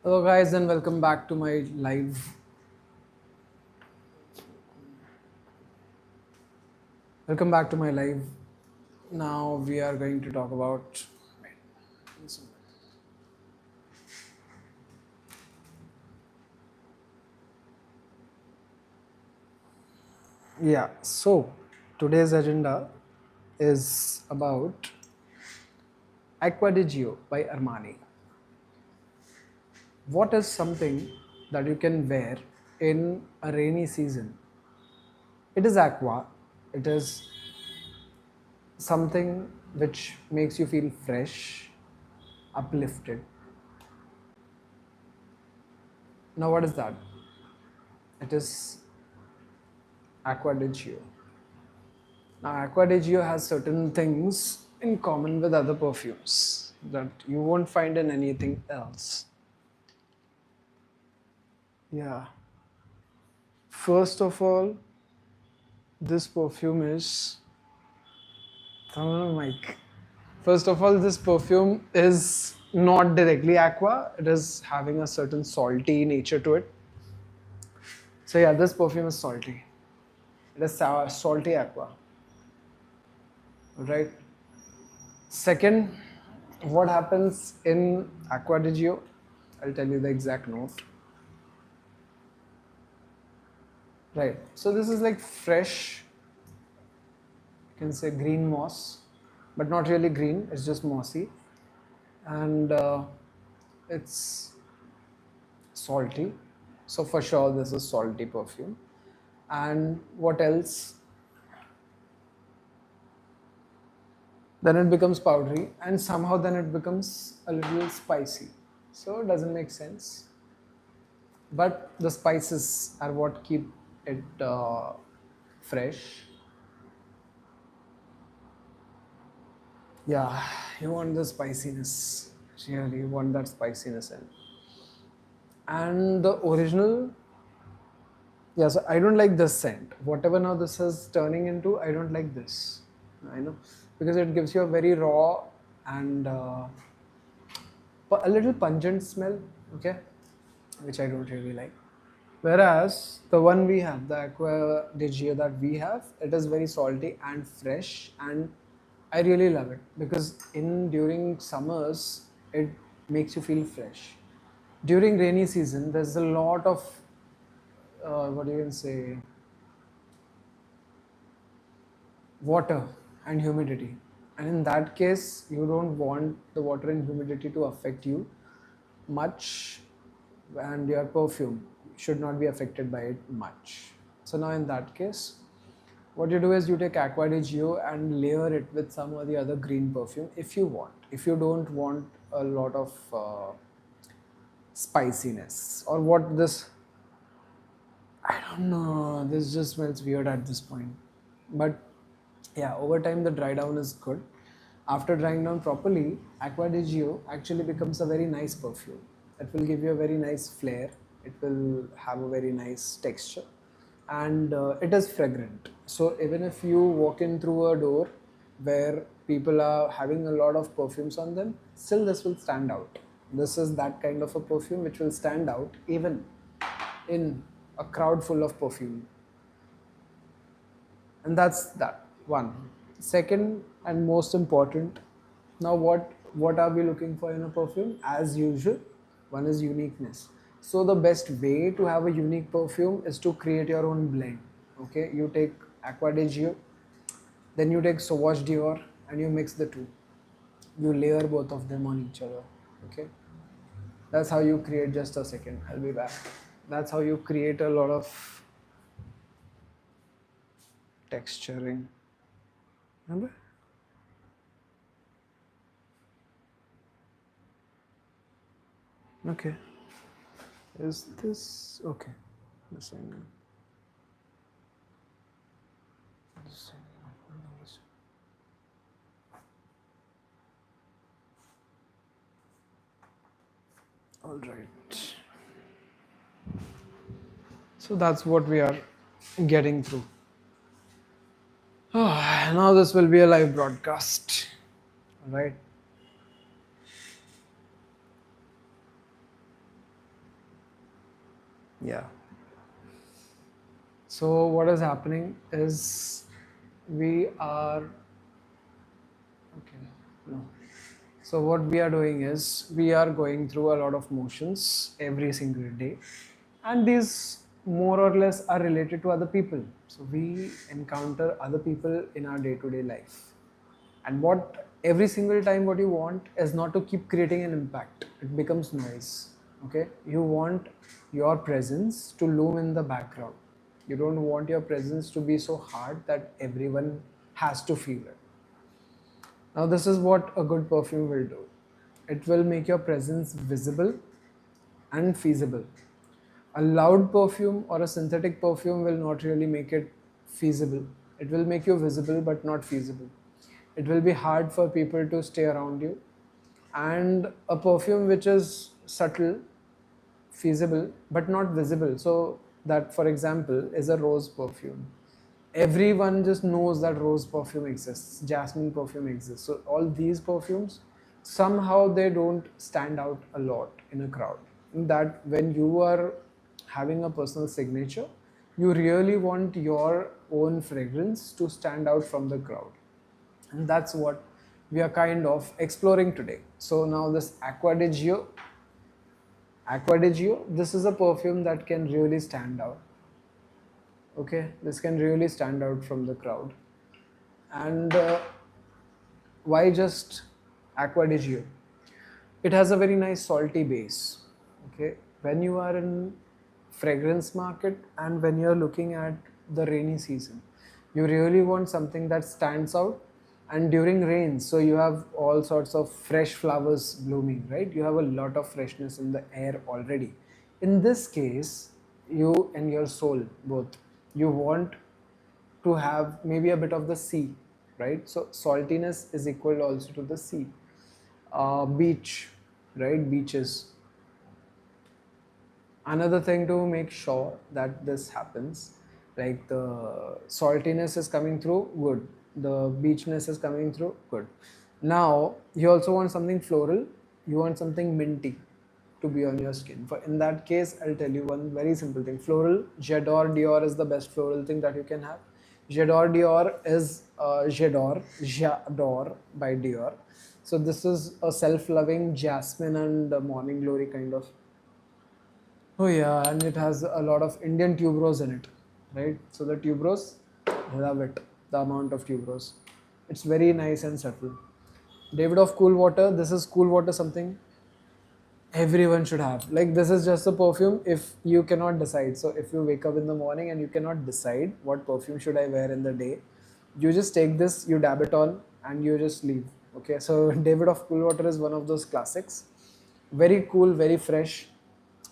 Hello, guys, and welcome back to my live. Welcome back to my live. Now we are going to talk about. Yeah, so today's agenda is about Acqua di Gio by Armani. What is something that you can wear in a rainy season? It is aqua. It is something which makes you feel fresh, uplifted. Now, what is that? It is Acqua di Gio. Now, Acqua di Gio has certain things in common with other perfumes that you won't find in anything else. Yeah. First of all, this perfume is. Mic. First of all, this perfume is not directly aqua. It is having a certain salty nature to it. So yeah, this perfume is salty. It is sour, salty aqua. Right. Second, what happens in Acqua di Gio? I'll tell you the exact note. Right. So this is like fresh, you can say green moss, but not really green. It's just mossy, and it's salty. So for sure, this is salty perfume. And what else? Then it becomes powdery, and somehow then it becomes a little spicy. So it doesn't make sense. But the spices are what keep it fresh. Yeah, you want the spiciness. Really, you want that spiciness in. And the original, yeah, so I don't like this scent. Whatever now this is turning into, I don't like this. I know. Because it gives you a very raw and a little pungent smell, okay, which I don't really like. Whereas the one we have, the Aqua di Gio that we have, it is very salty and fresh, and I really love it because in during summers it makes you feel fresh. During rainy season, there's a lot of what you can say water and humidity, and in that case, you don't want the water and humidity to affect you much, and your perfume should not be affected by it much. So now in that case, what you do is you take Aqua di Gio and layer it with some of the other green perfume if you want. If you don't want a lot of spiciness or what this, I don't know, this just smells weird at this point. But yeah, over time the dry down is good. After drying down properly, Aqua di Gio actually becomes a very nice perfume. It will give you a very nice flair. It will have a very nice texture, and it is fragrant. So even if you walk in through a door where people are having a lot of perfumes on them, still this will stand out. This is that kind of a perfume which will stand out even in a crowd full of perfume. And that's that one. Second and most important, now what are we looking for in a perfume? As usual, one is uniqueness. So the best way to have a unique perfume is to create your own blend. Okay, you take Aqua di Gio, then you take Sauvage Dior, and you mix the two. You layer both of them on each other. Okay, that's how you create. Just a second, I'll be back. That's how you create a lot of texturing. Remember? Okay. Is this okay? The same. The same. All right. So that's what we are getting through. Oh, now this will be a live broadcast. All right. Yeah. So what is happening is we are okay. No. So what we are doing is we are going through a lot of motions every single day, and these more or less are related to other people. So we encounter other people in our day-to-day life, and what every single time what you want is not to keep creating an impact. It becomes noise. Okay, you want your presence to loom in the background. You don't want your presence to be so hard that everyone has to feel it. Now, this is what a good perfume will do. It will make your presence visible and feasible. A loud perfume or a synthetic perfume will not really make it feasible. It will make you visible but not feasible. It will be hard for people to stay around you. And a perfume which is subtle, feasible but not visible. So, that for example is a rose perfume. Everyone just knows that rose perfume exists, jasmine perfume exists. So all these perfumes, somehow they don't stand out a lot in a crowd. That when you are having a personal signature, you really want your own fragrance to stand out from the crowd. And that's what we are kind of exploring today. So now this Aqua di Gio, this is a perfume that can really stand out. Okay, this can really stand out from the crowd. And why just Aqua di Gio? It has a very nice salty base. Okay, when you are in fragrance market and when you are looking at the rainy season, you really want something that stands out. And during rain, so you have all sorts of fresh flowers blooming, right? You have a lot of freshness in the air already. In this case, you and your soul both, you want to have maybe a bit of the sea, right? So saltiness is equal also to the sea. Beach, right? Beaches. Another thing to make sure that this happens, like the saltiness is coming through, good. The beachness is coming through, good. Now you also want something floral. You want something minty to be on your skin. For in that case, I'll tell you one very simple thing. Floral, J'adore Dior is the best floral thing that you can have. J'adore Dior is J'adore by Dior. So this is a self-loving jasmine and morning glory kind of. Oh yeah, and it has a lot of Indian tuberose in it, right? So the tuberose, love it. The amount of tuberose, it's very nice and subtle. David of Cool Water. This is cool water, something everyone should have. Like this is just a perfume if you cannot decide. So if you wake up in the morning and you cannot decide what perfume should I wear in the day, you just take this, you dab it on, and you just leave. Okay, so David of Cool Water is one of those classics. Very cool, very fresh.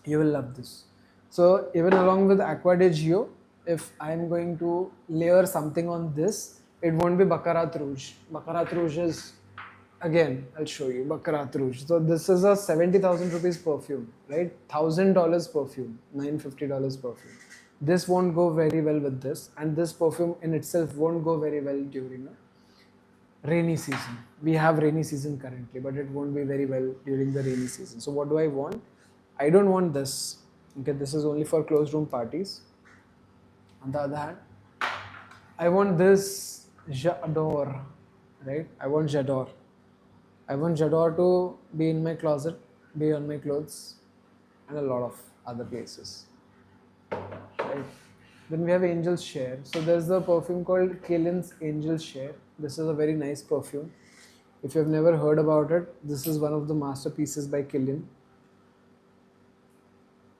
You will love this. So even along with Aqua de Gio, if I'm going to layer something on this, it won't be Baccarat Rouge. Baccarat Rouge is, again, I'll show you Baccarat Rouge. So this is a 70,000 rupees perfume, right? $1,000 perfume, $950 perfume. This won't go very well with this, and this perfume in itself won't go very well during a rainy season. We have rainy season currently, but it won't be very well during the rainy season. So what do I want? I don't want this. Okay, this is only for closed room parties. On the other hand, I want this J'adore, right? I want J'adore. I want J'adore to be in my closet, be on my clothes, and a lot of other places. Right? Then we have Angel's Share. So there's a perfume called Killian's Angel's Share. This is a very nice perfume. If you've never heard about it, this is one of the masterpieces by Killian.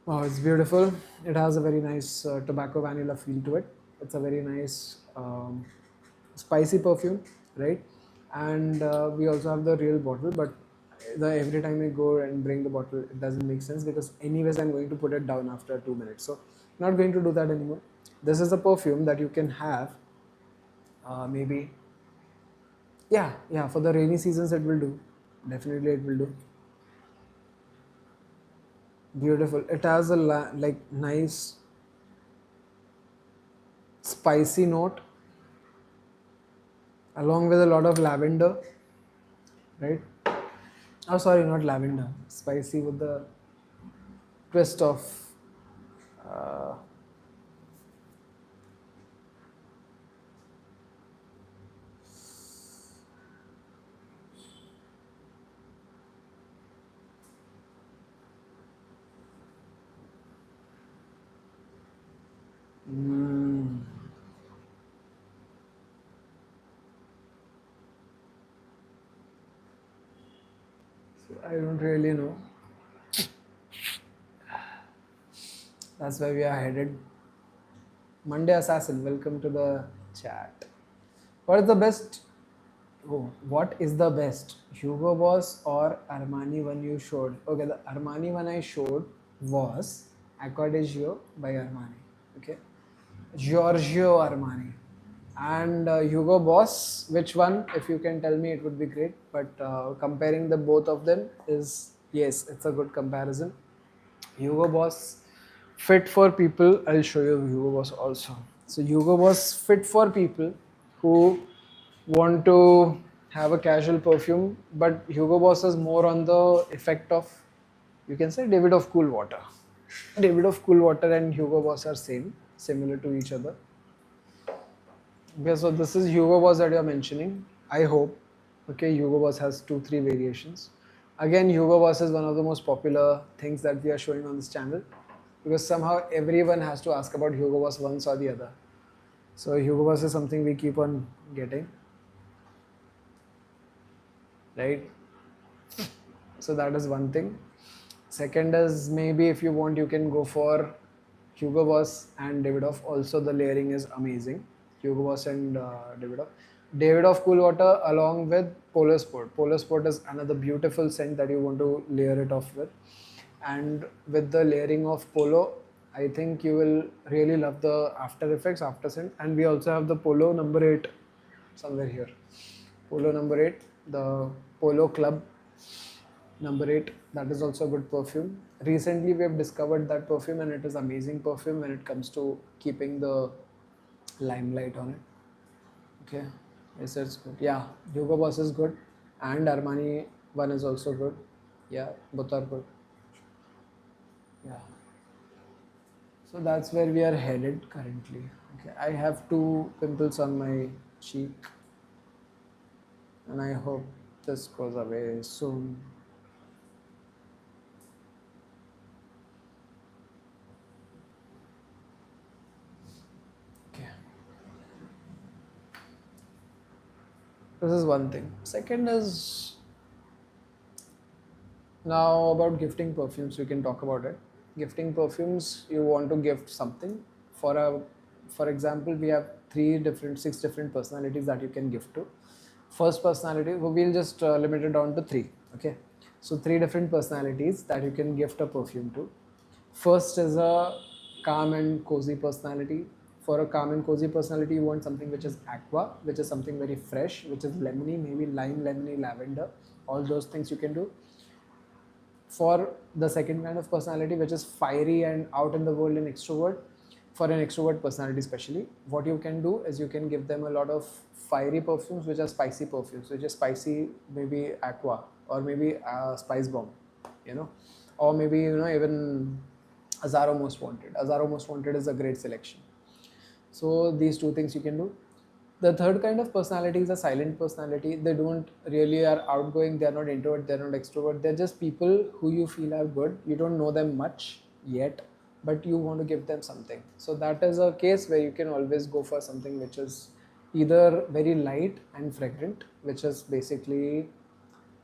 Oh, it's beautiful. It has a very nice tobacco vanilla feel to it. It's a very nice spicy perfume, right? And we also have the real bottle, but every time I go and bring the bottle, it doesn't make sense because anyways I'm going to put it down after 2 minutes. So not going to do that anymore. This is a perfume that you can have maybe, yeah, for the rainy seasons it will do. Definitely it will do. Beautiful. It has a like nice spicy note along with a lot of lavender, right? Oh, sorry, not lavender. Spicy with the twist of Mm, I don't really know. That's where we are headed. Monday Assassin, welcome to the chat. What is the best? Oh, what is the best? Hugo Boss or Armani one you showed? Okay, the Armani one I showed was Acquadigio by Armani. Okay, Giorgio Armani. And Hugo Boss, which one? If you can tell me, it would be great. But comparing the both of them is, yes, it's a good comparison. Hugo Boss fit for people. I'll show you Hugo Boss also. So Hugo Boss fit for people who want to have a casual perfume, but Hugo Boss is more on the effect of, you can say, David of Cool Water. David of Cool Water and Hugo Boss are similar to each other. Okay, so this is Hugo Boss that you're mentioning. I hope. Okay, Hugo Boss has 2, 3 variations. Again, Hugo Boss is one of the most popular things that we are showing on this channel because somehow everyone has to ask about Hugo Boss once or the other. So Hugo Boss is something we keep on getting, right? So that is one thing. Second is maybe if you want, you can go for Hugo Boss and Davidoff. Also, the layering is amazing. Hugo Boss and Davidoff. Davidoff Cool Water along with Polo Sport. Polo Sport is another beautiful scent that you want to layer it off with. And with the layering of Polo, I think you will really love the after effects, after scent. And we also have the Polo number 8 somewhere here. Polo number 8, the Polo Club number 8, that is also a good perfume. Recently, we have discovered that perfume, and it is amazing perfume when it comes to keeping the limelight on it. Okay, yes, it's good. Yeah, Hugo Boss is good, and Armani one is also good. Yeah, both are good. Yeah, so that's where we are headed currently. Okay, I have 2 pimples on my cheek, and I hope this goes away soon. Okay. This is one thing. Second is now about gifting perfumes. We can talk about it. Gifting perfumes, you want to gift something for a, for example, we have 6 different personalities that you can gift to. First personality, we'll just limit it down to 3. Okay, so 3 different personalities that you can gift a perfume to. First is a calm and cozy personality. For a calm and cozy personality, you want something which is aqua, which is something very fresh, which is lemony, maybe lime, lemony, lavender. All those things you can do. For the second kind of personality, which is fiery and out in the world and extrovert, for an extrovert personality especially, what you can do is you can give them a lot of fiery perfumes which are spicy perfumes, which is spicy, maybe aqua or maybe spice bomb, you know, or maybe, you know, even Azaro Most Wanted. Azaro Most Wanted is a great selection. So these 2 things you can do. The third kind of personality is a silent personality. They don't really are outgoing. They're not introvert. They're not extrovert. They're just people who you feel are good. You don't know them much yet, but you want to give them something. So that is a case where you can always go for something which is either very light and fragrant, which is basically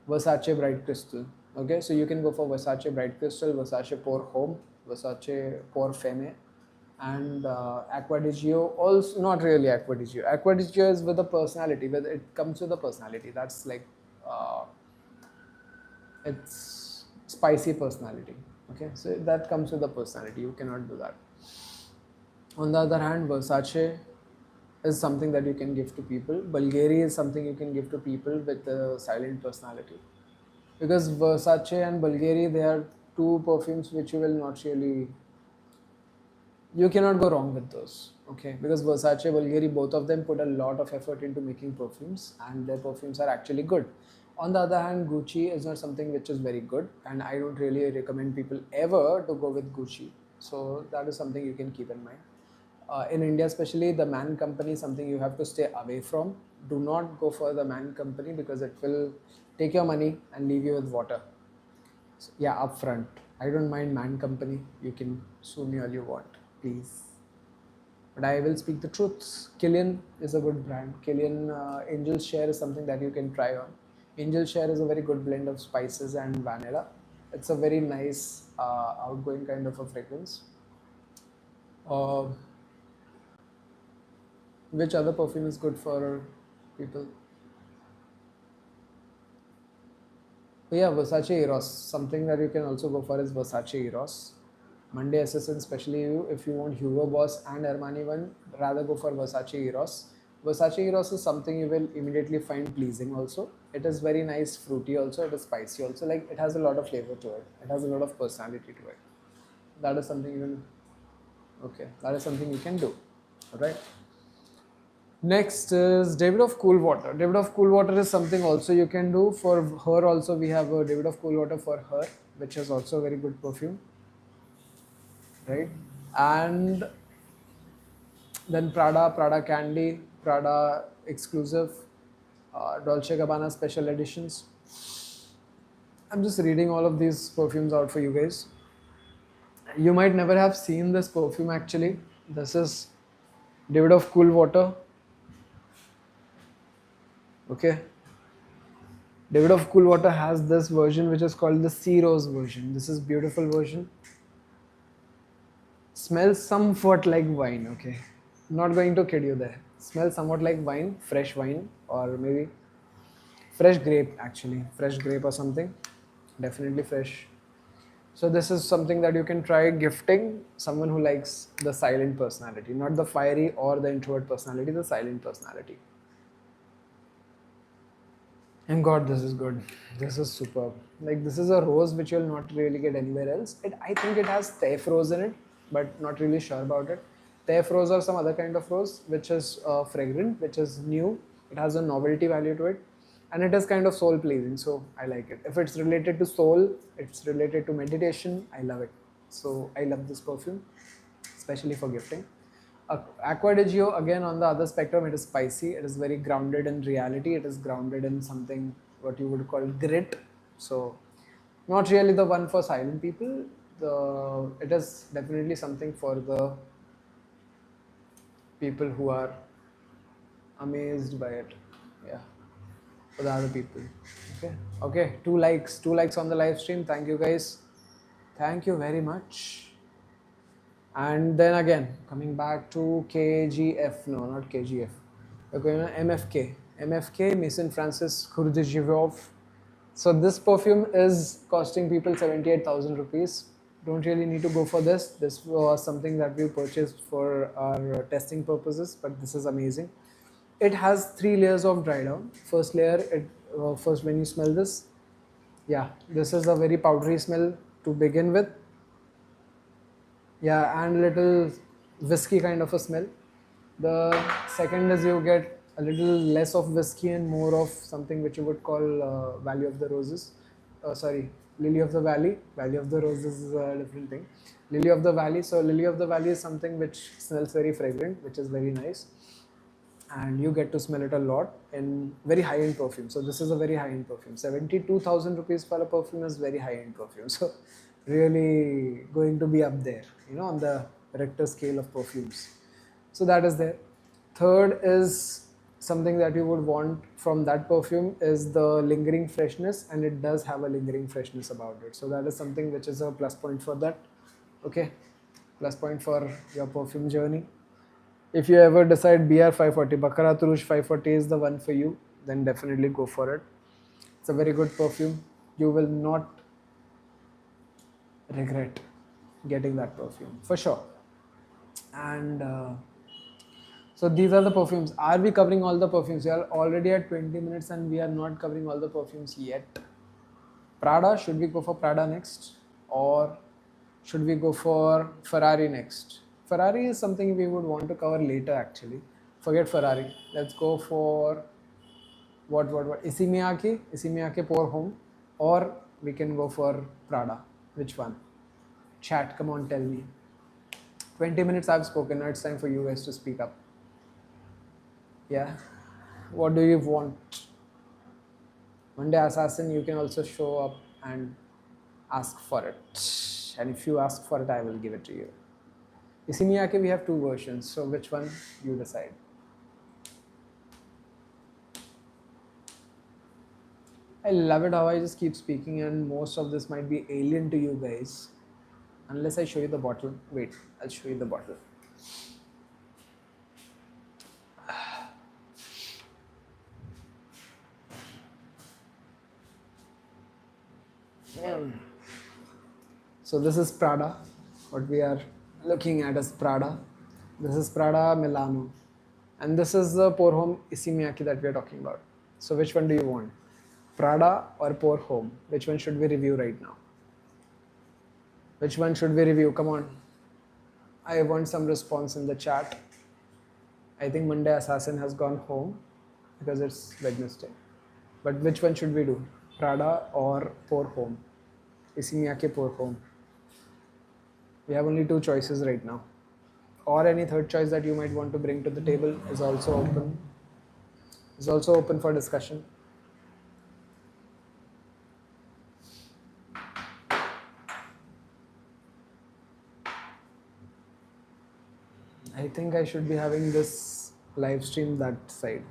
Versace Bright Crystal. Okay, so you can go for Versace Bright Crystal, Versace Pour Homme, Versace Pour Femme, and Acqua di Gio. Also, not really Acqua di Gio. Acqua di Gio is with a personality, but it comes with a personality. That's like uh, it's spicy personality. Okay, so that comes with a personality. You cannot do that. On the other hand, Versace is something that you can give to people. Bulgari is something you can give to people with a silent personality. Because Versace and Bulgari, they are 2 perfumes which you will not really, you cannot go wrong with those. Okay, because Versace, Bulgari, both of them put a lot of effort into making perfumes, and their perfumes are actually good. On the other hand, Gucci is not something which is very good, and I don't really recommend people ever to go with Gucci. So that is something you can keep in mind. In India, especially, the Man Company is something you have to stay away from. Do not go for the Man Company because it will take your money and leave you with water. So, yeah, upfront. I don't mind Man Company. You can sue me all you want, please. but I will speak the truth. Killian is a good brand. Killian Angel's Share is something that you can try on. Angel's Share is a very good blend of spices and vanilla. It's a very nice outgoing kind of a fragrance. Uh, which other perfume is good for people? Yeah, Versace Eros. Something that you can also go for is Versace Eros. Monday Assassin, especially you, if you want Hugo Boss and Armani one, rather go for Versace Eros. Versace Eros is something you will immediately find pleasing also. It is very nice, fruity also, it is spicy also. Like it has a lot of flavor to it. It has a lot of personality to it. That is something you will, okay, that is something you can do. Alright. Next is David of Cool Water. David of Cool Water is something also you can do. For her also we have a David of Cool Water for her, which is also a very good perfume. Right? And then Prada Candy, Prada Exclusive, Dolce Gabbana Special Editions. I'm just reading all of these perfumes out for you guys. You might never have seen this perfume actually. This is David of Cool Water. Okay. David of Cool Water has this version which is called the Sea Rose version. This is beautiful version. Smells somewhat like wine, okay. Not going to kid you there. Smells somewhat like wine, fresh wine, or maybe fresh grape actually. Fresh grape or something. Definitely fresh. So this is something that you can try gifting someone who likes the silent personality, not the fiery or the introvert personality, the silent personality. And God, this is good. This is superb. Like this is a rose which you'll not really get anywhere else. I think it has Taif rose in it, but not really sure about it. Taif rose or some other kind of rose, which is fragrant, which is new. It has a novelty value to it, and it is kind of soul pleasing. So I like it. If it's related to soul, it's related to meditation. I love it. So I love this perfume, especially for gifting. Aqua di Gio, again on the other spectrum, it is spicy. It is very grounded in reality. It is grounded in something what you would call grit. So, not really the one for silent people. It is definitely something for the people who are amazed by it. Yeah, for the other people. Okay, okay. 2 likes on the live stream. Thank you guys. Thank you very much. And then again, coming back to KGF, no, not KGF. We're going to MFK. MFK, Maison Francis Kurdjivov. So this perfume is costing people 78,000 rupees. Don't really need to go for this. This was something that we purchased for our testing purposes, but this is amazing. It has 3 layers of dry down. First layer, first when you smell this, yeah, this is a very powdery smell to begin with. Yeah, and little whiskey kind of a smell. The second is you get a little less of whiskey and more of something which you would call Valley of the Roses. Sorry, Lily of the Valley. Valley of the Roses is a different thing. Lily of the Valley. So Lily of the Valley is something which smells very fragrant, which is very nice. And you get to smell it a lot in very high-end perfume. So this is a very high-end perfume. 72,000 rupees for a perfume is very high-end perfume. So really going to be up there, on the Richter scale of perfumes. So that is there. Third is something that you would want from that perfume is the lingering freshness, and it does have a lingering freshness about it. So that is something which is a plus point for that. Okay, plus point for your perfume journey. If you ever decide BR 540, Baccarat Rouge 540 is the one for you, then definitely go for it. It's a very good perfume. You will not regret getting that perfume for sure. And so these are the perfumes. Are we covering all the perfumes? We are already at 20 minutes and we are not covering all the perfumes yet. Prada, should we go for Prada next? Or should we go for Ferrari next? Ferrari is something we would want to cover later actually. Forget Ferrari. Let's go for what? Issey-Miyake Pour Homme. Or we can go for Prada. Which one? Chat, come on, tell me. 20 minutes I've spoken. Now it's time for you guys to speak up. Yeah. What do you want? Monday Assassin, you can also show up and ask for it. And if you ask for it, I will give it to you. Isimiake, we have two versions. So which one you decide? I love it how I just keep speaking, and most of this might be alien to you guys. Unless I show you the bottle. Wait, I'll show you the bottle. So this is Prada. What we are looking at is Prada. This is Prada Milano. And this is the Pour Homme Isimiaki that we are talking about. So which one do you want? Prada or Pour Homme? Which one should we review right now? Which one should we review? Come on. I want some response in the chat. I think Monday Assassin has gone home because it's Wednesday. But which one should we do? Prada or Pour Homme? Isimiake Pour Homme. We have only two choices right now. Or any third choice that you might want to bring to the table is also open. Is also open for discussion. I think I should be having this live stream that side.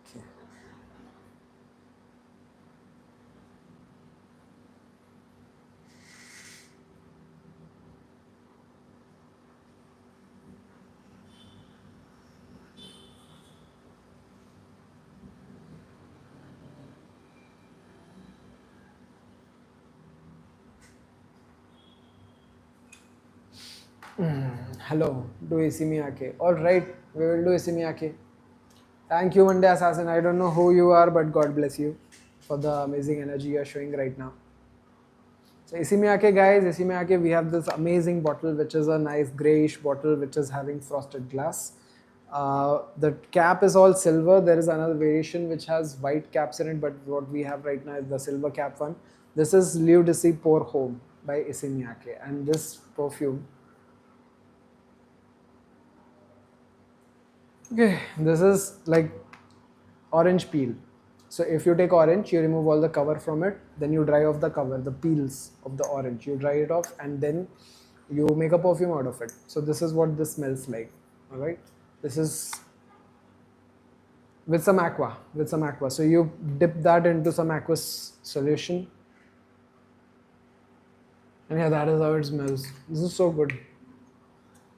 Okay. Hello, do Isimiake. Alright, we will do Isimiake. Thank you, Monday Assassin. I don't know who you are, but God bless you for the amazing energy you are showing right now. So Isimiake guys, Isimiake, we have this amazing bottle which is a nice greyish bottle which is having frosted glass. The cap is all silver. There is another variation which has white caps in it, but what we have right now is the silver cap one. This is Lieu de Si Pour Homme by Isimiake, and this perfume. Okay, this is like orange peel. So if you take orange, you remove all the cover from it, then you dry off the cover, the peels of the orange. You dry it off and then you make a perfume out of it. So this is what this smells like. All right. This is with some aqua, So you dip that into some aqueous solution. And yeah, that is how it smells. This is so good.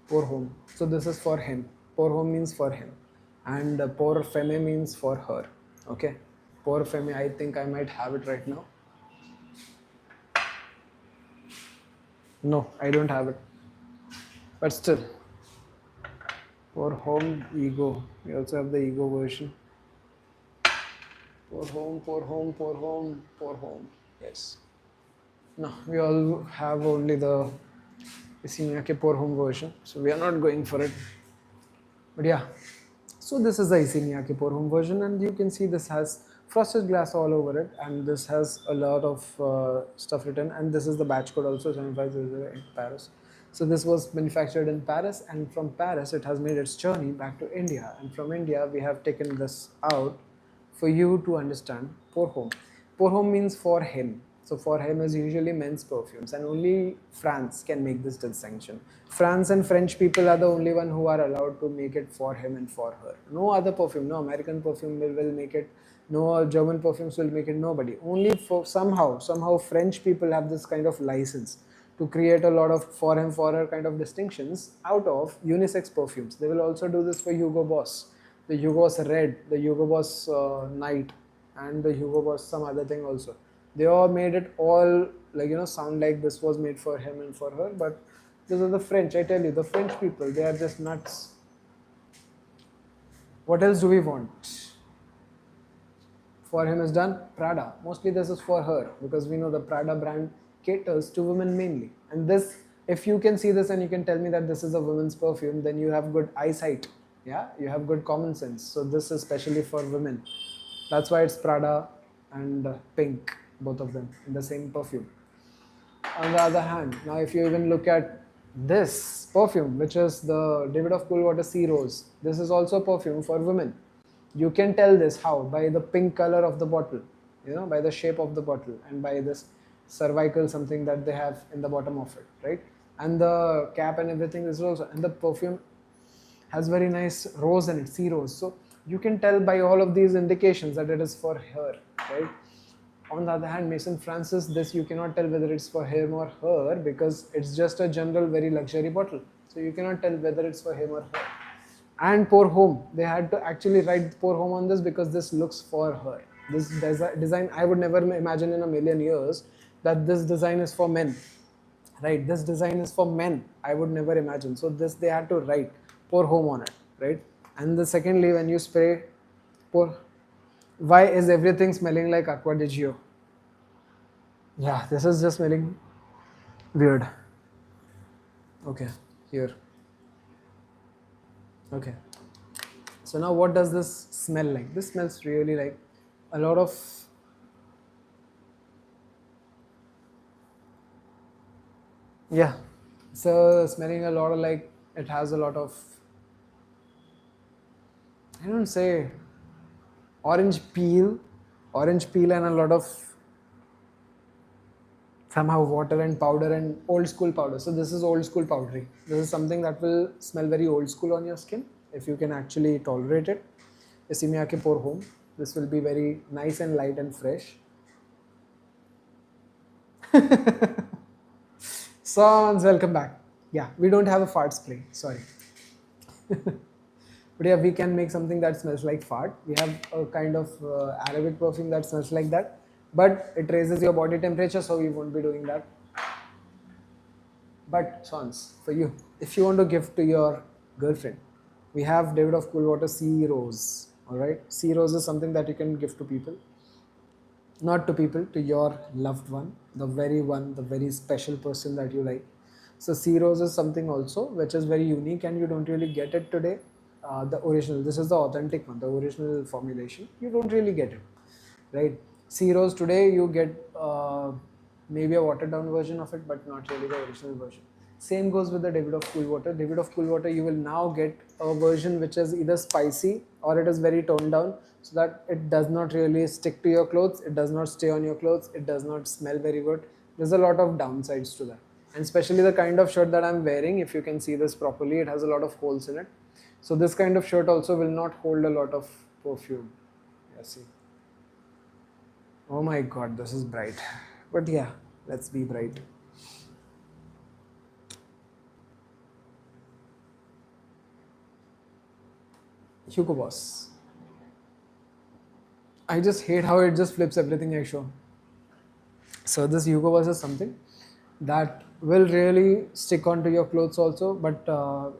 Pour Homme. So this is for him. Pour Homme means for him. And Pour Femme means for her. Okay. Pour Femme, I think I might have it right now. No, I don't have it. But still. Pour Homme, Ego. We also have the Ego version. Pour Homme, Pour Homme, Pour Homme, Pour Homme. Yes. No, we all have only the Isimiake Pour Homme version. So we are not going for it. But yeah. So this is the Isimiake Pour Homme version, and you can see this has frosted glass all over it, and this has a lot of stuff written, and this is the batch code also, 7500 in Paris. So this was manufactured in Paris, and from Paris it has made its journey back to India, and from India we have taken this out for you to understand Pour Homme. Pour Homme means for him. So for him is usually men's perfumes, and only France can make this distinction. France and French people are the only one who are allowed to make it for him and for her. No other perfume, no American perfume will make it, no German perfumes will make it, nobody. Only for somehow French people have this kind of license to create a lot of for him, for her kind of distinctions out of unisex perfumes. They will also do this for Hugo Boss, the Hugo Boss Red, the Hugo Boss Night, and the Hugo Boss some other thing also. They all made it all like, sound like this was made for him and for her, but these are the French. I tell you, the French people, they are just nuts. What else do we want? For him is done, Prada. Mostly this is for her, because we know the Prada brand caters to women mainly. And this, if you can see this and you can tell me that this is a women's perfume, then you have good eyesight. Yeah, you have good common sense. So this is specially for women. That's why it's Prada and pink, both of them in the same perfume. On the other hand, now if you even look at this perfume, which is the David of Coolwater Sea Rose, this is also perfume for women. You can tell this how? By the pink color of the bottle, by the shape of the bottle, and by this cervical something that they have in the bottom of it, right? and the cap and everything is rose, and the perfume has very nice rose in it, sea rose. So you can tell by all of these indications that it is for her, right? On the other hand, Mason Francis, this you cannot tell whether it's for him or her because it's just a general, very luxury bottle. So you cannot tell whether it's for him or her. And Pour Home, they had to actually write Pour Home on this because this looks for her. This design, I would never imagine in a million years that this design is for men, right? This design is for men. I would never imagine. So this they had to write Pour Home on it, right? And the secondly, when you spray pour, why is everything smelling like Aqua di Gio? Yeah, this is just smelling weird. Okay, here. Okay. So now what does this smell like? This smells really like a lot of, yeah. So smelling a lot of like, it has a lot of, I don't say orange peel, orange peel and a lot of somehow water and powder and old school powder. So this is old school powdery. This is something that will smell very old school on your skin if you can actually tolerate it. इसी में आके pour home. This will be very nice and light and fresh. Sons, welcome back. Yeah, we don't have a fart spray. Sorry. But yeah, we can make something that smells like fart. We have a kind of Arabic perfume that smells like that, but it raises your body temperature, so we won't be doing that. But Sons, for you, if you want to give to your girlfriend, we have David of Coolwater Sea Rose. All right, Sea Rose is something that you can give to people, not to people, to your loved one, the very special person that you like. So sea rose is something also which is very unique and you don't really get it today. The original, this is the authentic one, the original formulation. You don't really get it, right? Sea rose today you get maybe a watered down version of it, but not really the original version. Same goes with the David of Coolwater. David of Coolwater, you will now get a version which is either spicy or it is very toned down so that it does not really stick to your clothes, it does not stay on your clothes, it does not smell very good. There's a lot of downsides to that. And especially the kind of shirt that I'm wearing, if you can see this properly, it has a lot of holes in it. So this kind of shirt also will not hold a lot of perfume. Yeah, see. Oh my god, this is bright. But yeah, let's be bright. Hugo Boss. I just hate how it just flips everything I show. So this Hugo Boss is something that will really stick onto your clothes also, but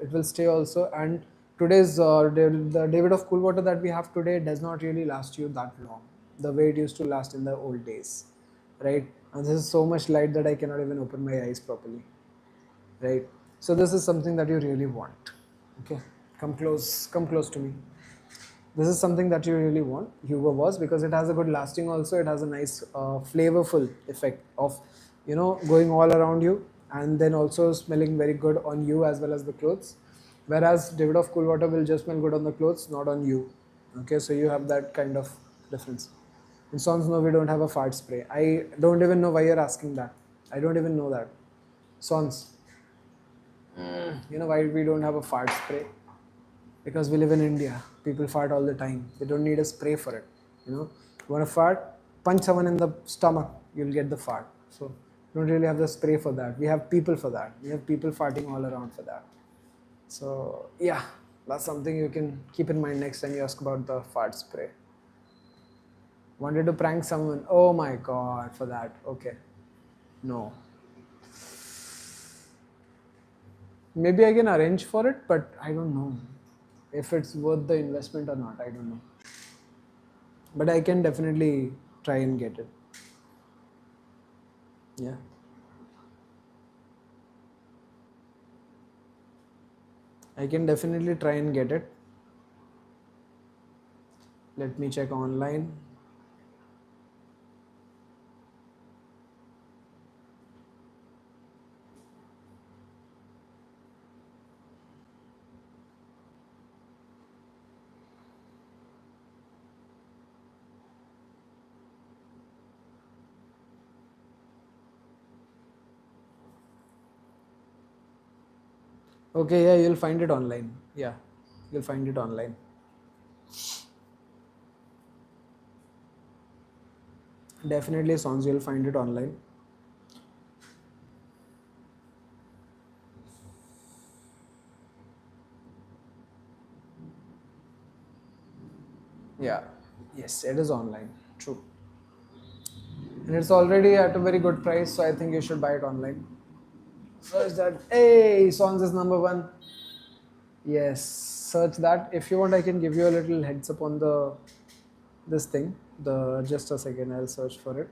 it will stay also. And today's the David of Coolwater that we have today does not really last you that long, the way it used to last in the old days, right? And this is so much light that I cannot even open my eyes properly, right? So this is something that you really want. Okay, come close to me. This is something that you really want, Hugo Boss, because it has a good lasting also. It has a nice flavorful effect of, going all around you and then also smelling very good on you as well as the clothes. Whereas David of Coolwater will just smell good on the clothes, not on you. Okay, so you have that kind of difference. In Sons, no, we don't have a fart spray. I don't even know why you're asking that. I don't even know that. Sons, you know why we don't have a fart spray? Because we live in India. People fart all the time. They don't need a spray for it. You want to fart? Punch someone in the stomach, you'll get the fart. So you don't really have the spray for that. We have people for that. We have people farting all around for that. So yeah, that's something you can keep in mind next time you ask about the fart spray. Wanted to prank someone. Oh my god, for that. Okay. No. Maybe I can arrange for it, but I don't know if it's worth the investment or not. I don't know. But I can definitely try and get it. Yeah. I can definitely try and get it. Let me check online. Okay, yeah, you'll find it online. Yeah, you'll find it online. Definitely songs, you'll find it online. Yeah, yes, it is online. True. And it's already at a very good price, so I think you should buy it online. Search that. Hey, songs is number one. Yes, search that. If you want, I can give you a little heads up on the this thing. The just a second, I'll search for it.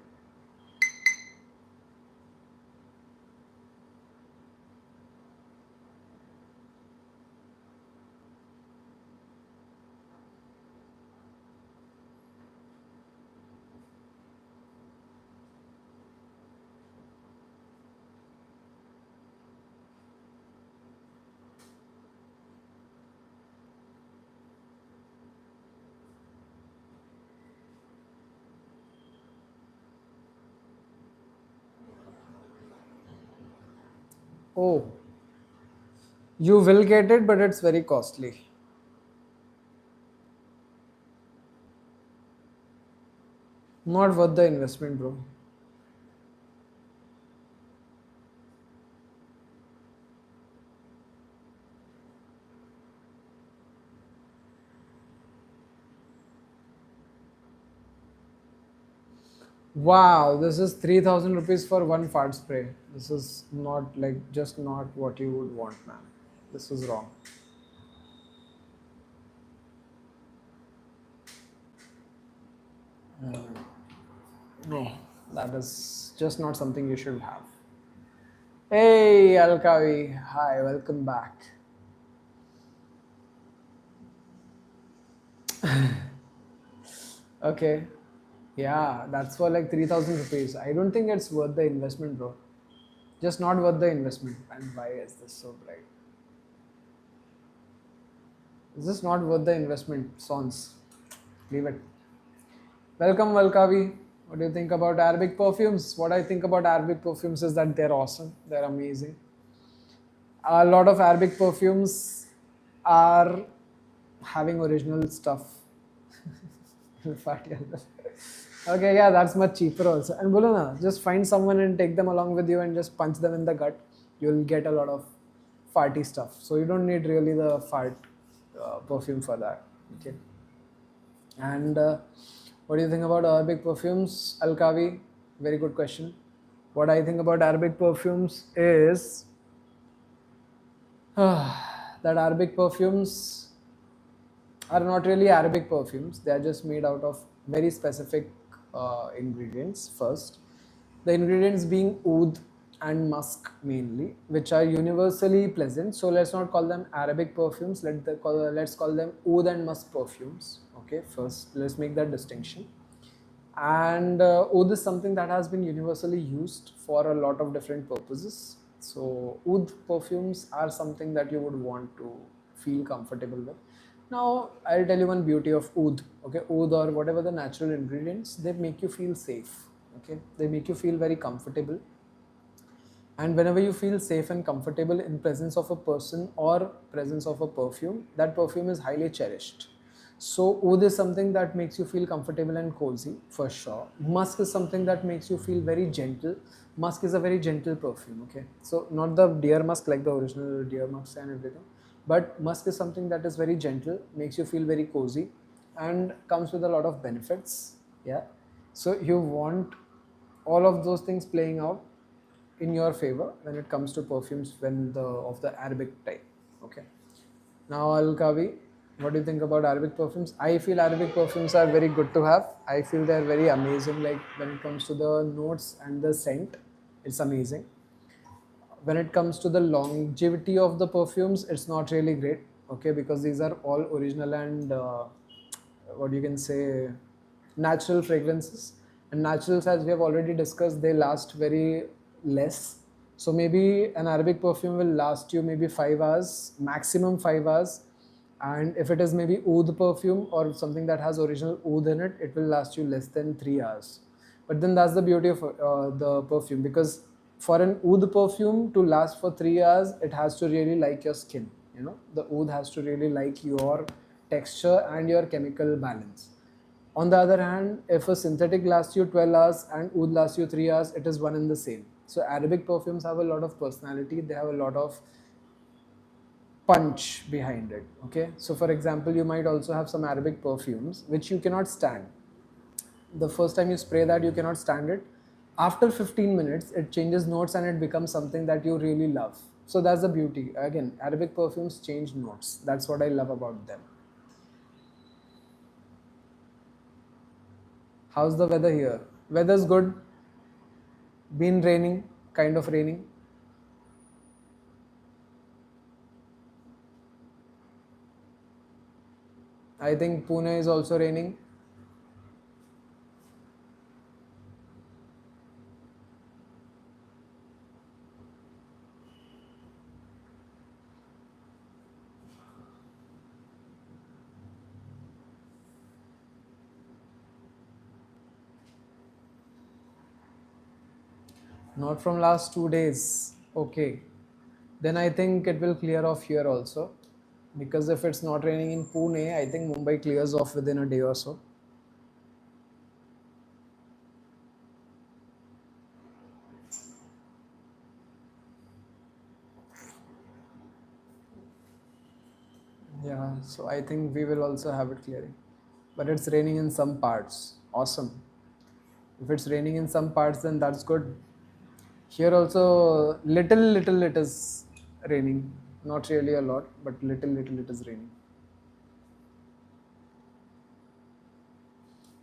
Oh, you will get it, but it's very costly. Not worth the investment, bro. Wow, this is 3,000 rupees for one fart spray. This is not like just not what you would want, man. This is wrong. No, that is just not something you should have. Hey, Alkavi. Hi, welcome back. Okay. Yeah, that's for like 3,000 rupees. I don't think it's worth the investment, bro. Just not worth the investment. And why is this so bright? Is this not worth the investment? Sons. Leave it. Welcome, Valkavi. What do you think about Arabic perfumes? What I think about Arabic perfumes is that they're awesome. They're amazing. A lot of Arabic perfumes are having original stuff. Okay, yeah, that's much cheaper also. And bolo na, just find someone and take them along with you and just punch them in the gut. You'll get a lot of farty stuff. So you don't need really the fart perfume for that. Okay. And what do you think about Arabic perfumes, Alkavi? Very good question. What I think about Arabic perfumes is that Arabic perfumes are not really Arabic perfumes. They are just made out of very specific ingredients first. The ingredients being oud and musk mainly, which are universally pleasant. So let's not call them Arabic perfumes. Let's call them oud and musk perfumes. Okay, first let's make that distinction. And oud is something that has been universally used for a lot of different purposes. So oud perfumes are something that you would want to feel comfortable with. Now I'll tell you one beauty of oud. Okay, oud or whatever the natural ingredients, they make you feel safe. Okay, they make you feel very comfortable, and whenever you feel safe and comfortable in presence of a person or presence of a perfume, that perfume is highly cherished. So oud is something that makes you feel comfortable and cozy for sure. Musk is something that makes you feel very gentle. Musk is a very gentle perfume. Okay, so not the deer musk like the original deer musk and everything, but musk is something that is very gentle, makes you feel very cozy, and comes with a lot of benefits. Yeah, so you want all of those things playing out in your favor when it comes to perfumes when the of the Arabic type. Okay. Now Al Kavi, what do you think about Arabic perfumes? I feel Arabic perfumes are very good to have. I feel they're very amazing. Like when it comes to the notes and the scent, it's amazing. When it comes to the longevity of the perfumes, it's not really great. Okay, because these are all original and what you can say natural fragrances, and naturals, as we have already discussed, they last very less. So maybe an Arabic perfume will last you maybe 5 hours, maximum 5 hours, and if it is maybe oud perfume or something that has original oud in it, it will last you less than 3 hours. But then that's the beauty of the perfume, because for an oud perfume to last for 3 hours, it has to really like your skin. The oud has to really like your texture and your chemical balance. On the other hand, if a synthetic lasts you 12 hours and oud lasts you 3 hours, it is one and the same. So Arabic perfumes have a lot of personality. They have a lot of punch behind it. Okay, so for example, you might also have some Arabic perfumes which you cannot stand. The first time you spray that, you cannot stand it. After 15 minutes, it changes notes and it becomes something that you really love. So that's the beauty. Again, Arabic perfumes change notes. That's what I love about them. How's the weather here? Weather's good. Been raining, kind of raining. I think Pune is also raining. Not from last 2 days. Okay. Then I think it will clear off here also. Because if it's not raining in Pune, I think Mumbai clears off within a day or so. Yeah, so I think we will also have it clearing. But it's raining in some parts. Awesome. If it's raining in some parts, then that's good. Here also, little it is raining. Not really a lot, but little it is raining.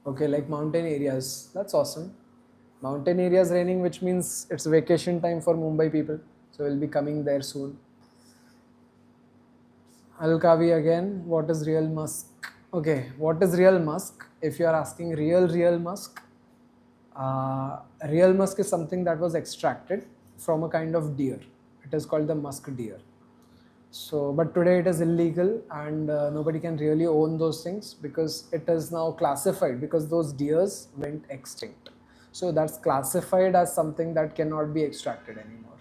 Okay, like mountain areas. That's awesome. Mountain areas raining, which means it's vacation time for Mumbai people. So we'll be coming there soon. Alkavi again. What is real musk? Okay, what is real musk? If you are asking real musk, real musk is something that was extracted from a kind of deer. It is called the musk deer. So, but today it is illegal and nobody can really own those things because it is now classified because those deers went extinct. So that's classified as something that cannot be extracted anymore.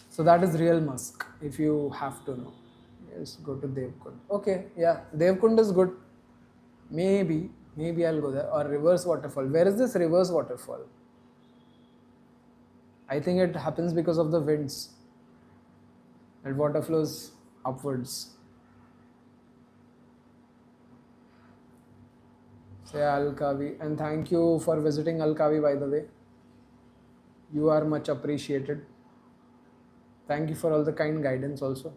So that is real musk if you have to know. Yes, go to Devkund. Okay, yeah, Devkund is good. Maybe I'll go there. Or reverse waterfall. Where is this reverse waterfall? I think it happens because of the winds. And water flows upwards. Say Alkavi. And thank you for visiting Alkavi, by the way. You are much appreciated. Thank you for all the kind guidance also.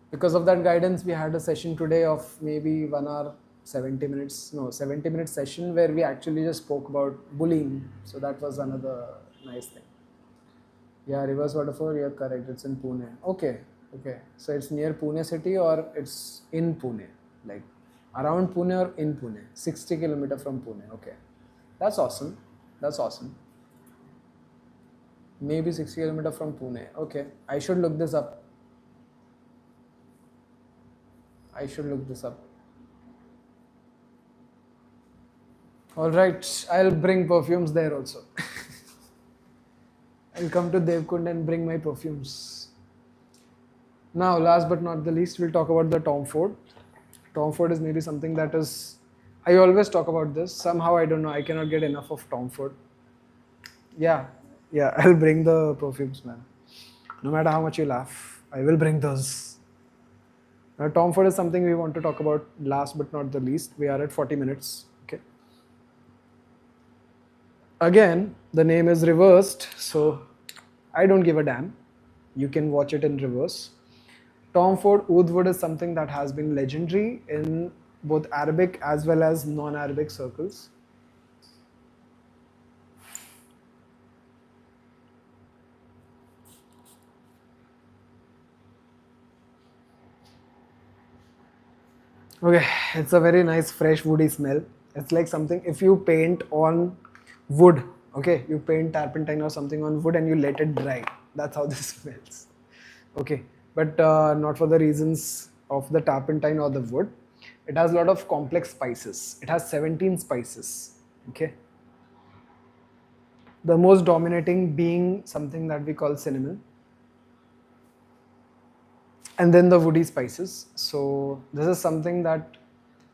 Because of that guidance, we had a session today of maybe 1 hour, 70 minutes. No, 70-minute session where we actually just spoke about bullying. So that was another nice thing. Yeah, reverse waterfall, you're correct. It's in Pune. Okay. So it's near Pune city or it's in Pune? Like around Pune or in Pune? 60 kilometers from Pune. Okay. That's awesome. Maybe 60 kilometers from Pune. Okay. I should look this up. Alright. I'll bring perfumes there also. I'll come to Devkund and bring my perfumes. Now, last but not the least, we'll talk about the Tom Ford. Tom Ford is maybe something that is... I always talk about this. Somehow, I don't know, I cannot get enough of Tom Ford. Yeah, I'll bring the perfumes, man. No matter how much you laugh, I will bring those. Now, Tom Ford is something we want to talk about last but not the least. We are at 40 minutes. Okay. Again, the name is reversed, so I don't give a damn. You can watch it in reverse. Tom Ford Oud Wood is something that has been legendary in both Arabic as well as non-Arabic circles. Okay, it's a very nice fresh woody smell. It's like something if you paint on wood, okay, you paint turpentine or something on wood and you let it dry. That's how this smells. Okay, but not for the reasons of the turpentine or the wood. It has a lot of complex spices. It has 17 spices. Okay. The most dominating being something that we call cinnamon, and then the woody spices. So this is something that,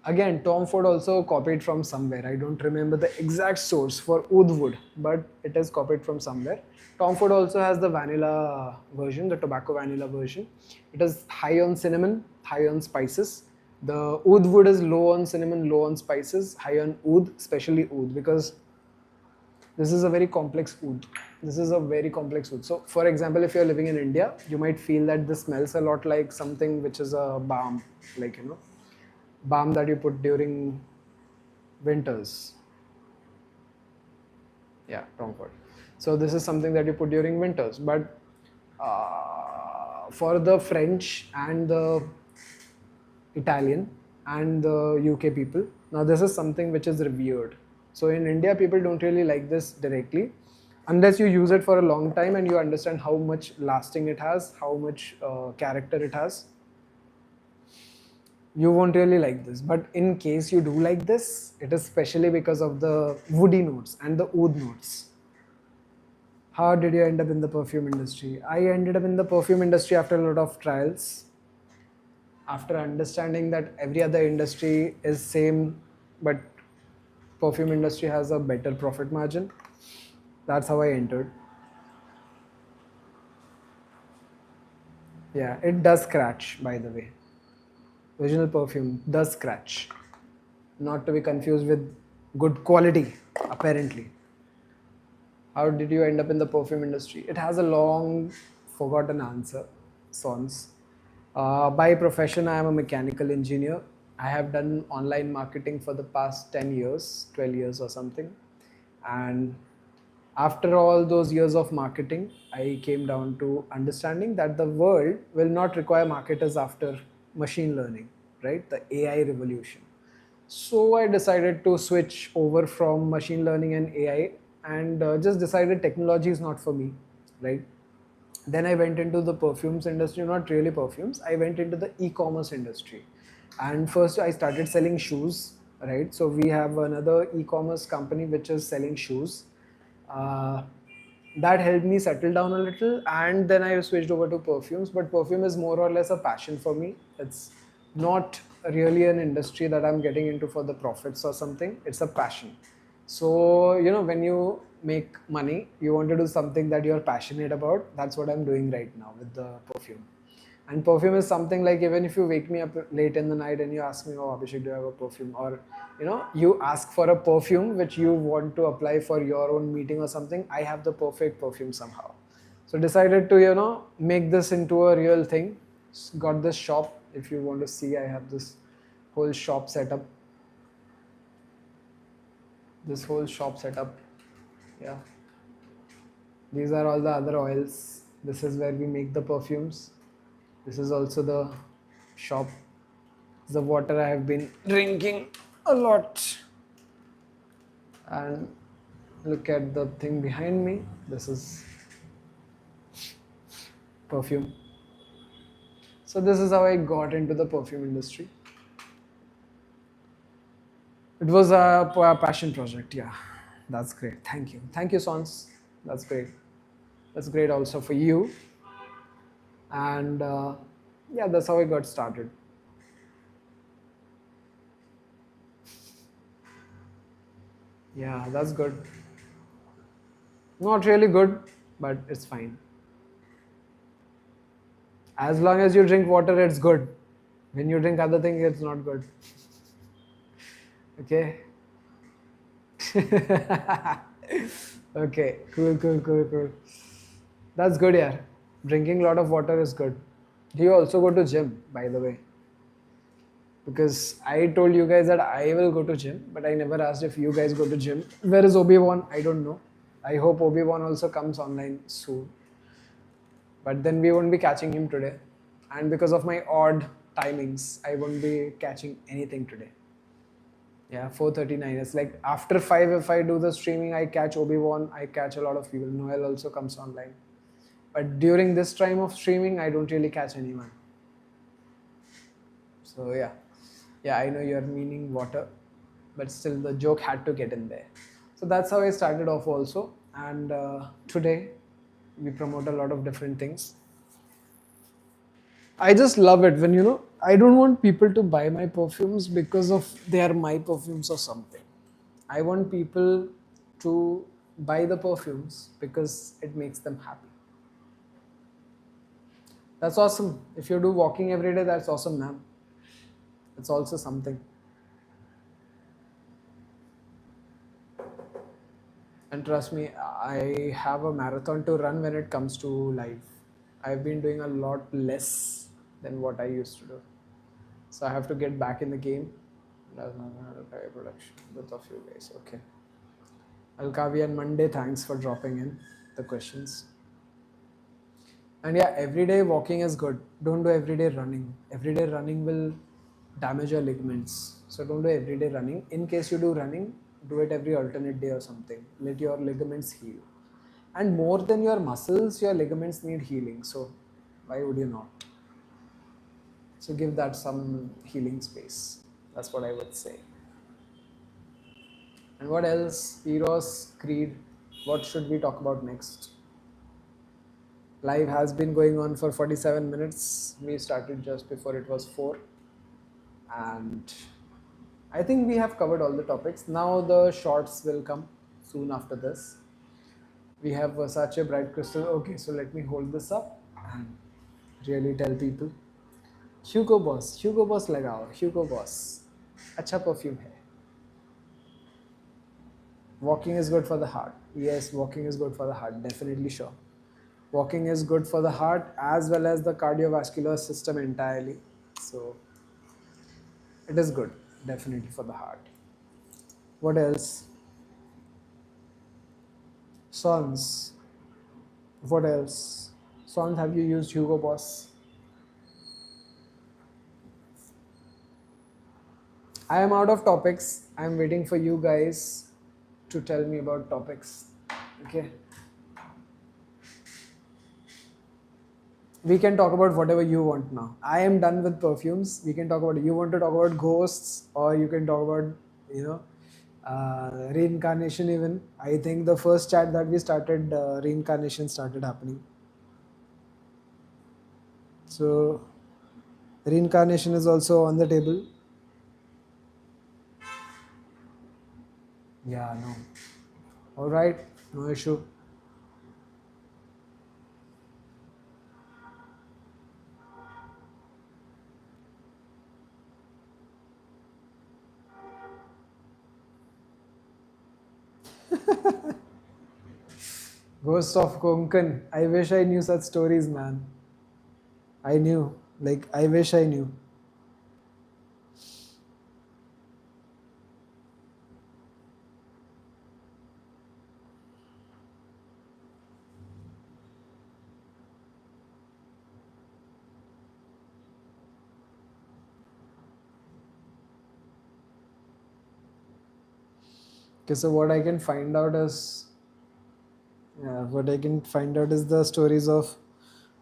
again, Tom Ford also copied from somewhere. I don't remember the exact source for oud wood, but it is copied from somewhere. Tom Ford also has the vanilla version, the tobacco vanilla version. It is high on cinnamon, high on spices. The oud wood is low on cinnamon, low on spices, high on oud, especially oud, because this is a very complex oud. This is a very complex oud. So, for example, if you're living in India, you might feel that this smells a lot like something which is a balm, like, balm that you put during winters. Yeah, Tom Ford. So, this is something that you put during winters. But for the French and the Italian and the UK people. Now, this is something which is revered. So, in India, people don't really like this directly unless you use it for a long time and you understand how much lasting it has, how much character it has. You won't really like this. But in case you do like this, it is specially because of the woody notes and the oud notes. How did you end up in the perfume industry? I ended up in the perfume industry after a lot of trials, after understanding that every other industry is same, but perfume industry has a better profit margin. That's how I entered. Yeah, it does scratch, by the way. Original perfume does scratch, not to be confused with good quality, apparently. How did you end up in the perfume industry? It has a long forgotten answer, Sons. By profession, I am a mechanical engineer. I have done online marketing for the past 10 years, 12 years or something. And after all those years of marketing, I came down to understanding that the world will not require marketers after machine learning, right? The AI revolution. So I decided to switch over from machine learning and AI, and just decided technology is not for me, right? Then I went into the perfumes industry, not really perfumes. I went into the e-commerce industry. And first I started selling shoes, right? So we have another e-commerce company which is selling shoes. Uh, that helped me settle down a little, and then I switched over to perfumes. But perfume is more or less a passion for me. It's not really an industry that I'm getting into for the profits or something. It's a passion. So, when you make money, you want to do something that you're passionate about. That's what I'm doing right now with the perfume. And perfume is something like, even if you wake me up late in the night and you ask me, oh, Abhishek, do you have a perfume? Or, you ask for a perfume which you want to apply for your own meeting or something, I have the perfect perfume somehow. So decided to, make this into a real thing. Got this shop. If you want to see, I have this whole shop set up. This whole shop set up. Yeah. These are all the other oils. This is where we make the perfumes. This is also the shop. The water I have been drinking a lot. And look at the thing behind me. This is perfume. So this is how I got into the perfume industry. It was a passion project. Yeah, that's great. Thank you. Thank you, Sons. That's great. That's great also for you. And yeah, that's how I got started. Yeah, that's good. Not really good, but it's fine. As long as you drink water, it's good. When you drink other things, it's not good. Okay? Okay, cool. That's good, yeah. Drinking a lot of water is good. Do you also go to gym, by the way? Because I told you guys that I will go to gym, but I never asked if you guys go to gym. Where is Obi-Wan? I don't know. I hope Obi-Wan also comes online soon. But then we won't be catching him today. And because of my odd timings, I won't be catching anything today. Yeah, 4:39. It's like after 5, if I do the streaming, I catch Obi-Wan, I catch a lot of people. Noel also comes online. But during this time of streaming, I don't really catch anyone. So yeah. Yeah, I know you're meaning water, but still the joke had to get in there. So that's how I started off also. And today we promote a lot of different things. I just love it when, I don't want people to buy my perfumes because of they are my perfumes or something. I want people to buy the perfumes because it makes them happy. That's awesome. If you do walking every day, that's awesome, man. It's also something. And trust me, I have a marathon to run when it comes to life. I've been doing a lot less than what I used to do. So I have to get back in the game. That's not a production. Both of you guys. Okay. Alkavi and Monday, thanks for dropping in the questions. And yeah, everyday walking is good. Don't do everyday running. Everyday running will damage your ligaments. So don't do everyday running. In case you do running, do it every alternate day or something. Let your ligaments heal. And more than your muscles, your ligaments need healing. So why would you not? So give that some healing space. That's what I would say. And what else? Eros, Creed. What should we talk about next? Live has been going on for 47 minutes. We started just before it was 4. And I think we have covered all the topics. Now the shorts will come soon after this. We have Versace Bright Crystal. Okay, so let me hold this up and really tell people. Hugo Boss लगाओ, Hugo Boss. अच्छा perfume है. Walking is good for the heart. Yes, walking is good for the heart. Definitely sure. Walking is good for the heart as well as the cardiovascular system entirely. So it is good, definitely for the heart. What else? Sons. What else? Sons, have you used Hugo Boss? I am out of topics. I am waiting for you guys to tell me about topics. Okay. We can talk about whatever you want now. I am done with perfumes. We can talk about, you want to talk about ghosts, or you can talk about, reincarnation even. I think the first chat that we started, reincarnation started happening. So reincarnation is also on the table. Yeah, no. All right, no issue. Ghost of Konkan. I wish I knew such stories, man. I knew. Like, I wish I knew. Okay, so what I can find out is, what I can find out is the stories of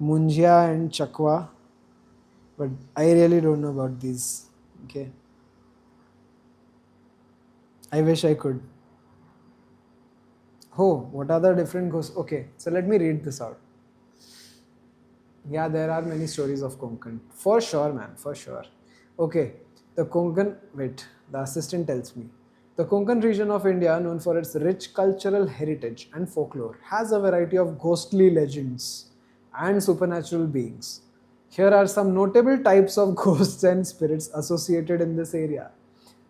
Munjia and Chakwa, but I really don't know about these. Okay, I wish I could. Oh, what are the different ghosts? Okay, so let me read this out. Yeah, there are many stories of Konkan. For sure, man, for sure. Okay, the Konkan, wait, the assistant tells me. The Konkan region of India, known for its rich cultural heritage and folklore, has a variety of ghostly legends and supernatural beings. Here are some notable types of ghosts and spirits associated in this area.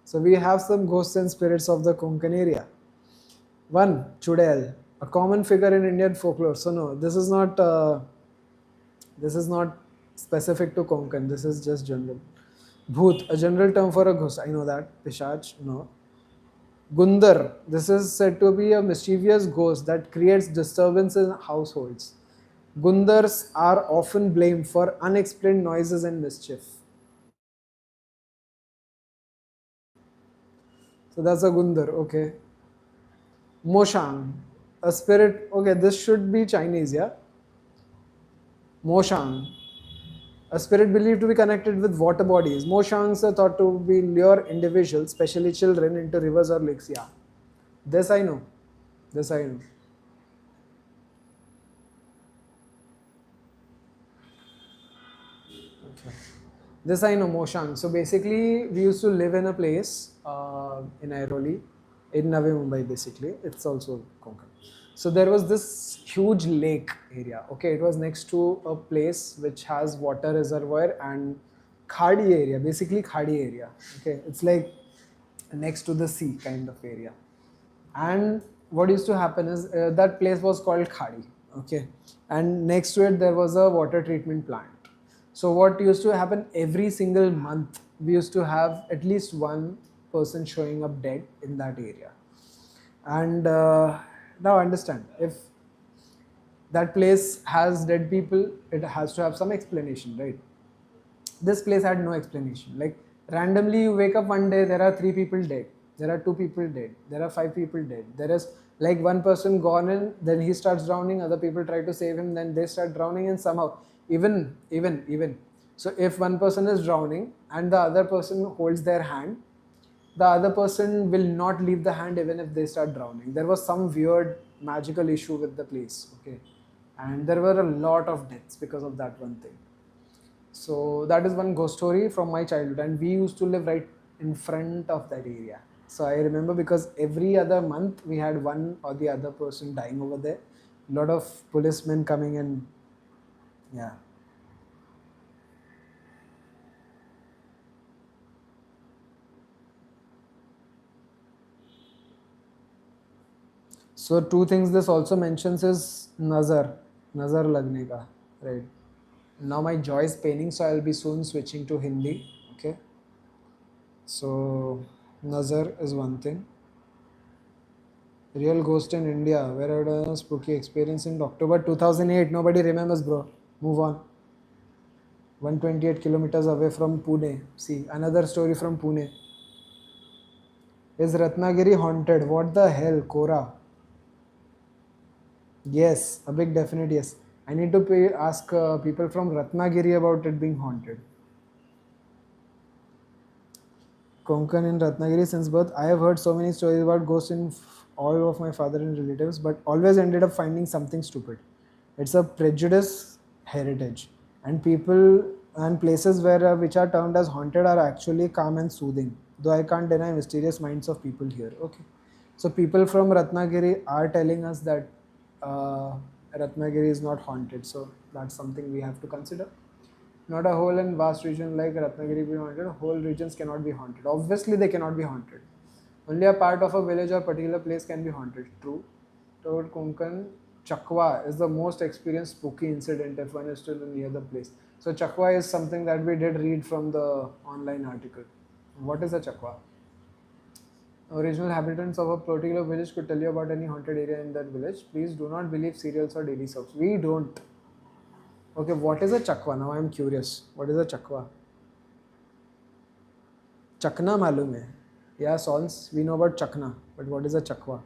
So we have some ghosts and spirits of the Konkan area. One, Chudail, a common figure in Indian folklore. So no, this is not specific to Konkan. This is just general. Bhoot, a general term for a ghost. I know that. Pishach, no. Gundar, this is said to be a mischievous ghost that creates disturbance in households. Gundars are often blamed for unexplained noises and mischief. So that's a Gundar, okay. Moshang, a spirit, okay, this should be Chinese, yeah? Moshang, a spirit believed to be connected with water bodies. Moshangs are thought to be lure individuals, especially children, into rivers or lakes. Yeah, this I know. This I know. Okay. This I know, Moshan. So basically, we used to live in a place in Airoli, in Navi Mumbai. Basically, it's also Konkan. So there was this huge lake area. Okay, it was next to a place which has water reservoir and khadi area. Basically, khadi area. Okay, it's like next to the sea kind of area. And what used to happen is that place was called Khadi. Okay, and next to it there was a water treatment plant. So what used to happen every single month, we used to have at least one person showing up dead in that area. And now understand, if that place has dead people, it has to have some explanation, right? This place had no explanation. Like randomly, you wake up one day, there are three people dead, there are two people dead, there are five people dead. There is like one person gone in, then he starts drowning. Other people try to save him, then they start drowning, and somehow, even. So if one person is drowning and the other person holds their hand, the other person will not leave the hand even if they start drowning. There was some weird magical issue with the place. Okay, and there were a lot of deaths because of that one thing. So that is one ghost story from my childhood, and we used to live right in front of that area. So I remember because every other month we had one or the other person dying over there. A lot of policemen coming in. Yeah. So two things this also mentions is nazar lagne ka, right? Now my jaw is paining, so I'll be soon switching to Hindi. Okay. So nazar is one thing. Real ghost in India. Where I had a spooky experience in October 2008. Nobody remembers, bro. Move on. 128 kilometers away from Pune. See, another story from Pune. Is Ratnagiri haunted? What the hell, Kora? Yes, a big definite yes. I need to ask people from Ratnagiri about it being haunted. Konkan in Ratnagiri since birth. I have heard so many stories about ghosts in all of my father and relatives, but always ended up finding something stupid. It's a prejudice heritage, and people and places where which are termed as haunted are actually calm and soothing. Though I can't deny mysterious minds of people here. Okay, so people from Ratnagiri are telling us that Ratnagiri is not haunted. So that's something we have to consider. Not a whole and vast region like Ratnagiri be haunted. Whole regions cannot be haunted. Obviously, they cannot be haunted. Only a part of a village or particular place can be haunted. True. Toward Konkan, Chakwa is the most experienced spooky incident if one is still near the place. So Chakwa is something that we did read from the online article. What is a Chakwa? Original inhabitants of a particular village could tell you about any haunted area in that village. Please do not believe serials or daily soaps. We don't. Okay, what is a Chakwa? Now I am curious. What is a Chakwa? Chakna मालूम है. Yeah, Sons, we know about Chakna, but what is a Chakwa?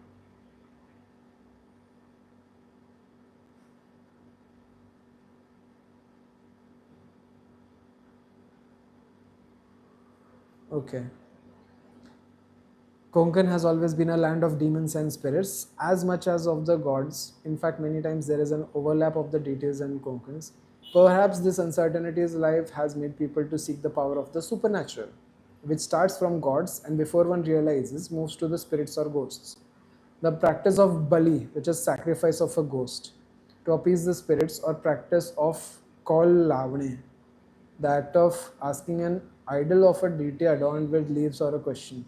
Okay. Konkan has always been a land of demons and spirits, as much as of the gods. In fact, many times there is an overlap of the deities and Konkans. Perhaps this uncertainty in life has made people to seek the power of the supernatural, which starts from gods and before one realizes moves to the spirits or ghosts. The practice of bali, which is sacrifice of a ghost, to appease the spirits, or practice of kal lavane, the act of asking an idol of a deity adorned with leaves or a question.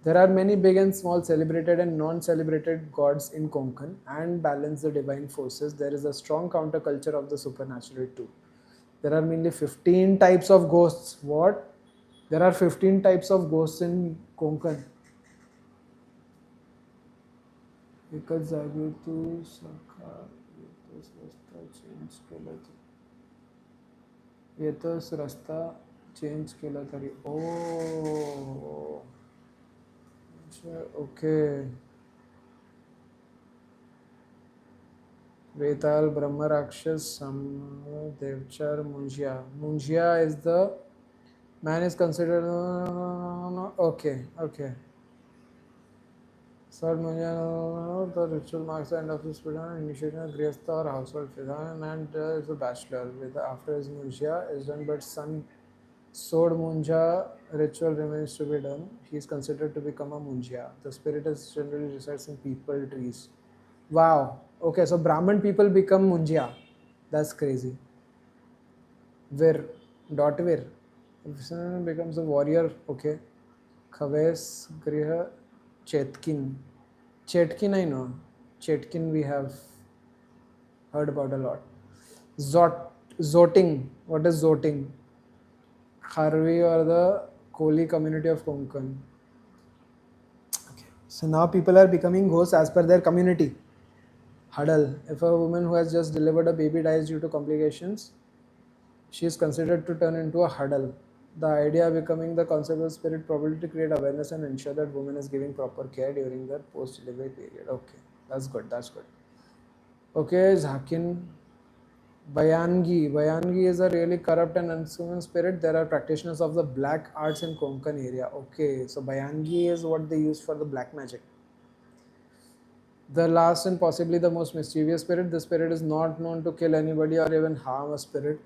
There are many big and small celebrated and non-celebrated gods in Konkan and balance the divine forces. There is a strong counterculture of the supernatural too. There are mainly 15 types of ghosts. What? There are 15 types of ghosts in Konkan. एकच जागी तू सखा येतोस रस्ता change केला येतोस रस्ता change केला तरी ओ okay. Vetal, Brahma Rakshas, Devchar, Munjya. Munjya is the man is considered. Okay, okay. Third Munja, the ritual marks the end of his initiation of Grihastha or household Fidan, and is a bachelor. With after his Munjya is done, but son Sod Munja ritual remains to be done. He is considered to become a Munjya. The spirit is generally resides in people trees. Wow. Okay, so Brahmin people become Munjya. That's crazy. Vir, dot vir. If someone becomes a warrior, okay. Khaves, Griha, Chetkin. Chetkin, I know. Chetkin, we have heard about a lot. Zoting. What is Zoting? Kharvi or the Koli community of Konkan. Okay. So now people are becoming ghosts as per their community. Huddle. If a woman who has just delivered a baby dies due to complications, she is considered to turn into a huddle. The idea becoming the concept of spirit probably to create awareness and ensure that woman is giving proper care during the post-delivery period. Okay, that's good. That's good. Okay, Zakin. Bayangi. Bayangi is a really corrupt and unseen spirit. There are practitioners of the black arts in Konkan area. Okay, so Bayangi is what they use for the black magic. The last and possibly the most mischievous spirit. The spirit is not known to kill anybody or even harm a spirit.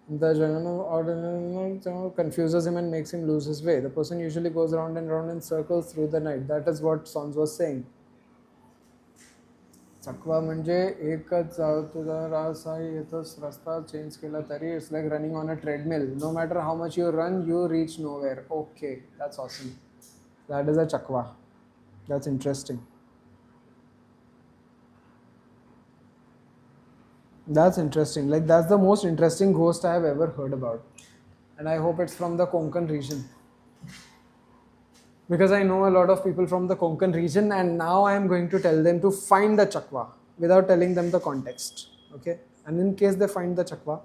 The general confuses him and makes him lose his way. The person usually goes round and round in circles through the night. That is what Sons was saying. चकवा म्हणजे एकच तुझा रास आहे येतोच रस्ता change केला तरी it's like running on a treadmill no matter how much you run you reach nowhere okay that's awesome that is a चकवा that's interesting that's interesting like that's the most interesting ghost I have ever heard about and I hope it's from the Konkan region because I know a lot of people from the Konkan region and now I am going to tell them to find the chakwa without telling them the context. Okay, and in case they find the chakwa,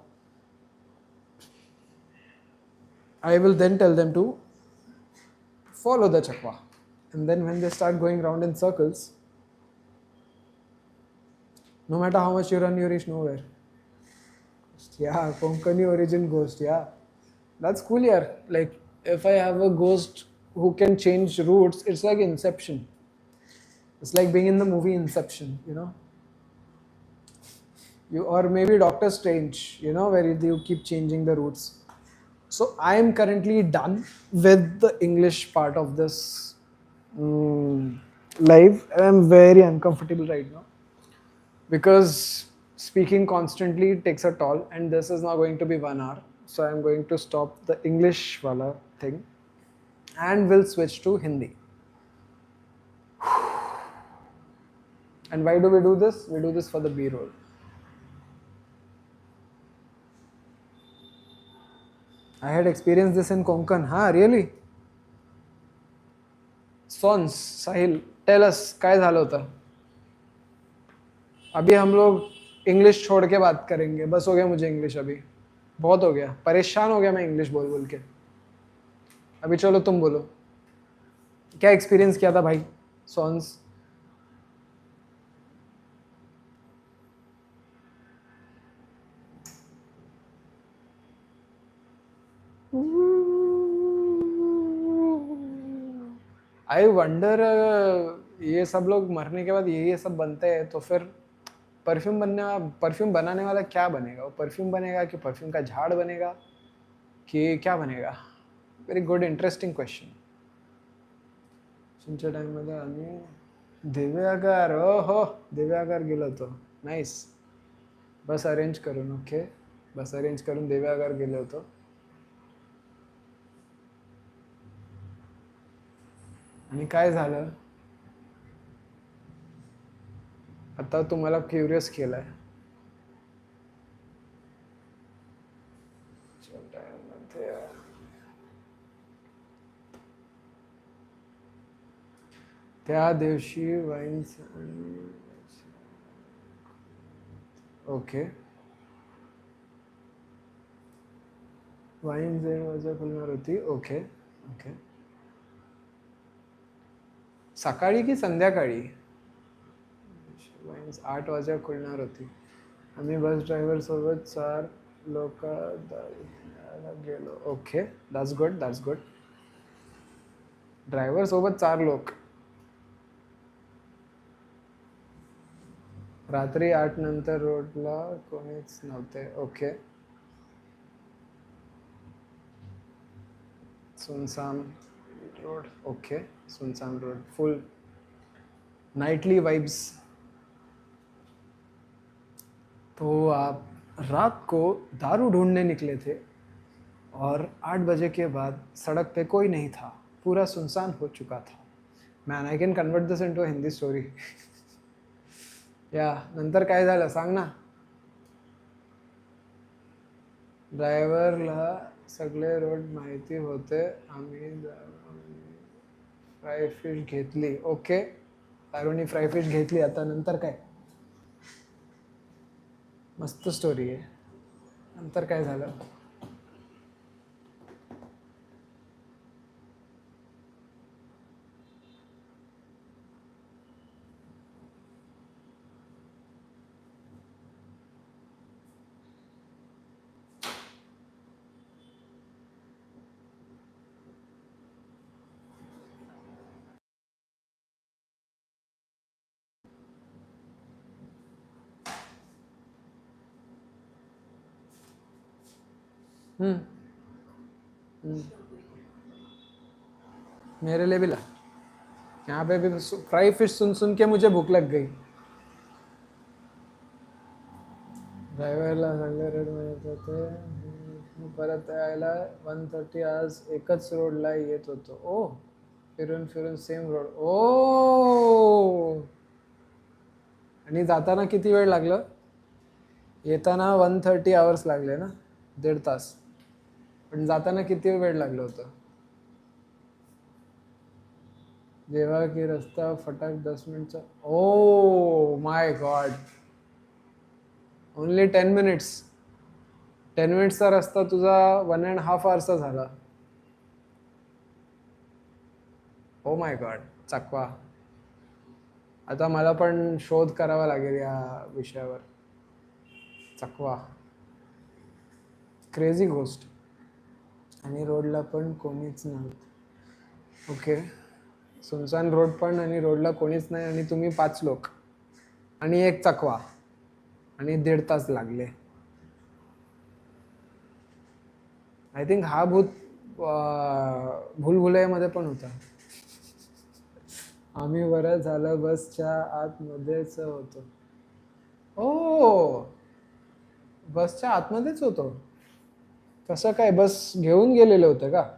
I will then tell them to follow the chakwa, and then when they start going round in circles, no matter how much you run, you reach nowhere. Yeah, Konkani origin ghost. Yeah, that's cool. Yeah, like if I have a ghost who can change routes, it's like Inception. It's like being in the movie Inception, you know. You or maybe Doctor Strange, you know, where you keep changing the routes. So I am currently done with the English part of this live. I'm very uncomfortable right now because speaking constantly takes a toll, and this is now going to be 1 hour. So I'm going to stop the English wala thing, and we'll switch to Hindi. And why do we do this? We do this for the B-roll. I had experienced this in Konkan. Huh, really? Sons, Sahil, tell us, काय झालं होतं? अभी हम लोग English छोड़ के बात करेंगे. बस हो गया मुझे इंग्लिश अभी. बहुत हो गया. परेशान हो गया मैं इंग्लिश बोल बोल के. अभी चलो तुम बोलो. क्या एक्सपीरियंस किया था भाई? Sons. आई वंडर ये सब लोग मरने के बाद ये सब बनते हैं तो फिर परफ्यूम बनाने वाला क्या बनेगा? वो परफ्यूम बनेगा कि परफ्यूम का झाड़ बनेगा कि क्या बनेगा? Very good interesting question. तुमच्या टाइममध्ये आम्ही दिव्यागार हो दिव्यागार गेलो होतो. नाईस. बस अरेंज करून ओके बस अरेंज करून दिव्यागार गेलो होतो. आणि काय झालं? आता तुम्हाला क्युरियस केलंय. त्या दिवशी वाईन्स ओके वाईन्स 8 वाजता खुलणार होती. ओके ओके सकाळी की संध्याकाळी? वाईन्स 8 वाजता खुलणार होती. आम्ही बस ड्रायव्हर सोबत 4 लोक गेलो. Okay that's good that's good. Driver सोबत 4 लोक. रात्री 8 नंतर रोडला कोणीच नव्हते. ओके. सुनसान रोड. ओके. सुनसान रोड, फुल नाइटली वाइब्स. तो आप रात को दारू ढूंढने निकले थे और 8 बजे के बाद सड़क पे कोई नहीं था, पूरा सुनसान हो चुका था. Man, I can convert this into a Hindi story. या नंतर काय झालं सांग ना. ड्रायव्हरला सगळे रोड माहिती होते. आम्ही फ्राय फिश घेतली. ओके. दारूनी फ्राय फिश घेतली. आता नंतर काय. मस्त स्टोरी आहे. नंतर काय झालं. मेरे लिए भी ला. यहाँ पे भी फ्राई फिश सुन सुन के मुझे भूख लग गई. ड्रायव्हरला सगळे रेड मिळत होते. परत यायला 1:30 आज एकच रोडला येत होतो. ओ, फिरून फिरून सेम रोड. ओ, आणि जाताना किती वेळ लागलं. येताना 1:30 आवर्स लागले ना, 1.5 तास. पण जाताना किती वेळ लागलं होतं. जेव्हा की रस्ता फटाक 10 मिनिटचा. Oh my god. Only 10 minutes. 10 मिनिट्सचा रस्ता तुझा 1.5 आवर्सचा झाला. Oh my god. चकवा. आता मला पण शोध करावा लागेल या विषयावर. चकवा. क्रेझी गोष्ट. आणि रोडला पण कोणीच नव्हतं. ओके. सुनसान रोड पण आणि रोडला कोणीच नाही आणि तुम्ही 5 लोक आणि एक चकवा आणि 1.5 तास लागले. आय थिंक हा भूत भूलभुलैयामध्ये पण होता. आम्ही बरं झालं बसच्या आतमध्येच होतो. ओ, बसच्या आतमध्येच होतो. कसं काय. बस घेऊन गेलेले होते का.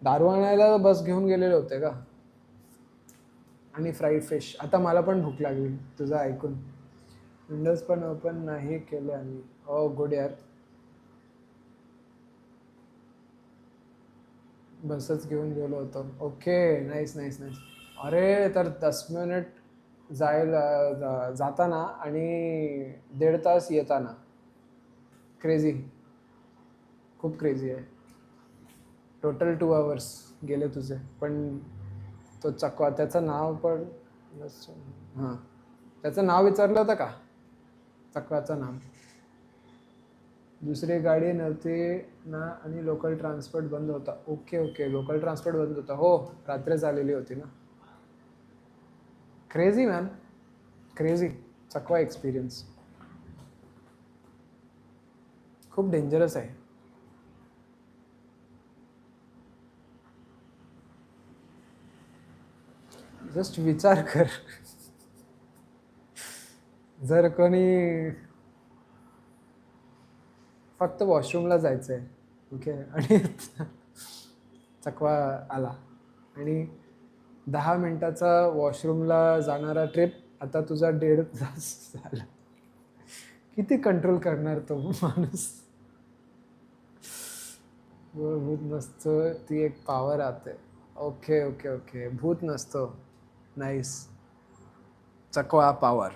दारू आणायला बस घेऊन गेलेले होते का. आणि फ्राईड फिश. आता मला पण भूक लागली तुझं ऐकून. विंडोज पण ओपन नाही केले आम्ही. ओ गुड यार. बसच घेऊन गेलो होतो. ओके. Nice nice nice. अरे तर 10 मिनिट जाताना आणि 1.5 तास येताना. क्रेझी. खूप क्रेझी आहे. टोटल 2 आवर्स गेले तुझे. पण तो चकवा त्याचं नाव पण हां, त्याचं नाव विचारलं होतं का. चकवाचं नाव. दुसरी गाडी नव्हती ना आणि लोकल ट्रान्सपोर्ट बंद होता. Okay okay. लोकल ट्रान्सपोर्ट बंद होता. हो, रात्री झालेली होती ना. Crazy man. क्रेझी. चकवा एक्सपिरियन्स खूप डेंजरस आहे. जस्ट विचार कर. जर कोणी फक्त वॉशरूमला जायचं आहे. ओके. आणि चकवा आला आणि 10 मिनिटाचा वॉशरूमला जाणारा ट्रिप आता तुझा 1.5 तास झाला. किती कंट्रोल करणार तो माणूस. भूत नसतो, ती एक पॉवर आते. Okay okay okay. भूत नसतो. नाईस. चकवा power.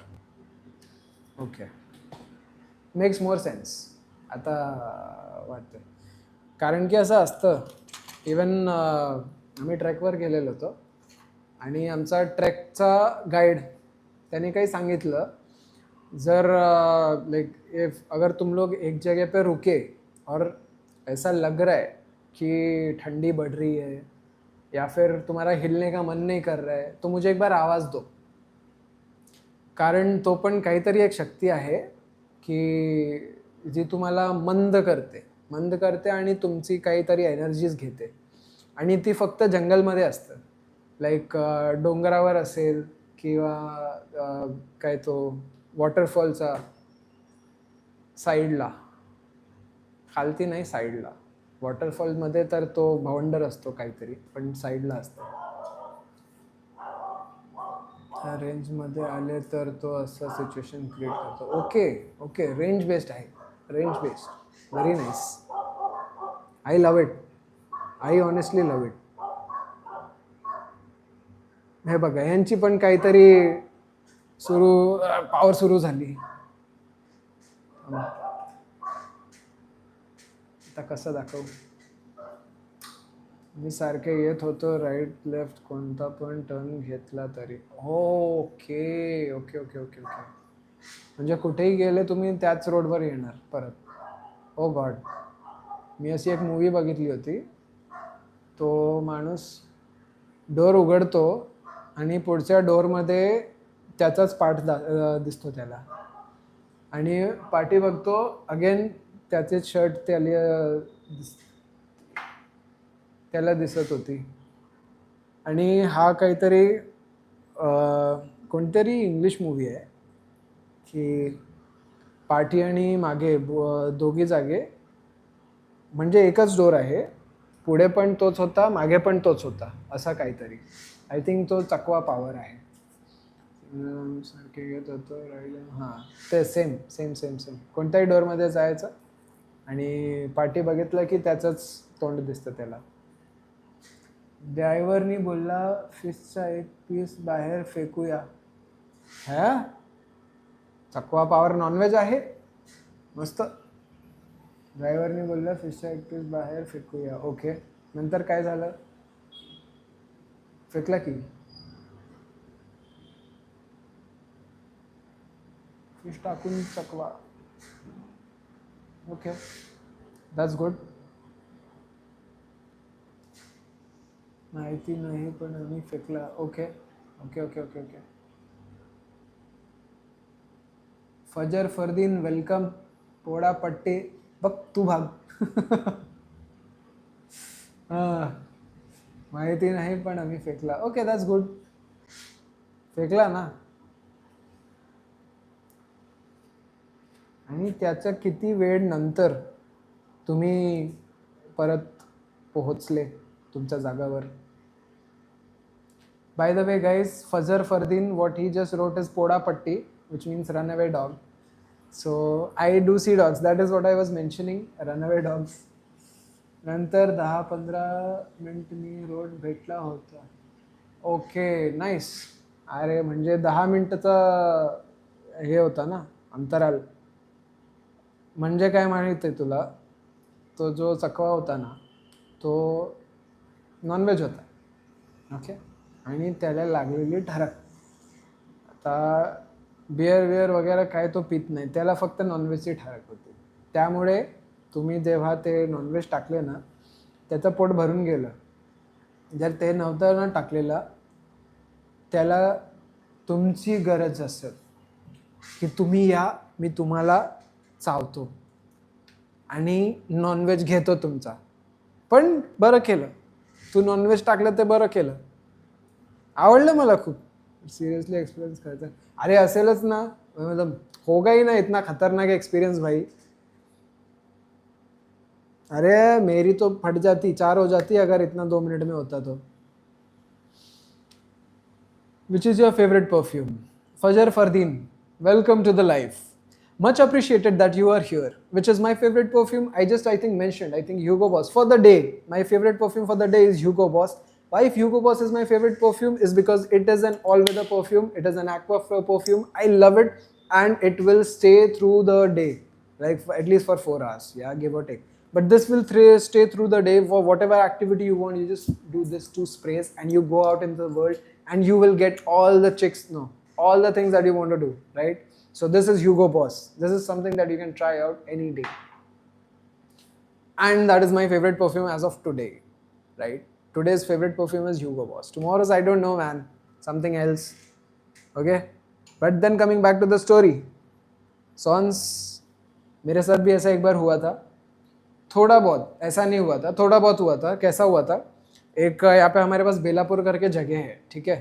Okay. Makes more sense आता वाटतं. कारण की असं असतं. इवन आम्ही ट्रेकवर गेलेलो होतो आणि आमचा ट्रेकचा गाईड त्याने काही सांगितलं. जर लाइक इफ अगर तुम लोग एक जगह पे रुके और ऐसा लग रहा है कि ठंडी बढ़ रही है या फिर तुम्हारा हिलने का मन नहीं कर रहा है तो मुझे एक बार आवाज़ दो. कारण तो पण काहीतरी एक शक्ती आहे की जी तुम्हाला मंद करते आणि तुमची काहीतरी एनर्जीज घेते. आणि ती फक्त जंगलमध्ये असतं. लाईक डोंगरावर असेल किंवा काय तो वॉटरफॉलचा साईडला, खालती नाही साईडला. वॉटरफॉलमध्ये तर तो भावंडर असतो काहीतरी, पण साईडला असतो. त्या रेंजमध्ये आले तर तो असं सिच्युएशन क्रिएट करतो. ओके, रेंज बेस्ड आहे. Range based, very nice. I love it. I honestly love it. हे बघा, यांची पण काहीतरी पॉवर सुरू झाली. आता कसं दाखवू? मी सारखे येत होतो, राईट लेफ्ट कोणता पण टर्न घेतला तरी. ओके. म्हणजे कुठेही गेले तुम्ही त्याच रोडवर येणार परत. ओ गॉड. मी अशी एक मूवी बघितली होती. तो माणूस डोर उघडतो आणि पुढच्या डोरमध्ये त्याचाच पाठ दिसतो त्याला, आणि पाठी बघतो अगेन त्याचे शर्ट त्याला दिसत होती. आणि हा काहीतरी कोणतरी इंग्लिश मूवी आहे की पाठी आणि मागे दोघी जागे, म्हणजे एकच डोर आहे, पुढे पण तोच होता, मागे पण तोच होता, असा काहीतरी. आय थिंक तो चकवा पॉवर आहे. सारखे घेत होतो राहिले. हां, ते सेम. कोणत्याही डोरमध्ये जायचं आणि पाठी बघितलं की त्याचंच तोंड दिसतं त्याला. ड्रायव्हरनी बोलला फिशचा एक पीस बाहेर फेकूया. हा, चकवा पॉवर नॉनव्हेज आहे, मस्त. ड्रायव्हरनी बोलला फिशचा एक पीस बाहेर फेकूया. ओके, नंतर काय झालं? फेकला की फिश टाकून चकवा. Okay, that's good. माहिती नाही पण आम्ही फेकला. ओके. फजर फरदीन वेलकम. पोडा पट्टी बघ तू भाग. माहिती नाही पण आम्ही फेकला. Okay, that's good. फेकला ना. आणि त्याच्या किती वेळ नंतर तुम्ही परत पोहोचले तुमच्या जागावर. बाय द वे गाइज, फजर Fardeen, what he just wrote is poda patti, which means runaway dog. So I do see dogs. That is what I was mentioning, runaway dogs. नंतर 10-15 मिनिट मी रोड भेटला होता. Okay, nice. अरे म्हणजे 10 मिनिटाचा हे होता ना अंतराल. म्हणजे काय माहिती आहे तुला, तो जो चकवा होता ना तो नॉनव्हेज होता. ओके, आणि त्याला लागलेली ठरक. आता बिअर वगैरे काय तो पित नाही, त्याला फक्त नॉनव्हेजची ठरक होती. त्यामुळे तुम्ही जेव्हा ते नॉनव्हेज टाकले ना त्याचं पोट भरून गेलं. जर ते नव्हतं ना टाकलेलं, त्याला तुमची गरज असेल की तुम्ही या, मी तुम्हाला चावतो आणि नॉनव्हेज घेतो तुमचा. पण बरं केलं तू नॉनव्हेज टाकलं, ते बरं केलं. आवडलं मला खूप. सिरियसली एक्सपिरियन्स करायचा. अरे असेलच ना, मतलब होगा ही ना इतना खतरनाक एक्सपीरियंस भाई. अरे मेरी तो फट जाती, 4 हो जाती अगर इतना 2 मिनट में होता तो. Which is your favorite perfume? Fajr Fardeen, welcome to the life. Much appreciated that you are here. Which is my favorite perfume? I think mentioned. I think Hugo Boss for the day. My favorite perfume for the day is Hugo Boss. Why Hugo Boss is my favorite perfume is because it is an all-weather perfume. It is an aqua perfume. I love it, and it will stay through the day, like at least for 4 hours. Yeah, give or take. But this will stay through the day for whatever activity you want. You just do this 2 sprays and you go out into the world and you will get all the chicks, no, all the things that you want to do, right? So this is Hugo Boss. This is something that you can try out any day. And that is my favorite perfume as of today, right? Today's favorite perfume is Hugo Boss. Tomorrow's I don't know, man. Something else. Okay? But then coming back to the story, sons मेरे साथ भी ऐसा एक बार हुआ था, थोड़ा बहुत, ऐसा नहीं हुआ था, थोड़ा बहुत हुआ था। कैसा हुआ था, एक यहाँ पे हमारे पास बेलापुर करके जगह है, ठीक है,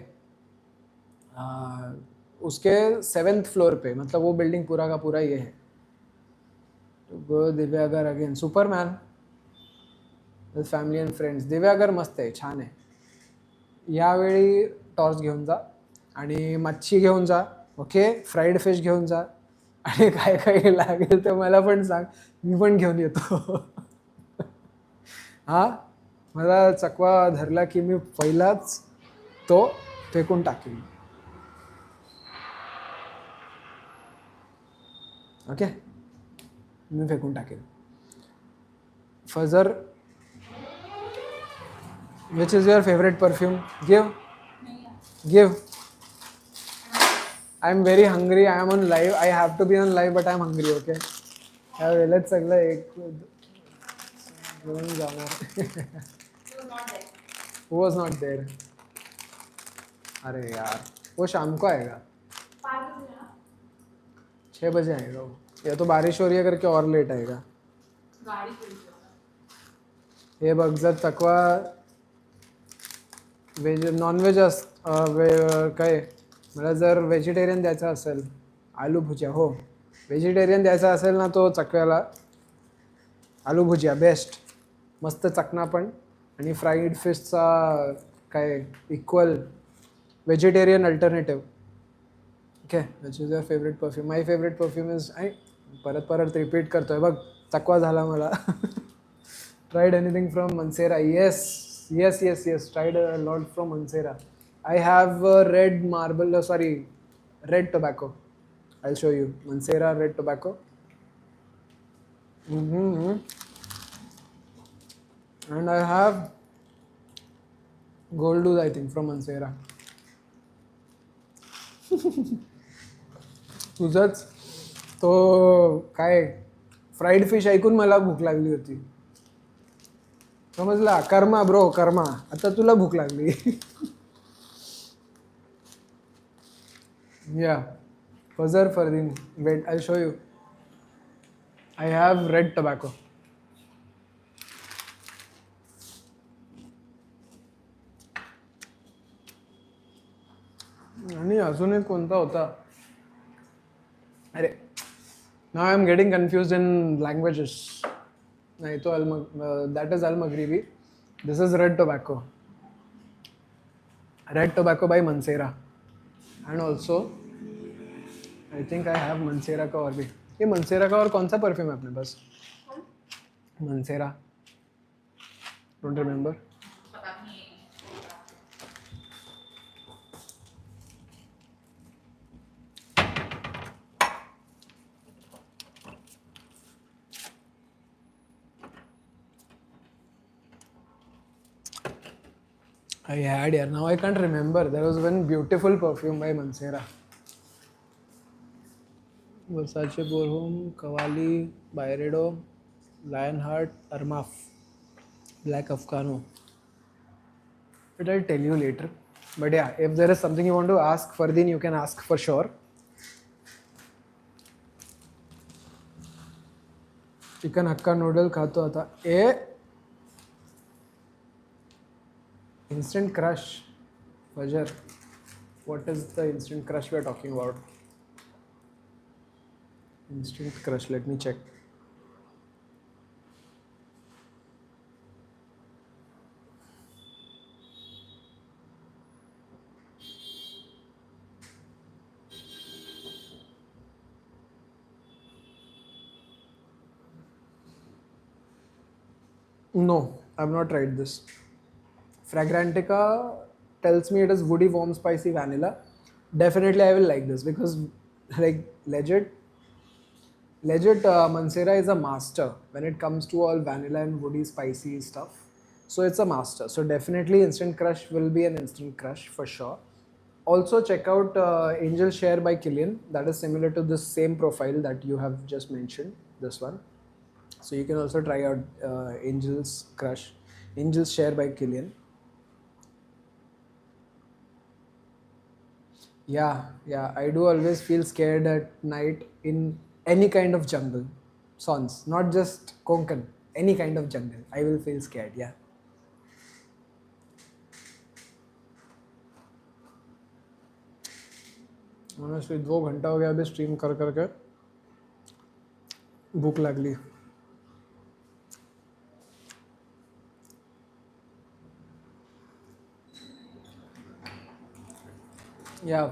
उसके 7th फ्लोर पे, मतलब वो बिल्डिंग पूरा का पूरा ये है, तो Diveagar again Superman with family and friends. Diveagar मस्त आहे, छान आहे. यावेळी टॉर्च घेऊन जा आणि मच्छी घेऊन जा, ओके, फ्राईड फिश घेऊन जा, आणि काय काय लागेल ते मला पण सांग, मी पण घेऊन येतो. हा, मला चकवा धरला की मी पहिलाच तो फेकून टाकेन. ओके, मी फेकून टाकेन. फजर, which is your favorite perfume? Give. I'm very hungry. I am on live. I have to be on live, but I'm hungry. Okay. वेळेत सगळं एक घेऊन जाणार. Who was not there? अरे यार, वो शाम को आएगा, 6 बजे आएगा वो, या तो बारिश हो रही है करके और लेट आएगा. हे बघ, जर तकवा व्हेज नॉनव्हेज काय, मला जर व्हेजिटेरियन द्यायचा असेल, आलू भुजिया, हो, व्हेजिटेरियन द्यायचा असेल ना, तो चकव्याला आलू भुजिया बेस्ट, मस्त चकना पण, आणि फ्राईड फिशचा काय equal vegetarian alternative. Okay, which is your favourite perfume? My favourite perfume is, परत परत रिपीट करतोय बघ, चकवा झाला मला. Tried anything from Mansera? Yes. Tried a lot from Mansera. I have red marble, red tobacco. I'll show you. Mansera red tobacco. And I have Gold Ooze, I think, from Mansera. तुझंच तो काय, fried fish ऐकून मला भूक लागली होती. समजला, Karma bro, Karma. आता तुला भूक लागली. या फजर Fardeen, wait, I show you. I have red tobacco. आणि अजून एक कोणता होता, अरे, now I am getting confused in languages. नहीं तो that is Al-Maghribi. This is red tobacco. Red tobacco by Mansera. And also, I think I have Mansera का और भी. ये Mansera का और कौन सा परफ्यूम है अपने पास? Mansera. Don't remember. I had here. Now I can't remember. There was one beautiful perfume by Mansera. Versace Borhom, Cavalli, Byredo, Lionheart, Armaf, Black Afghano. But I'll tell you later. But yeah, if there is something you want to ask Fardeen, you can ask for sure. Chicken hakka noodle खातो आता. Instant crush. Fajar, what is the instant crush we are talking about? Instant crush, let me check. No, I've not tried this. Fragrantica tells me it is woody, warm, spicy vanilla. Definitely I will like this because, like, legit, Mansera is a master when it comes to all vanilla and woody spicy stuff. So it's a master. So definitely Instant Crush will be an instant crush for sure. Also check out Angel Share by Killian. That is similar to this same profile that you have just mentioned, this one. So you can also try out Angel's Share by Killian. Yeah. I do always feel scared at night in any kind of jungle. Sons, not just Konkan, any kind of jungle. I will feel scared, yeah. Honestly, 2 घंटा हो गया अभी stream कर करके भूख लागली. Yeah,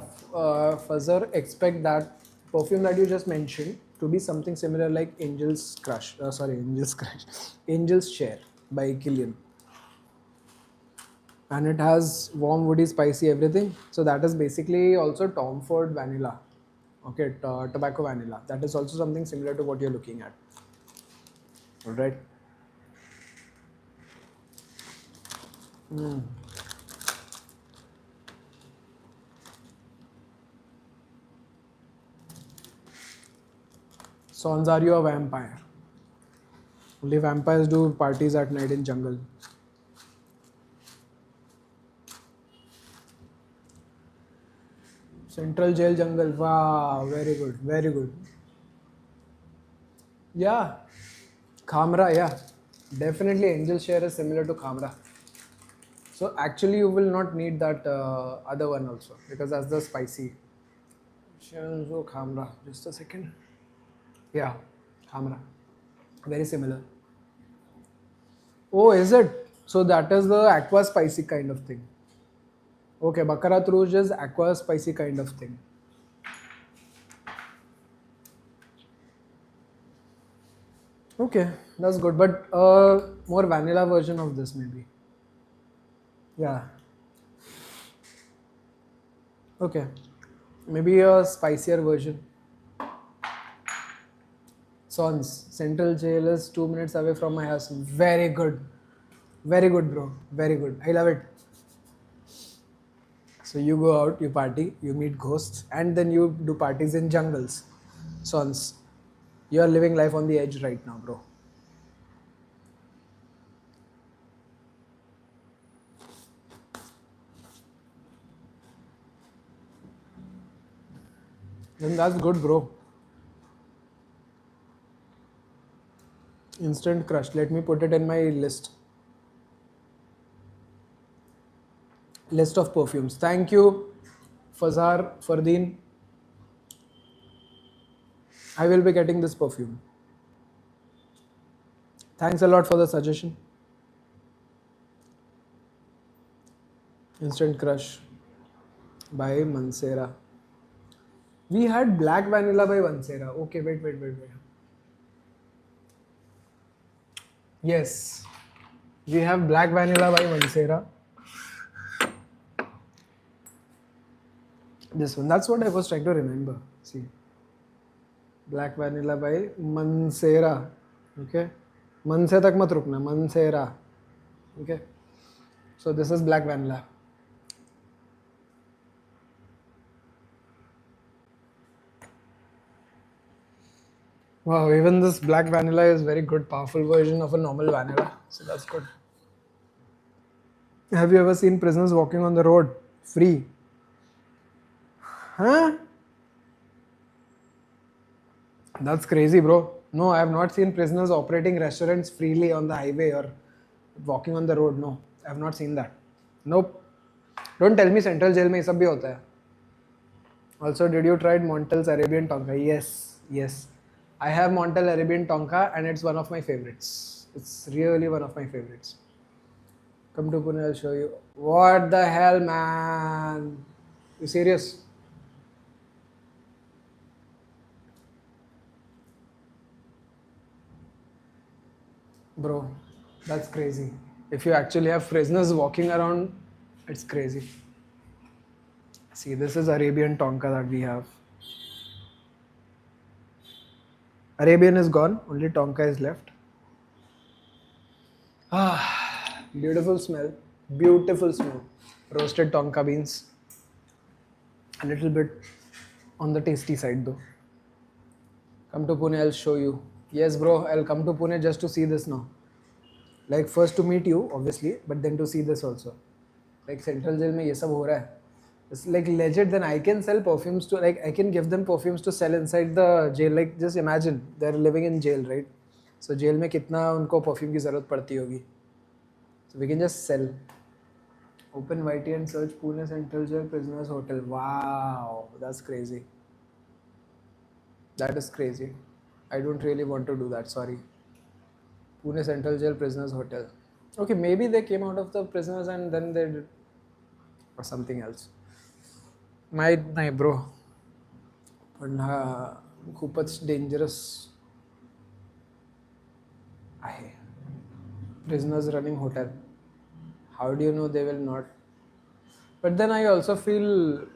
further expect that perfume that you just mentioned to be something similar like Angel's Crush. Angel's Crush, Angel's Share by Killian, and it has warm, woody, spicy everything. So that is basically also Tom Ford vanilla. Okay, tobacco vanilla. That is also something similar to what you're looking at. All right. Sons, are you a vampire? Only vampires do parties at night in jungle. Central Jail Jungle. Wow, very good, very good. Yeah, Khamra, yeah. Definitely Angel Share is similar to Khamra. So actually you will not need that other one also because that's the spicy. So Khamra, just a second. Yeah, Khamra. Very similar. Oh, is it? So that is the aqua spicy kind of thing. Okay, Baccarat Rouge is aqua spicy kind of thing. Okay, that's good. But more vanilla version of this maybe. Yeah. Okay. Maybe a spicier version. Sons. Central Jail is 2 minutes away from my house. Very good. Very good, bro. Very good. I love it. So you go out, you party, you meet ghosts, and then you do parties in jungles. Sons. You are living life on the edge right now, bro. Then that's good, bro. Instant crush. Let me put it in my list. List of perfumes. Thank you, Fazar Fardeen. I will be getting this perfume. Thanks a lot for the suggestion. Instant Crush by Mansera. We had Black Vanilla by Mansera. Okay, wait. Yes, we have Black Vanilla by Mansera. This one. That's what I was trying to remember. See. Black Vanilla by Mansera. Okay. Manse tak mat rukna. Mansera. Okay. So this is Black Vanilla. Wow, even this Black Vanilla is very good, powerful version of a normal vanilla. So that's good. Have you ever seen prisoners walking on the road? Free. Huh? That's crazy, bro. No, I have not seen prisoners operating restaurants freely on the highway or walking on the road. No, I have not seen that. Nope. Don't tell me Central Jail में ये सब भी होता है. Also, did you try Montel's Arabian Tonka? Yes. I have Montel Arabian Tonka and it's one of my favorites. It's really one of my favorites. Come to Pune, I'll show you. What the hell, man? You serious? Bro, that's crazy. If you actually have prisoners walking around, it's crazy. See, this is Arabian Tonka that we have. Arabian is gone, only Tonka is left. Ah, beautiful smell. Beautiful smell. Roasted Tonka beans. A little bit on the tasty side though. Come to Pune, I'll show you. Yes, bro, I'll come to Pune just to see this now. Like first to meet you, obviously, but then to see this also. Like Central Jail में ये सब हो रहा है. It's like legit. Then I can sell perfumes to, like, I can give them perfumes to sell inside the jail. Like, just imagine they're living in jail, right? So jail में कितना उनको perfume की जरूरत पड़ती होगी. So we can just sell. Open YT and search Pune Central Jail Prisoners Hotel. Wow, that's crazy. That is crazy. I don't really want to do that. Sorry. Pune Central Jail Prisoners Hotel. Okay, maybe they came out of the prisoners and then they did, or something else. माहीत नाही bro, पण हा खूपच dangerous आहे. Prisoners running hotel. How do you know they will not? But then I also feel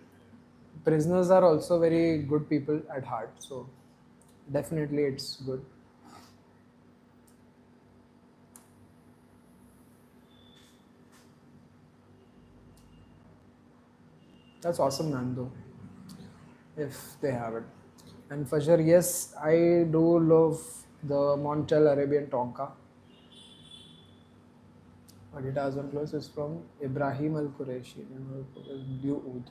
prisoners are also very good people at heart. So definitely it's good. That's awesome, man, though, if they have it. And for sure, yes, I do love the Montel Arabian Tonka. What it has on close is from Ibrahim Al Qureshi, Blue Oud.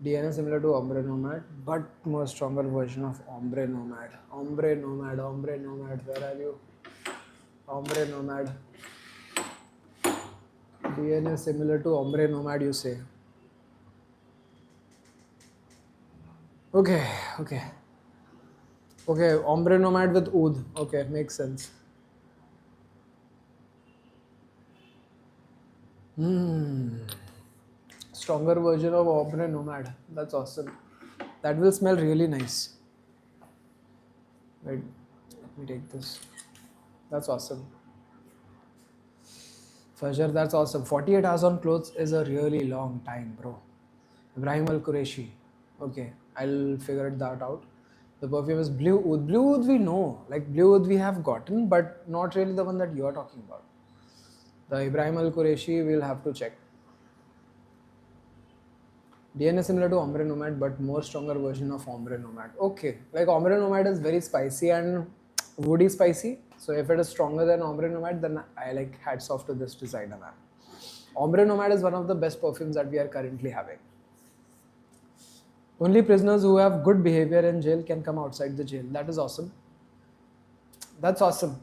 DNA similar to Ombre Nomad, but more stronger version of Ombre Nomad. Ombre Nomad, Ombre Nomad, where are you? Ombre Nomad. DNA similar to Ombre Nomad, you say. Okay, okay. Okay, Ombre Nomad with Oud. Okay, makes sense. Stronger version of Ombre Nomad. That's awesome. That will smell really nice. Wait, let me take this. That's awesome. For sure, that's awesome. 48 hours on clothes is a really long time, bro. Ibrahim Al Qureshi. Okay, I'll figure that out. The perfume is Blue Oud. Blue Oud we know. Like Blue Oud we have gotten, but not really the one that you're talking about. The Ibrahim Al Qureshi we'll have to check. DNA similar to Ombre Nomad, but more stronger version of Ombre Nomad. Okay, like Ombre Nomad is very spicy and woody spicy. So if it is stronger than Ombre Nomad, then I like hats off to this designer, man. Ombre Nomad is one of the best perfumes that we are currently having. Only prisoners who have good behavior in jail can come outside the jail. That is awesome. That's awesome.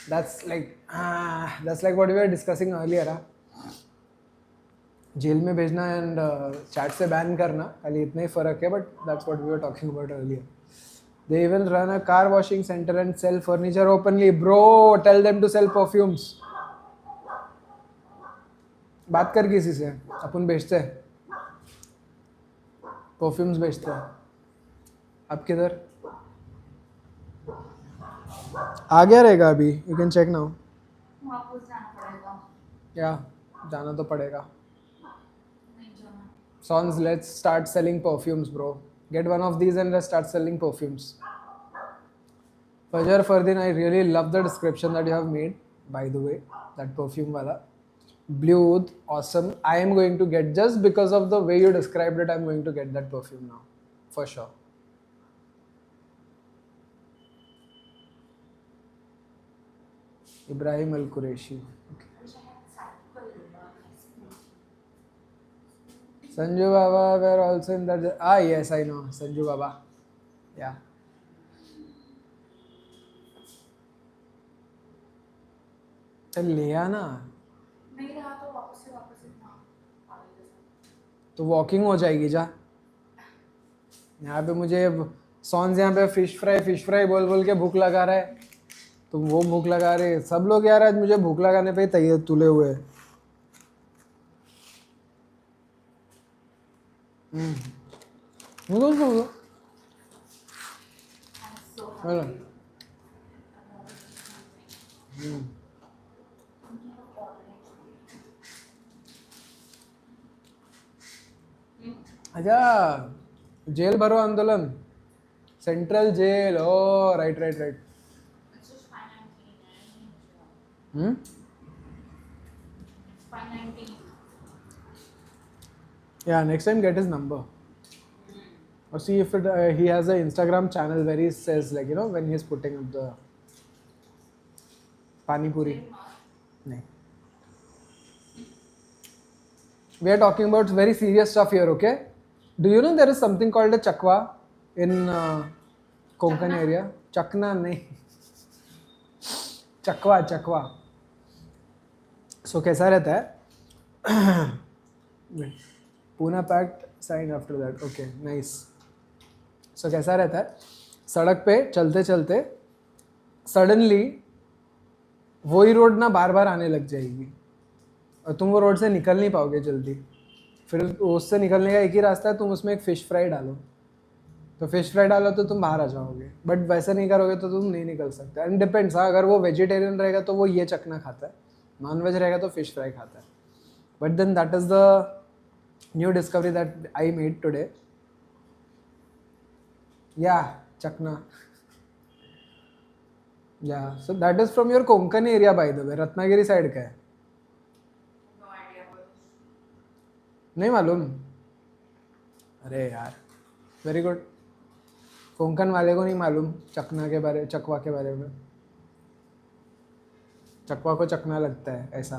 That's like what we were discussing earlier. Huh? Jail में भेजना and chat से ban करना, खाली इतना ही फर्क है, but that's what we were talking about earlier. They even run a car washing center and sell furniture openly. Bro, tell them to sell perfumes. बात कर किसी से, अपन बेचते हैं परफ्यूम्स, बेचते हैं. आप किधर आ गया रहेगा अभी? You can check now. या जाना तो पड़ेगा. Sons, let's start selling perfumes, bro. Get one of these and let's start selling perfumes. Fajar Fardin, I really love the description that you have made, by the way. That perfume wala. Blue Oud, awesome. I am going to get, just because of the way you described it, I'm going to get that perfume now. For sure. Ibrahim Al Qureshi. Okay. Sanju Baba were also in that. Ah, yes, I know. Sanju Baba. Yeah. चल लिया ना. नहीं रहा तो वापस इतना. तो walking हो जाएगी जा. यहाँ पे मुझे सॉन्स यहाँ पे फिश फ्राई बोल बोल के भूख लगा रहा है. तो वो भूख लगा रहे सब लोग यार. आज मुझे भूख लगाने पे तैयार तुले हुए. अच्छा, जेल भरो आंदोलन, central jail. O right. Yeah, next time get his number. Or see if he has an Instagram channel where he says, like, when he's putting up the Pani Puri. No. We are talking about very serious stuff here, okay? Do you know there is something called a chakwa in Konkan area? Chakna, nahi. चकवा चकवा सो कैसा रहता है Poona pact sign after that okay nice so कैसा रहता है सड़क पे चलते चलते सडनली वही रोड ना बार बार आने लग जाएगी और तुम वो रोड से निकल नहीं पाओगे जल्दी फिर उससे निकलने का एक ही रास्ता है तुम उसमें एक फ़िश फ्राई डालो तो फिश फ्राई डालो तो तुम बाहर आ जाओगे बट वैसे नहीं करोगे तो तुम नहीं निकल सकते एंड डिपेंड्स हाँ अगर वो वेजिटेरियन रहेगा तो वो ये चकना खाता है नॉन वेज रहेगा तो फिश फ्राई खाता है but then that is the new discovery that I made today या चकना या so that is from your Konkan area by the way Ratnagiri side का है नहीं मालूम अरे यार वेरी गुड कोंकण वाले को नहीं मालूम चकना के बारे चकवा के बारे में चकवा को चकना लगता है ऐसा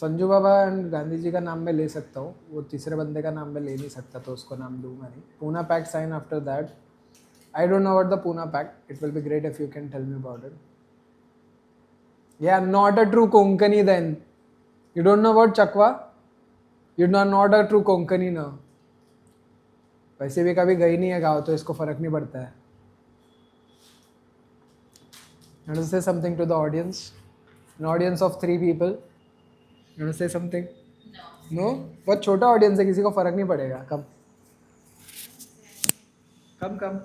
संजू बाबा एंड गांधी जी का नाम मैं ले सकता हूँ वो तीसरे बंदे का नाम मैं ले नहीं सकता तो उसको नाम दूंगा नहीं Poona pact sign after that I don't know about the Poona pact it will be great if you can tell me about it या not a true Konkani then you don't know about चकवा you are not a true Konkani ना वैसे भी कभी गई नहीं है गाँव तो इसको फर्क नहीं पड़ता है You want to say something to the audience? An audience of 3 people. You want to say something? No? बहुत छोटा ऑडियंस है किसी को फर्क नहीं पड़ेगा कम कम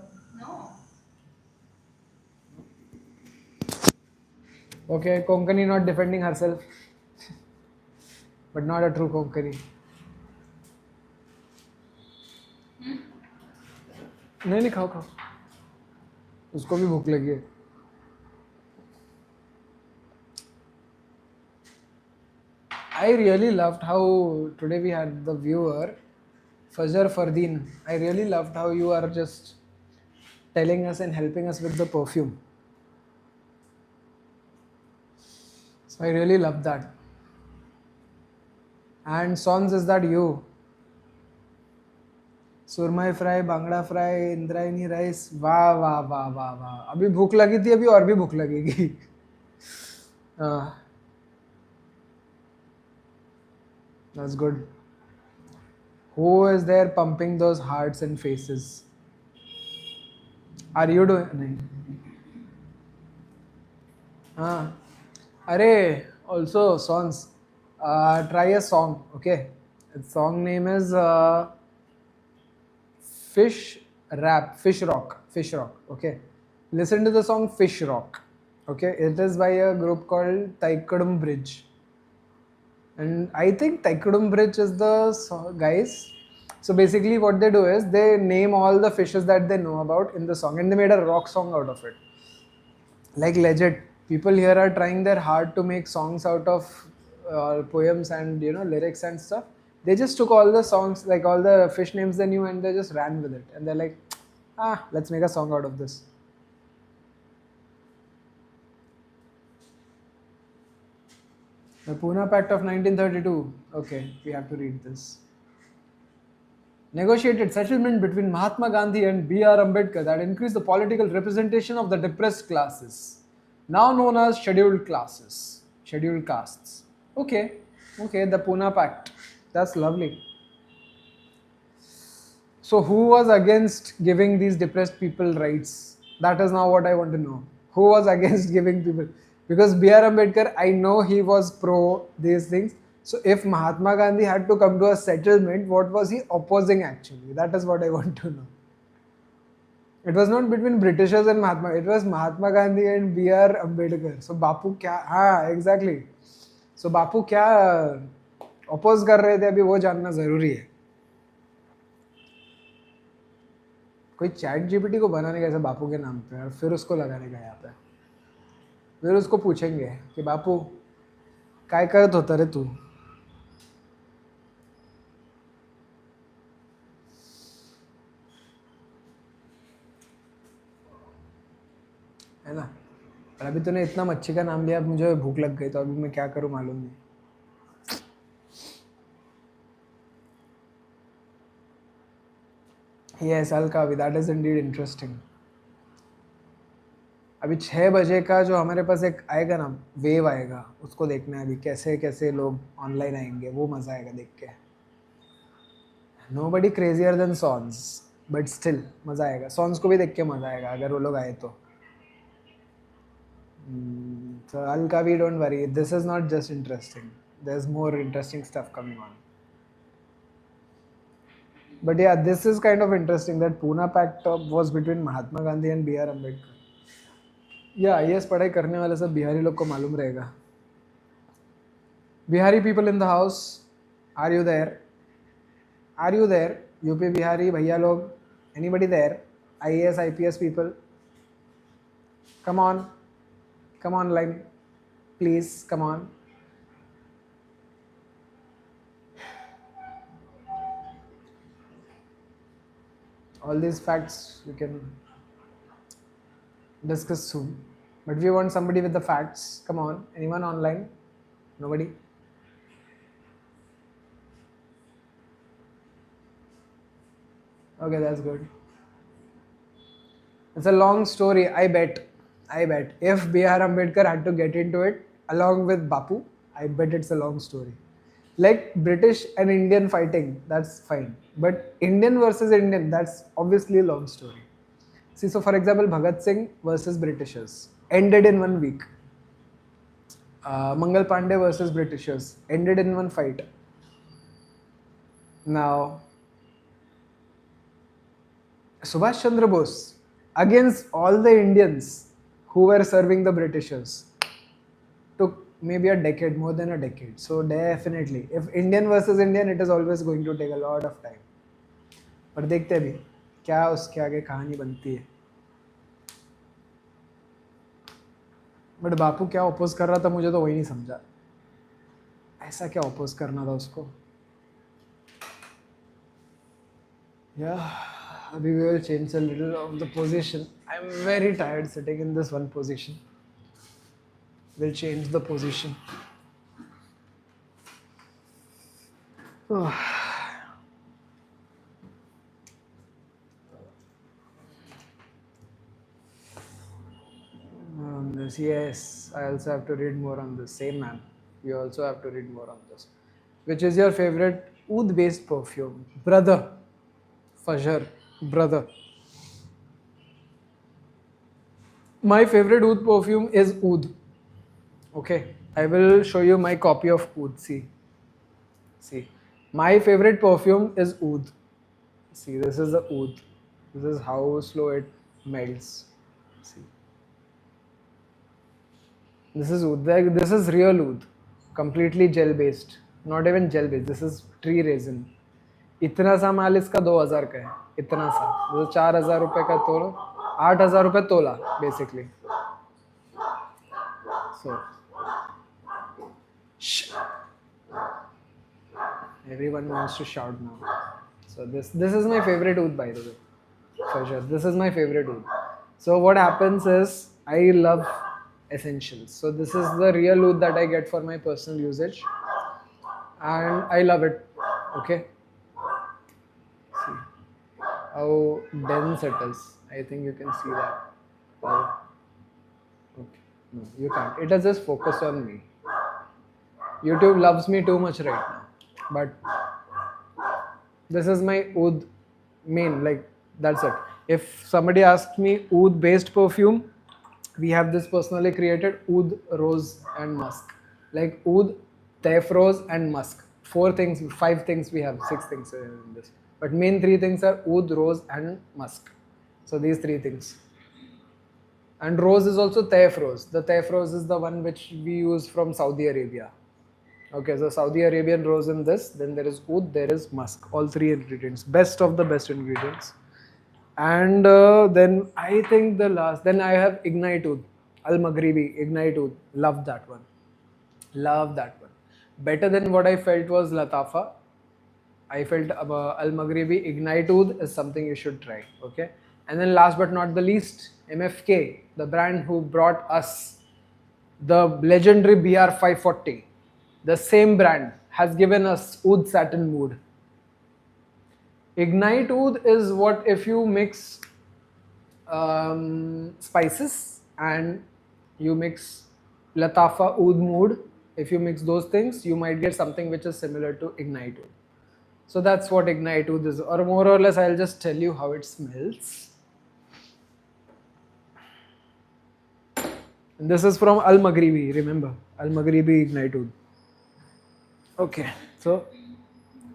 Okay, Konkani not defending herself but not a true Konkani. नहीं खाओ उसको भी भूख लगी है I really loved how today we had the viewer Fazar Fardeen. I really loved how you are just telling us and helping us with the perfume. So I really love that. And Sons, is that you? सुरमई fry bangda fry Indrayani rice वाह वाह वाह वाह वाह अभी भूख लगी थी अभी और भी भूख लगेगी That's good. Who is there pumping those hearts and faces? Are you doing? नहीं. हाँ. अरे also songs. Try a song. Okay. The song name is Fish Rock. Okay. Listen to the song Fish Rock. Okay. It is by a group called Taikadum Bridge. And I think Taikadum Bridge is the guys. So basically what they do is they name all the fishes that they know about in the song and they made a rock song out of it. Like legit. People here are trying their hard to make songs out of poems and lyrics and stuff. They just took all the songs, like all the fish names they knew and they just ran with it. And they're like, let's make a song out of this. The Pune Pact of 1932. Okay, we have to read this. Negotiated settlement between Mahatma Gandhi and B.R. Ambedkar that increased the political representation of the depressed classes, now known as scheduled castes. Okay, the Pune Pact. That's lovely. So who was against giving these depressed people rights? That is now what I want to know. Who was against giving people? Because B.R. Ambedkar, I know he was pro these things. So if Mahatma Gandhi had to come to a settlement, what was he opposing actually? That is what I want to know. It was not between Britishers and Mahatma. It was Mahatma Gandhi and B.R. Ambedkar. So Bapu क्या? हाँ, exactly. So Bapu क्या oppose कर रहे थे अभी वो जानना ज़रूरी है. कोई चैट जीपीटी को बनाने का ऐसा बापू के नाम पे और फिर उसको लगाने का यहाँ पे फिर उसको पूछेंगे कि बापू काय करत होता रे तू है ना और अभी तूने इतना मच्छी का नाम लिया, अब मुझे भूख लग गई, तो अभी मैं क्या करूँ मालूम नहीं. Yes, Alkavi, that is indeed interesting. अभी 6 बजे का जो हमारे पास एक आएगा ना, वेव आएगा, उसको देखना है अभी कैसे कैसे लोग ऑनलाइन आएंगे, वो मज़ा आएगा देख के. Nobody crazier than sons, but still मज़ा आएगा. सॉन्स को भी देख के मज़ा आएगा अगर वो लोग आए तो. So Alkavi, don't worry, this is not just interesting, there's more interesting stuff coming on. But yeah, this is kind of interesting that Pune Pact was between Mahatma Gandhi and B.R. Ambedkar. या IAS पढ़ाई करने वाले सब बिहारी लोग को मालूम रहेगा. Bihari people in the house, are you there? Are you there? UP Bihari भैया लोग, anybody there? IAS IPS people, come on line please, come on. All these facts you can discuss soon, but we want somebody with the facts. Come on, anyone online? Nobody? Okay, that's good. It's a long story. I bet if B.R. Ambedkar had to get into it along with Bapu, I bet it's a long story. Like British and Indian fighting, that's fine, but Indian versus Indian, that's obviously a long story. See, so for example, Bhagat Singh versus Britishers ended in 1 week. Mangal Pandey versus Britishers ended in one fight. Now, Subhash Chandra Bose against all the Indians who were serving the Britishers took maybe a decade, more than a decade. So definitely, if Indian versus Indian, it is always going to take a lot of time. पर देखते भी क्या उसके आगे कहानी बनती है. But बापू क्या अपोज कर रहा था, मुझे तो वही नहीं समझा. ऐसा क्या अपोज करना था उसको. अभी we will change a little of the position. I'm very tired sitting in this one position. We'll change the position. On this, yes, I also have to read more on this. Same man. We also have to read more on this. Which is your favorite oud based perfume? Brother. Fajr. Brother. My favorite oud perfume is oud. Okay. I will show you my copy of oud. See. My favorite perfume is oud. See, this is the oud. This is how slow it melts. See. This is oud. This is real oud. Completely gel based. Not even gel based. This is tree resin. इतना सा माल इसका 2000 का है. इतना सा, जो 4000 रुपए का तोला, 8000 रुपए तोला basically. So everyone wants to shout now. So this is my favorite oud, by the way. For sure, this is my favorite oud. So what happens is I love essentials. So this is the real oud that I get for my personal usage, and I love it. Okay. See how dense it is. I think you can see that. Wow. Okay. No, you can't. It has just focused on me. YouTube loves me too much right now. But this is my oud main, like that's it. If somebody asks me oud based perfume, we have this personally created oud, rose and musk. Like oud, teff rose and musk. 4 things, 5 things we have, 6 things in this. But main 3 things are oud, rose and musk. So these 3 things. And rose is also teff rose. The teff rose is the one which we use from Saudi Arabia. Okay, so Saudi Arabian rose in this, then there is oud, there is musk. All 3 ingredients, best of the best ingredients. And then I think the last, then I have Ignite Oud, Al Maghribi, Ignite Oud. Love that one. Love that one. Better than what I felt was Latafa. I felt Al Maghribi Ignite Oud is something you should try. Okay. And then last but not the least, MFK, the brand who brought us the legendary BR 540. The same brand has given us Oud Satin Mood. Ignite Oud is what if you mix spices and you mix Latafa Oud Mood. If you mix those things, you might get something which is similar to Ignite Oud. So that's what Ignite Oud is, or more or less, I'll just tell you how it smells. And this is from Al Maghribi, remember, Al Maghribi Ignite Oud. Okay, so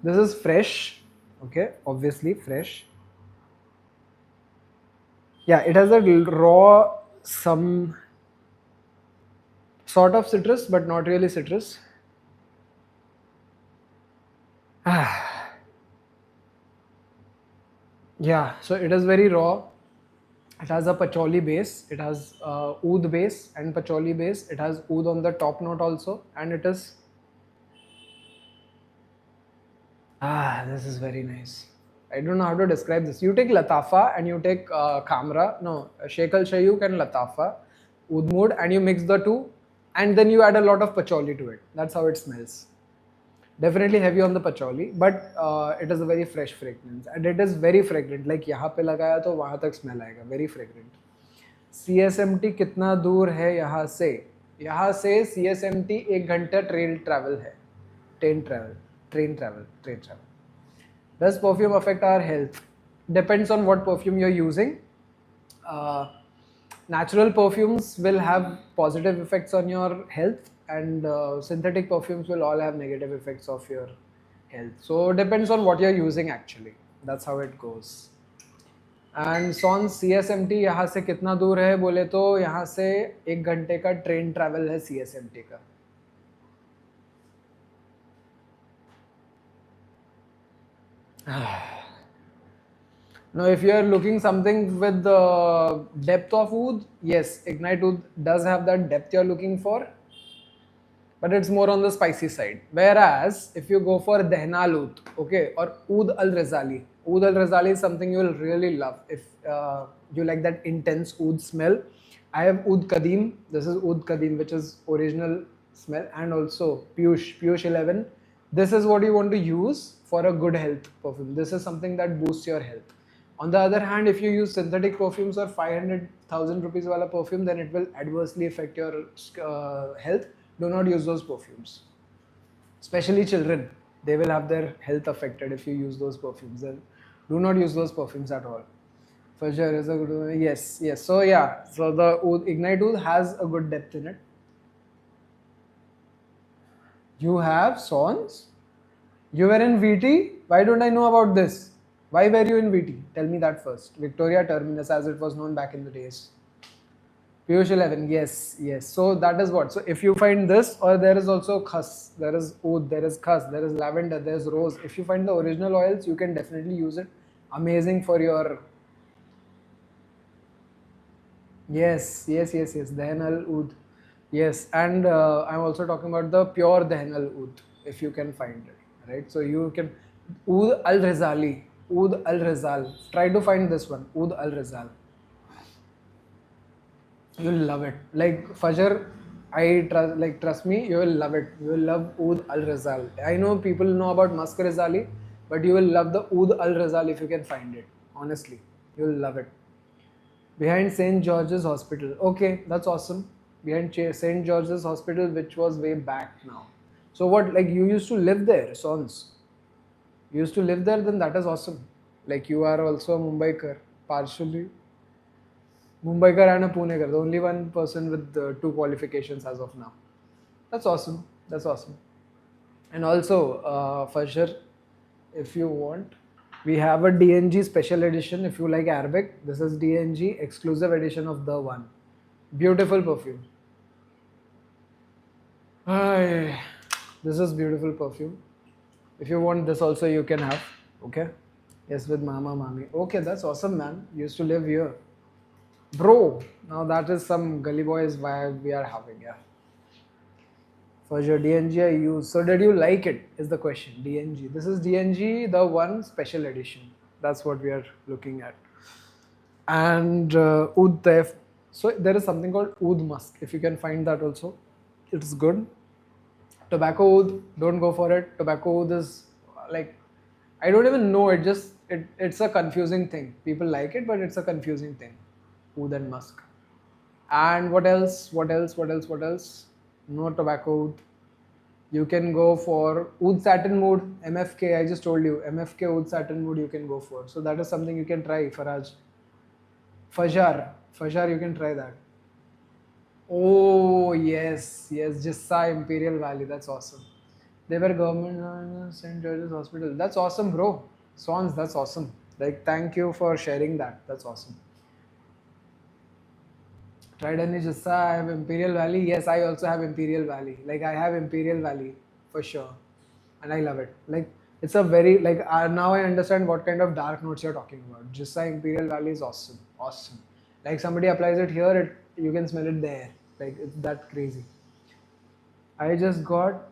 this is fresh, okay, obviously fresh. Yeah, it has a raw, some sort of citrus, but not really citrus. Yeah, so it is very raw. It has a patchouli base. It has oud base and patchouli base. It has oud on the top note also, and it is. This is very nice. I don't know how to describe this. You take Latafa and you take Khamra, no, Sheikh Al Shayuk and Latafa, Oud Mood, and you mix the two, and then you add a lot of patchouli to it. That's how it smells. Definitely heavy on the patchouli, but it is a very fresh fragrance, and it is very fragrant. Like यहाँ पे लगाया तो वहाँ तक smell आएगा. Very fragrant. CSMT कितना दूर है यहाँ से? यहाँ से CSMT 1 घंटा train travel है. Train travel. Does perfume affect our health? Depends on what perfume you're using. Natural perfumes will have positive effects on your health, and synthetic perfumes will all have negative effects of your health. So it depends on what you're using actually. That's how it goes. And सॉन CSMT यहाँ से कितना दूर है बोले तो यहाँ से 1 घंटे का ट्रेन ट्रैवल है CSMT का. Now, if you are looking something with the depth of oud, yes, Ignite Oud does have that depth you're looking for, but it's more on the spicy side. Whereas, if you go for Dehnal Oud, okay, or Oud Al-Razali is something you will really love if you like that intense oud smell. I have Oud Kadim. This is Oud Kadim, which is original smell, and also Piyush 11. This is what you want to use for a good health perfume. This is something that boosts your health. On the other hand, if you use synthetic perfumes or 500,000 rupees wala perfume, then it will adversely affect your health. Do not use those perfumes. Especially children, they will have their health affected if you use those perfumes. Then do not use those perfumes at all. For sure, is a good one. Yes. So yeah, so the Ignite Oud has a good depth in it. You have Sons? You were in VT? Why don't I know about this? Why were you in VT? Tell me that first. Victoria Terminus, as it was known back in the days. Piyush 11, yes. So that is what. So if you find this, or there is also khas, there is oud, there is khas, there is lavender, there is rose. If you find the original oils, you can definitely use it. Amazing for your. Yes. Dehnal Oud. Yes, and I'm also talking about the pure Dehnal Oud, if you can find it, right? So you can Oud Al-Razali. Try to find this one, Oud Al-Razal. You'll love it. Like Fajr, trust me, you will love it. You will love Oud Al-Razal. I know people know about Musk Razali, but you will love the Oud Al-Razal if you can find it. Honestly, you will love it. Behind St. George's Hospital. Okay, that's awesome. Behind St. George's Hospital, which was way back now. So what, like you used to live there, Sons? You used to live there, then that is awesome. Like you are also a Mumbaikar, partially. Mumbaikar and a Punekar, the only one person with 2 qualifications as of now. That's awesome. And also, for sure, if you want, we have a DNG special edition. If you like Arabic, this is DNG exclusive edition of the one. Beautiful perfume. This is beautiful perfume. If you want this also, you can have. Okay. Yes, with Mama Mami. Okay, that's awesome, man. Used to live here. Bro, now that is some gully boys vibe we are having, yeah. For your DNG I use. So did you like it is the question. DNG. This is DNG, the one special edition. That's what we are looking at. and oud taif. So there is something called oud musk. If you can find that also, it's good. Tobacco oud, don't go for it. Tobacco oud is like, I don't even know. It's a confusing thing. People like it, but it's a confusing thing. Oud and musk. And what else? What else? What else? What else? No tobacco oud. You can go for oud satin mood, MFK. I just told you MFK oud satin mood. You can go for. So that is something you can try, Faraj. Fajar, you can try that. Oh yes, yes, Jissa Imperial Valley. That's awesome. They were government St. George's Hospital. That's awesome, bro. Swans, that's awesome. Like, thank you for sharing that. That's awesome. Tried any Jissa? I have Imperial Valley. Yes, I also have Imperial Valley. Like, I have Imperial Valley for sure, and I love it. Like, it's a very like now I understand what kind of dark notes you're talking about. Jissa Imperial Valley is awesome, awesome. Like somebody applies it here, you can smell it there. Like it's that crazy. I just got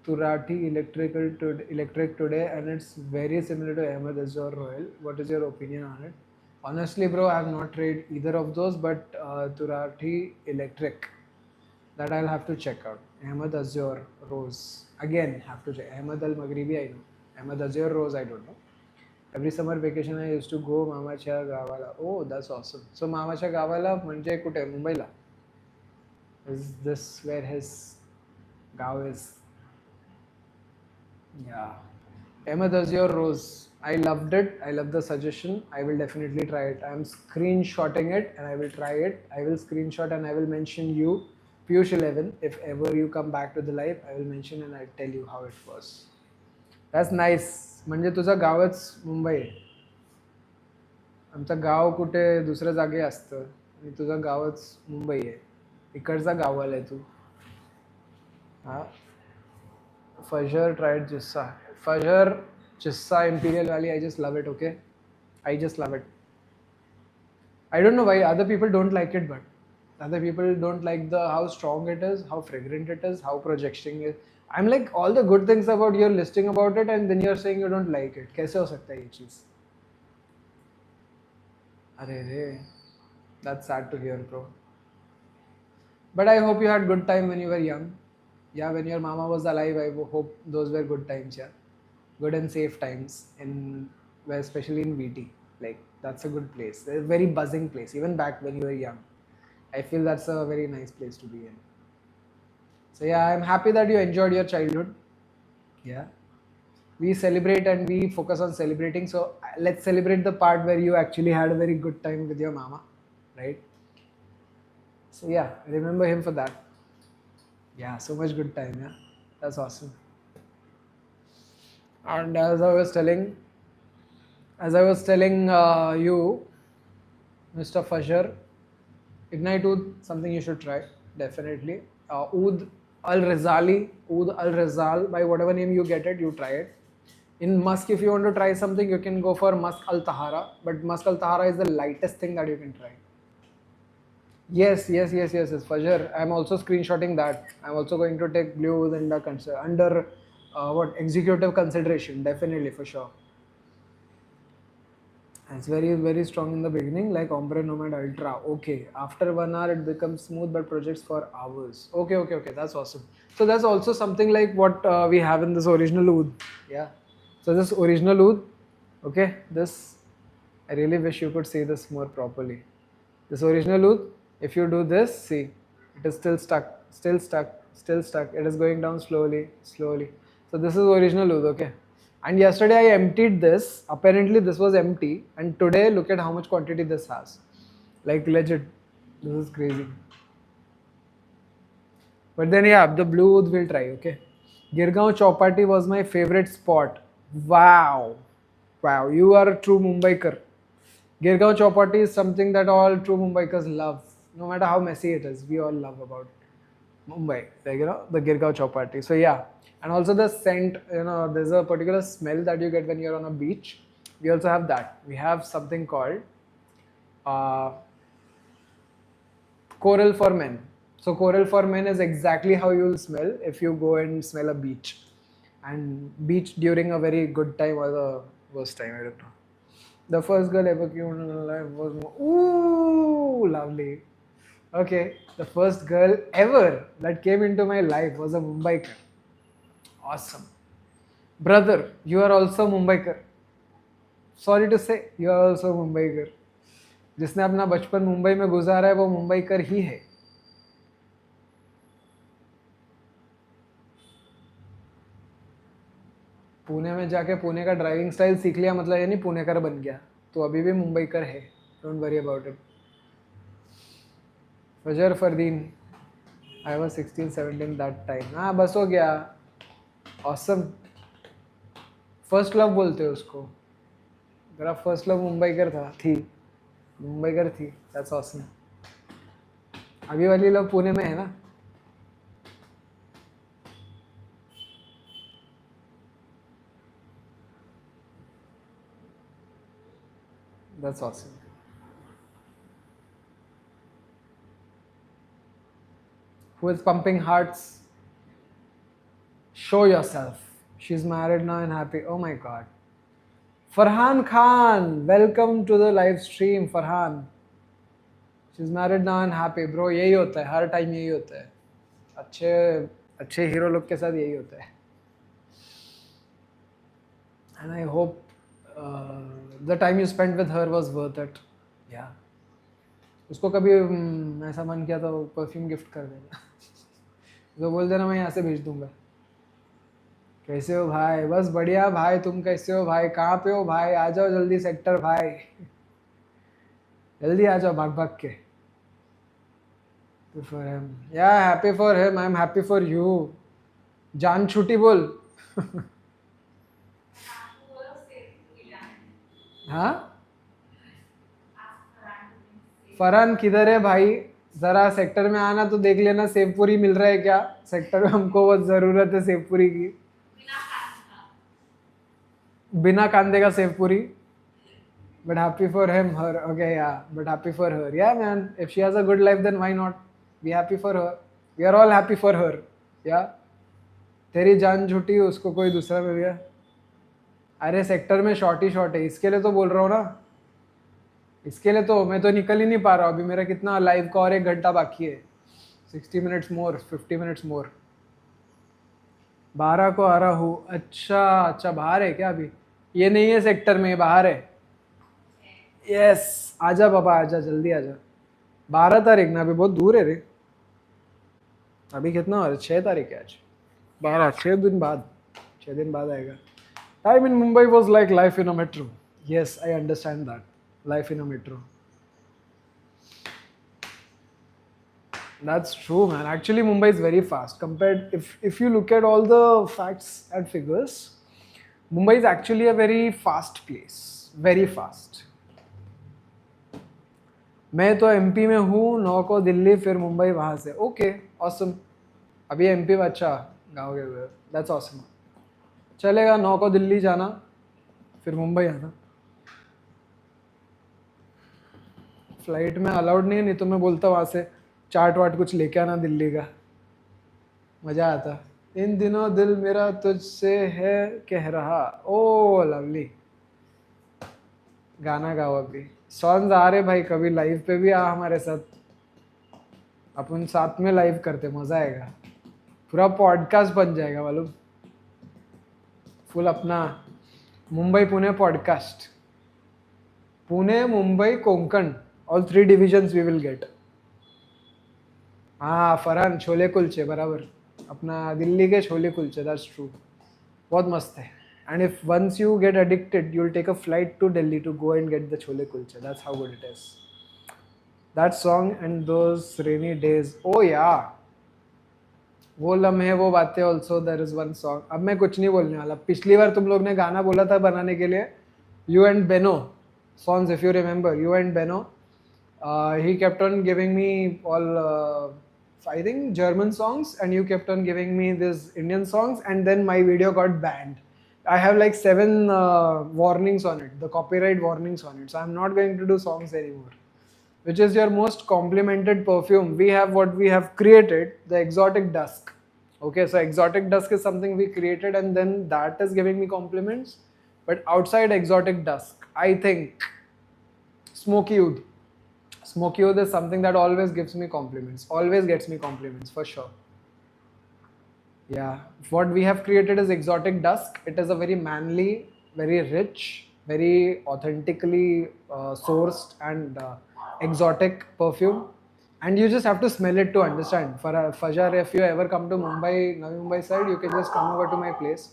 Turati electric today, and it's very similar to Ahmed Azure Royal. What is your opinion on it? Honestly, bro, I have not tried either of those, but Turati electric, that I'll have to check out. Ahmed Azure Rose, again have to check. Ahmed Al Maghribi I know. Ahmed Azure Rose I don't know. Every summer vacation I used to go मामाच्या गावाला. Oh, that's awesome. So मामाच्या गावाला म्हणजे कुठे? मुंबईला? Is this where his Gao is? Yeah. Ahmed Azure Rose. I loved it. I love the suggestion. I will definitely try it. I'm screenshotting it and I will try it. I will screenshot and I will mention you, Piyush 11. If ever you come back to the live, I will mention and I'll tell you how it was. That's nice. म्हणजे तुझं गावच मुंबई आहे. आमचं गाव कुठे दुसऱ्या जागे असतं आणि तुझं गावच मुंबई आहे. इकडचा गावाला आहे तू. हा. Fajr tried Jissa. Fajr, Jissa, Imperial Valley. I just love it. Okay, I just love it. I don't know why other people don't like it, but other people don't like the how strong it is, how fragrant it is, how projection is. I'm like all the good things about you're listing about it, and then you're saying you don't like it. कैसे हो सकता है ये चीज? अरे रे, that's sad to hear, bro. But I hope you had good time when you were young. Yeah, when your mama was alive, I hope those were good times. Yeah, good and safe times in, well, especially in VT. Like that's a good place. A very buzzing place. Even back when you were young, I feel that's a very nice place to be in. So yeah, I'm happy that you enjoyed your childhood. Yeah, we celebrate and we focus on celebrating. So let's celebrate the part where you actually had a very good time with your mama, right? So yeah, remember him for that. Yeah, so much good time. Yeah, that's awesome. And as I was telling you, Mr. Fajr, Ignite Oud, something you should try, definitely. Oud Al Rizali, Oud Al Rizal, by whatever name you get it, you try it. In Musk, if you want to try something, you can go for Musk Al Tahara, but Musk Al Tahara is the lightest thing that you can try. Yes, Fajr. I'm also screenshotting that. I'm also going to take Blue under what executive consideration, definitely for sure. It's very strong in the beginning, like Ombre Nomad Ultra. Okay, after 1 hour it becomes smooth, but projects for hours. Okay. That's awesome. So that's also something like what we have in this original oud. Yeah. So this original oud. Okay. This, I really wish you could see this more properly. This original oud. If you do this, see, it is still stuck. It is going down slowly. So this is original oud. Okay. And yesterday I emptied this. Apparently this was empty. And today look at how much quantity this has. Like legit. This is crazy. But then yeah, the blue oud we'll try, okay? Girgaon Chowpatty was my favorite spot. Wow. You are a true Mumbaikar. Girgaon Chowpatty is something that all true Mumbaikars love. No matter how messy it is, we all love about Mumbai, like the Girgaon Chowpatty. So yeah, and also the scent. There's a particular smell that you get when you're on a beach. We also have that. We have something called uh, Coral for Men. So Coral for Men is exactly how you'll smell if you go and smell a beach, and beach during a very good time or the worst time. I don't know. The first girl ever came into my life was ooh, lovely. Okay, the first girl ever that came into my life was a Mumbaikar. Awesome. Brother, you are also Mumbaikar. Sorry to say, you are also Mumbaikar. जिसने अपना बचपन मुंबई में गुजारा है वो मुंबईकर ही है. पुणे में जाके पुणे का ड्राइविंग स्टाइल सीख लिया मतलब ये नहीं पुणेकर बन गया. तो अभी भी मुंबईकर है. Don't worry about it. Fajar Fardeen. I was 16 17 that time. हाँ बस हो गया. ऑसम. फर्स्ट लव बोलते हैं उसको. मेरा फर्स्ट लव मुंबईकर था. थी मुंबईकर थी. That's awesome. अभी वाली लव पुणे में है ना. That's awesome. Who is pumping hearts? Show yourself. She's married now and happy. Oh my god. Farhan Khan, welcome to the live stream. Farhan. She's married now and happy. Bro, यही होता है. हर time यही होता है. अच्छे अच्छे hero लोग के साथ यही होता है. And I hope the time you spent with her was worth it. Yeah. उसको कभी ऐसा मन किया तो परफ्यूम गिफ्ट कर देना. तो बोल देना मैं यहाँ से भेज दूंगा. कैसे हो भाई? बस बढ़िया भाई. तुम कैसे हो भाई? कहाँ पे हो भाई? आ जाओ जल्दी सेक्टर भाई. जल्दी आ जाओ भाग भाग के. For him. Yeah, happy for him. I'm happy for you. जान छुट्टी बोल. हाँ फरहान किधर है भाई? जरा सेक्टर में आना तो देख लेना सेवपुरी मिल रहा है क्या सेक्टर में. हमको बहुत जरूरत है सेवपुरी की. बिना कांदे का sev puri. But happy for him, her. Okay, yeah. But happy for her. Yeah, man. If she has a good life, then why not? Be happy for her. We are all happy for her. Yeah. तेरी जान झूठी उसको कोई दूसरा मिल गया. अरे sector में short ही short है. इसके लिए तो बोल रहा हूँ ना. इसके लिए तो मैं तो निकल ही नहीं पा रहा. अभी मेरा कितना लाइव का और 1 घंटा बाकी है. 60 मिनट्स मोर. 50 minutes more. 12 को आ रहा हूँ. अच्छा अच्छा बाहर है क्या अभी? ये नहीं है सेक्टर में. बाहर है. यस. आजा बाबा आजा. जल्दी आजा. 12 तारीख ना. अभी बहुत दूर है रे. अभी कितना हो रहा है? 6 तारीख है आज. 12 6 दिन बाद. 6 दिन बाद आएगा. Time in Mumbai was like life in a metro. Yes I understand that. Life in a metro. That's true, man. Actually, Mumbai is very fast compared. If you look at all the facts and figures, Mumbai is actually a very fast place. Very fast. मैं तो MP में हूँ. 9 को दिल्ली फिर मुंबई वहाँ से. Okay awesome. अभी MP में अच्छा गाँव गए हुए. That's awesome. चलेगा. 9 को दिल्ली जाना फिर मुंबई आना. फ्लाइट में अलाउड नहीं है. नहीं तो मैं बोलता वहाँ से चाट वाट कुछ लेके आना दिल्ली का. मज़ा आता. इन दिनों दिल मेरा तुझसे है कह रहा. Oh lovely. गाना गाओ अभी. सॉन्ग्स आ रहे भाई. कभी लाइव पे भी आ हमारे साथ. अपन साथ में लाइव करते. मज़ा आएगा. पूरा पॉडकास्ट बन जाएगा मालूम. फुल अपना Mumbai Pune podcast. Pune Mumbai Konkan. All 3 divisions we will get. हाँ फरहान छोले कुलचे बराबर. अपना दिल्ली के छोले कुलचे. That's true. बहुत मस्त है. And if once you get addicted, you'll take a flight to Delhi to go and get the chole kulche. That's how good it is. That song and those rainy days. Oh yeah. वो लम्हे वो बातें. Also there is one song. अब मैं कुछ नहीं बोलने वाला. पिछली बार तुम लोग ने गाना बोला था बनाने के लिए. You and Beno songs, if you remember. You and Beno. He kept on giving me all I think German songs, and you kept on giving me these Indian songs, and then my video got banned. I have like 7 warnings on it, the copyright warnings on it. So I'm not going to do songs anymore. Which is your most complimented perfume? We have what we have created, the Exotic Dusk. Okay, so Exotic Dusk is something we created, and then that is giving me compliments. But outside exotic dusk, I think smoky oud. Smoky oud is something that always gives me compliments. Always gets me compliments for sure. Yeah, what we have created is exotic dusk. It is a very manly, very rich, very authentically sourced and exotic perfume. And you just have to smell it to understand. For Fajar, if you ever come to Mumbai, Navi Mumbai side, you can just come over to my place,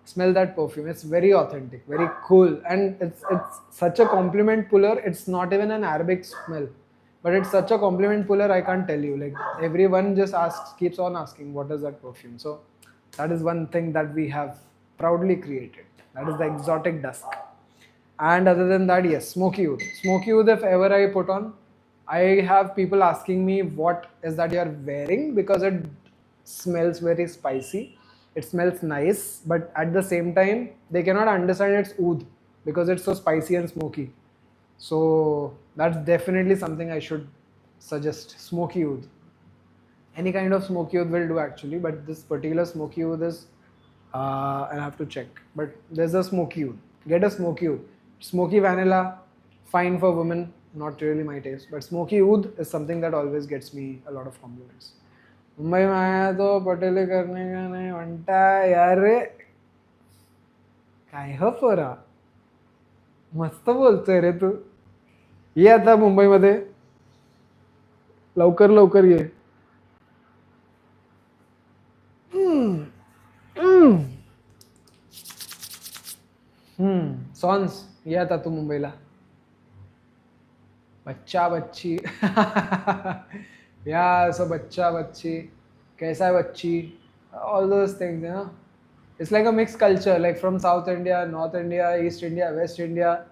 smell that perfume. It's very authentic, very cool, and it's such a compliment puller. It's not even an Arabic smell, but it's such a compliment puller. I can't tell you. Like everyone just asks, keeps on asking, what is that perfume? So that is one thing that we have proudly created. That is the exotic dusk. And other than that, yes, smoky oud. Smoky oud, if ever I put on, I have people asking me what is that you're wearing because it smells very spicy. It smells nice, but at the same time, they cannot understand it's oud because it's so spicy and smoky. So that's definitely something I should suggest. Smoky oud. Any kind of smoky oud will do actually, but this particular smoky oud is, I'll have to check. But there's a smoky oud. Get a smoky oud. Smoky vanilla, fine for women, not really my taste. But smoky oud is something that always gets me a lot of compliments. Mumbai में आया तो पटेले करने का नहीं म्हणता यार रे काय हो पोरा मस्त बोलतोय रे तू ये आता मुंबईमध्ये लवकर लवकर ये सॉन्स ये आता तू मुंबईला बच्चा बच्ची या सो बच्चा बच्ची कैसा है बच्ची all those things, you know. It's like a mixed culture, like from South India, North India, East India, West India,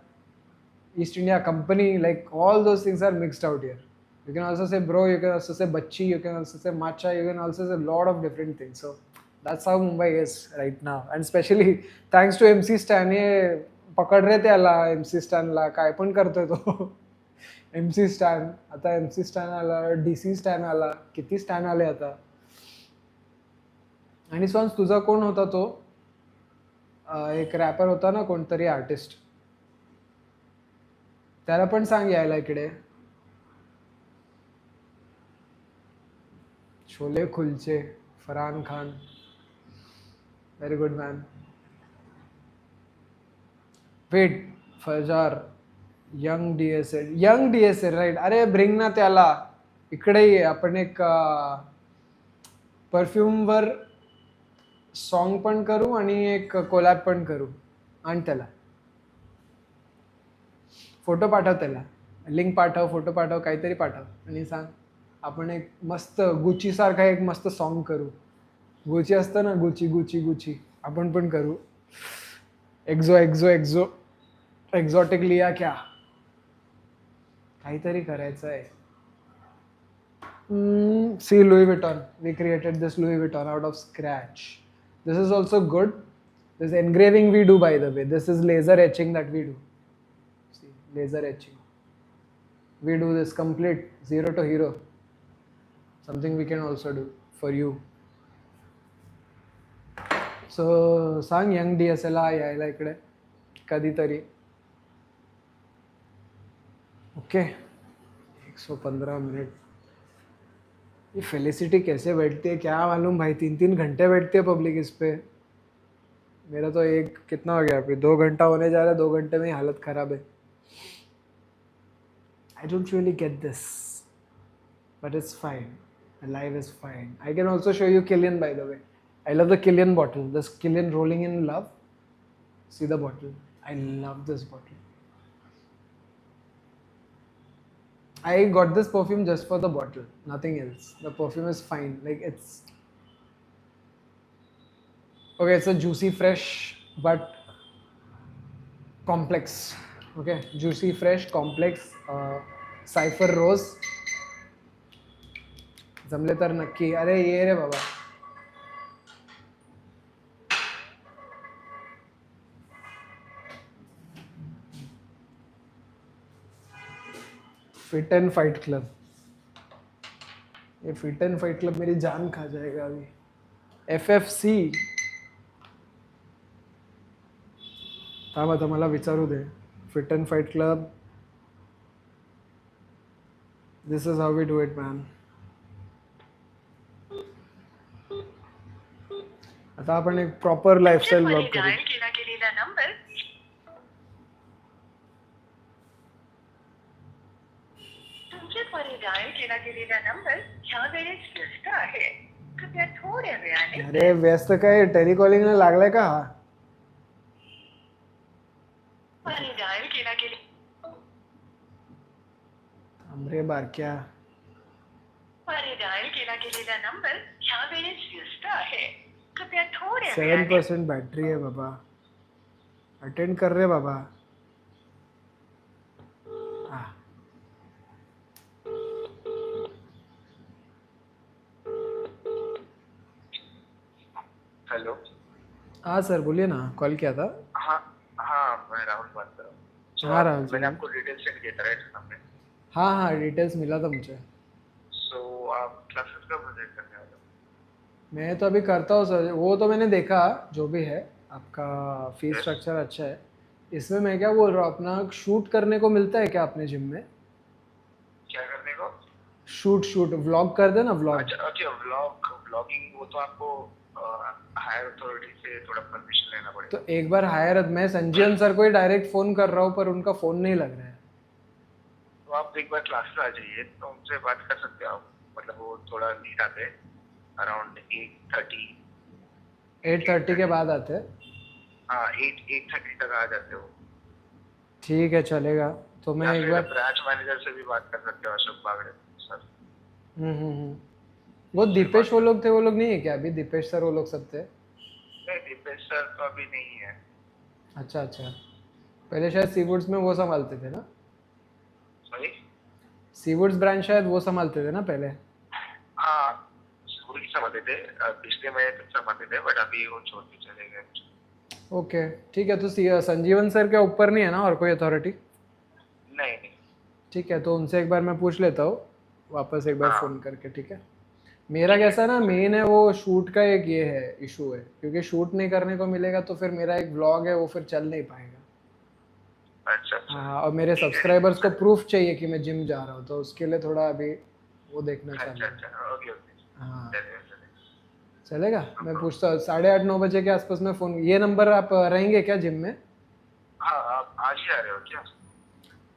East India Company, like all those things are mixed out here. You can also say bro, you can also say bachi, you can also say matcha, you can also say a lot of different things. So that's how Mumbai is right now. And especially thanks to MC Stan, ये पकड रे त्याला MC Stan ला काय पण करतोय तो MC Stan, आता MC Stan आला, DC Stan आला, किती Stan आले आता. आणि सॉन्स तुझा कोण होता तो एक रॅपर होता ना कोणतरी आर्टिस्ट त्याला पण सांग यायला इकडे शोले कुलचे Farhan Khan very good man wait Fajar young DSA right अरे ब्रिंग ना त्याला इकडे ये आपण एक परफ्यूमवर सॉन्ग पण करू आणि एक कोलॅब पण करू आणि त्याला फोटो पाठव त्याला लिंक पाठव फोटो पाठव काहीतरी पाठव आणि सांग आपण एक मस्त गुची सारखा एक मस्त सॉन्ग करू गुची असतं ना गुची गुची गुची आपण पण करू एक्झो एक्झो एक्झो एक्झॉटिक लिया क्या काहीतरी करायचं आहे see Louis Vuitton we created this Louis Vuitton out of scratch This is also good. This engraving we do, by the way. This is laser etching that we do. See, laser etching. We do this complete zero to hero. Something we can also do for you. So, sang young DSLR यायला इकडे कधीतरी. Okay. 115 minute. ये felicity कैसे बैठती है क्या मालूम भाई 3-3 घंटे बैठती है पब्लिक इस पे मेरा तो एक कितना हो गया अभी 2 घंटा होने जा रहा है 2 घंटे में ही हालत ख़राब है I don't really get this but it's fine life is fine I can also show you Kilian by the way I love the Kilian bottle this Kilian rolling in love see the bottle I love this bottle I got this perfume just for the bottle, nothing else. The perfume is fine. Like it's okay. It's a juicy, fresh, but complex. Okay, juicy, fresh, complex. Cypher rose. जमले तर नक्की. अरे ये रे बाबा. Fit and fight club ये fit and fight club मेरी जान खा जाएगा अभी FFC थांब आता मला विचारू दे. Fit and fight club, this is how we do it man. आता आपण एक प्रॉपर लाईफस्टाईल ब्लॉग करू. केला गेलेला नंबर तुमच्याद्वारे डायल केला गेलेला नंबर ह्या वेळेस व्यस्त आहे. कृपया थोड्या वेळाने. अरे व्यस्त काय, टेलिकॉलिंगला लागलाय का हा? डायल केला गेले. अमरे बारक्या, डायल केला गेलेला नंबर ह्या वेळेस व्यस्त आहे. कृपया थोड्या 7% बॅटरी आहे बाबा. अटेंड कर रे बाबा. हेलो. हाँ सर बोलिए ना, कॉल किया था. हाँ हाँ, मैं राहुल बात कर रहा हूँ. हाँ राहुल जी. मैंने आपको डिटेल सेंड किया था राइट हमने. हाँ हाँ डिटेल्स मिला था मुझे. सो आप क्लासेस कब मुझे करने वाले हो? मैं तो अभी करता हूँ सर, वो तो मैंने देखा जो भी है आपका फीस Yes. स्ट्रक्चर अच्छा है. इसमें मैं क्या बोल रहा हूँ, अपना शूट करने को मिलता है क्या अपने जिम में? क्या करने को? शूट व्लॉग कर देना, व्लॉग. अच्छा व्लॉगिंग वो तो आपको हायर अथॉरिटी से थोड़ा परमिशन लेना पड़ेगा. तो एक बार हायर, मैं संजीवन सर को ही डायरेक्ट फ़ोन कर रहा हूँ पर उनका फ़ोन नहीं लग रहा है. तो आप एक बार क्लासेस आ जाइए तो उनसे बात कर सकते हो आप. मतलब वो थोड़ा लेट आते हैं, अराउंड 8:30. 8:30 के बाद आते हैं. हाँ 8:30 तक आ जाते हो. ठीक है चलेगा. तो मैं एक बार ब्रांच मैनेजर से भी बात कर सकते हो, अशोक बागड़े सर. वो दीपेश वो लोग थे, वो लोग नहीं है क्या अभी? दीपेश सर वो लोग सब थे? नहीं, दीपेश सर तो अभी नहीं है. अच्छा अच्छा. पहले शायद सीवुड्स में वो संभालते थे ना? सॉरी. सीवुड्स ब्रांच शायद वो संभालते थे ना पहले? हाँ वही संभालते थे, पिछले महीने तक संभालते थे, बट अभी वो छोड़ के चले गए. ओके ठीक है. तो संजीवन सर के ऊपर नहीं है ना और कोई अथॉरिटी? नहीं नहीं. ठीक है, तो उनसे एक बार मैं पूछ लेता हूँ वापस एक बार हाँ. फ़ोन करके. ठीक है. मेरा कैसा ना, मेन है वो शूट का एक ये है इशू है, क्योंकि शूट नहीं करने को मिलेगा तो फिर मेरा एक व्लॉग है वो फिर चल नहीं पाएगा. अच्छा. हाँ, और मेरे सब्सक्राइबर्स को प्रूफ चाहिए कि मैं जिम जा रहा हूँ, तो उसके लिए थोड़ा अभी वो देखना चाहता हूँ. अच्छा ओके ओके. हाँ चलेगा. चलेगा. मैं पूछता हूँ 8:30-9 बजे के आसपास में फ़ोन. ये नंबर आप रहेंगे क्या जिम में? हाँ आप आज ही आ रहे हो क्या?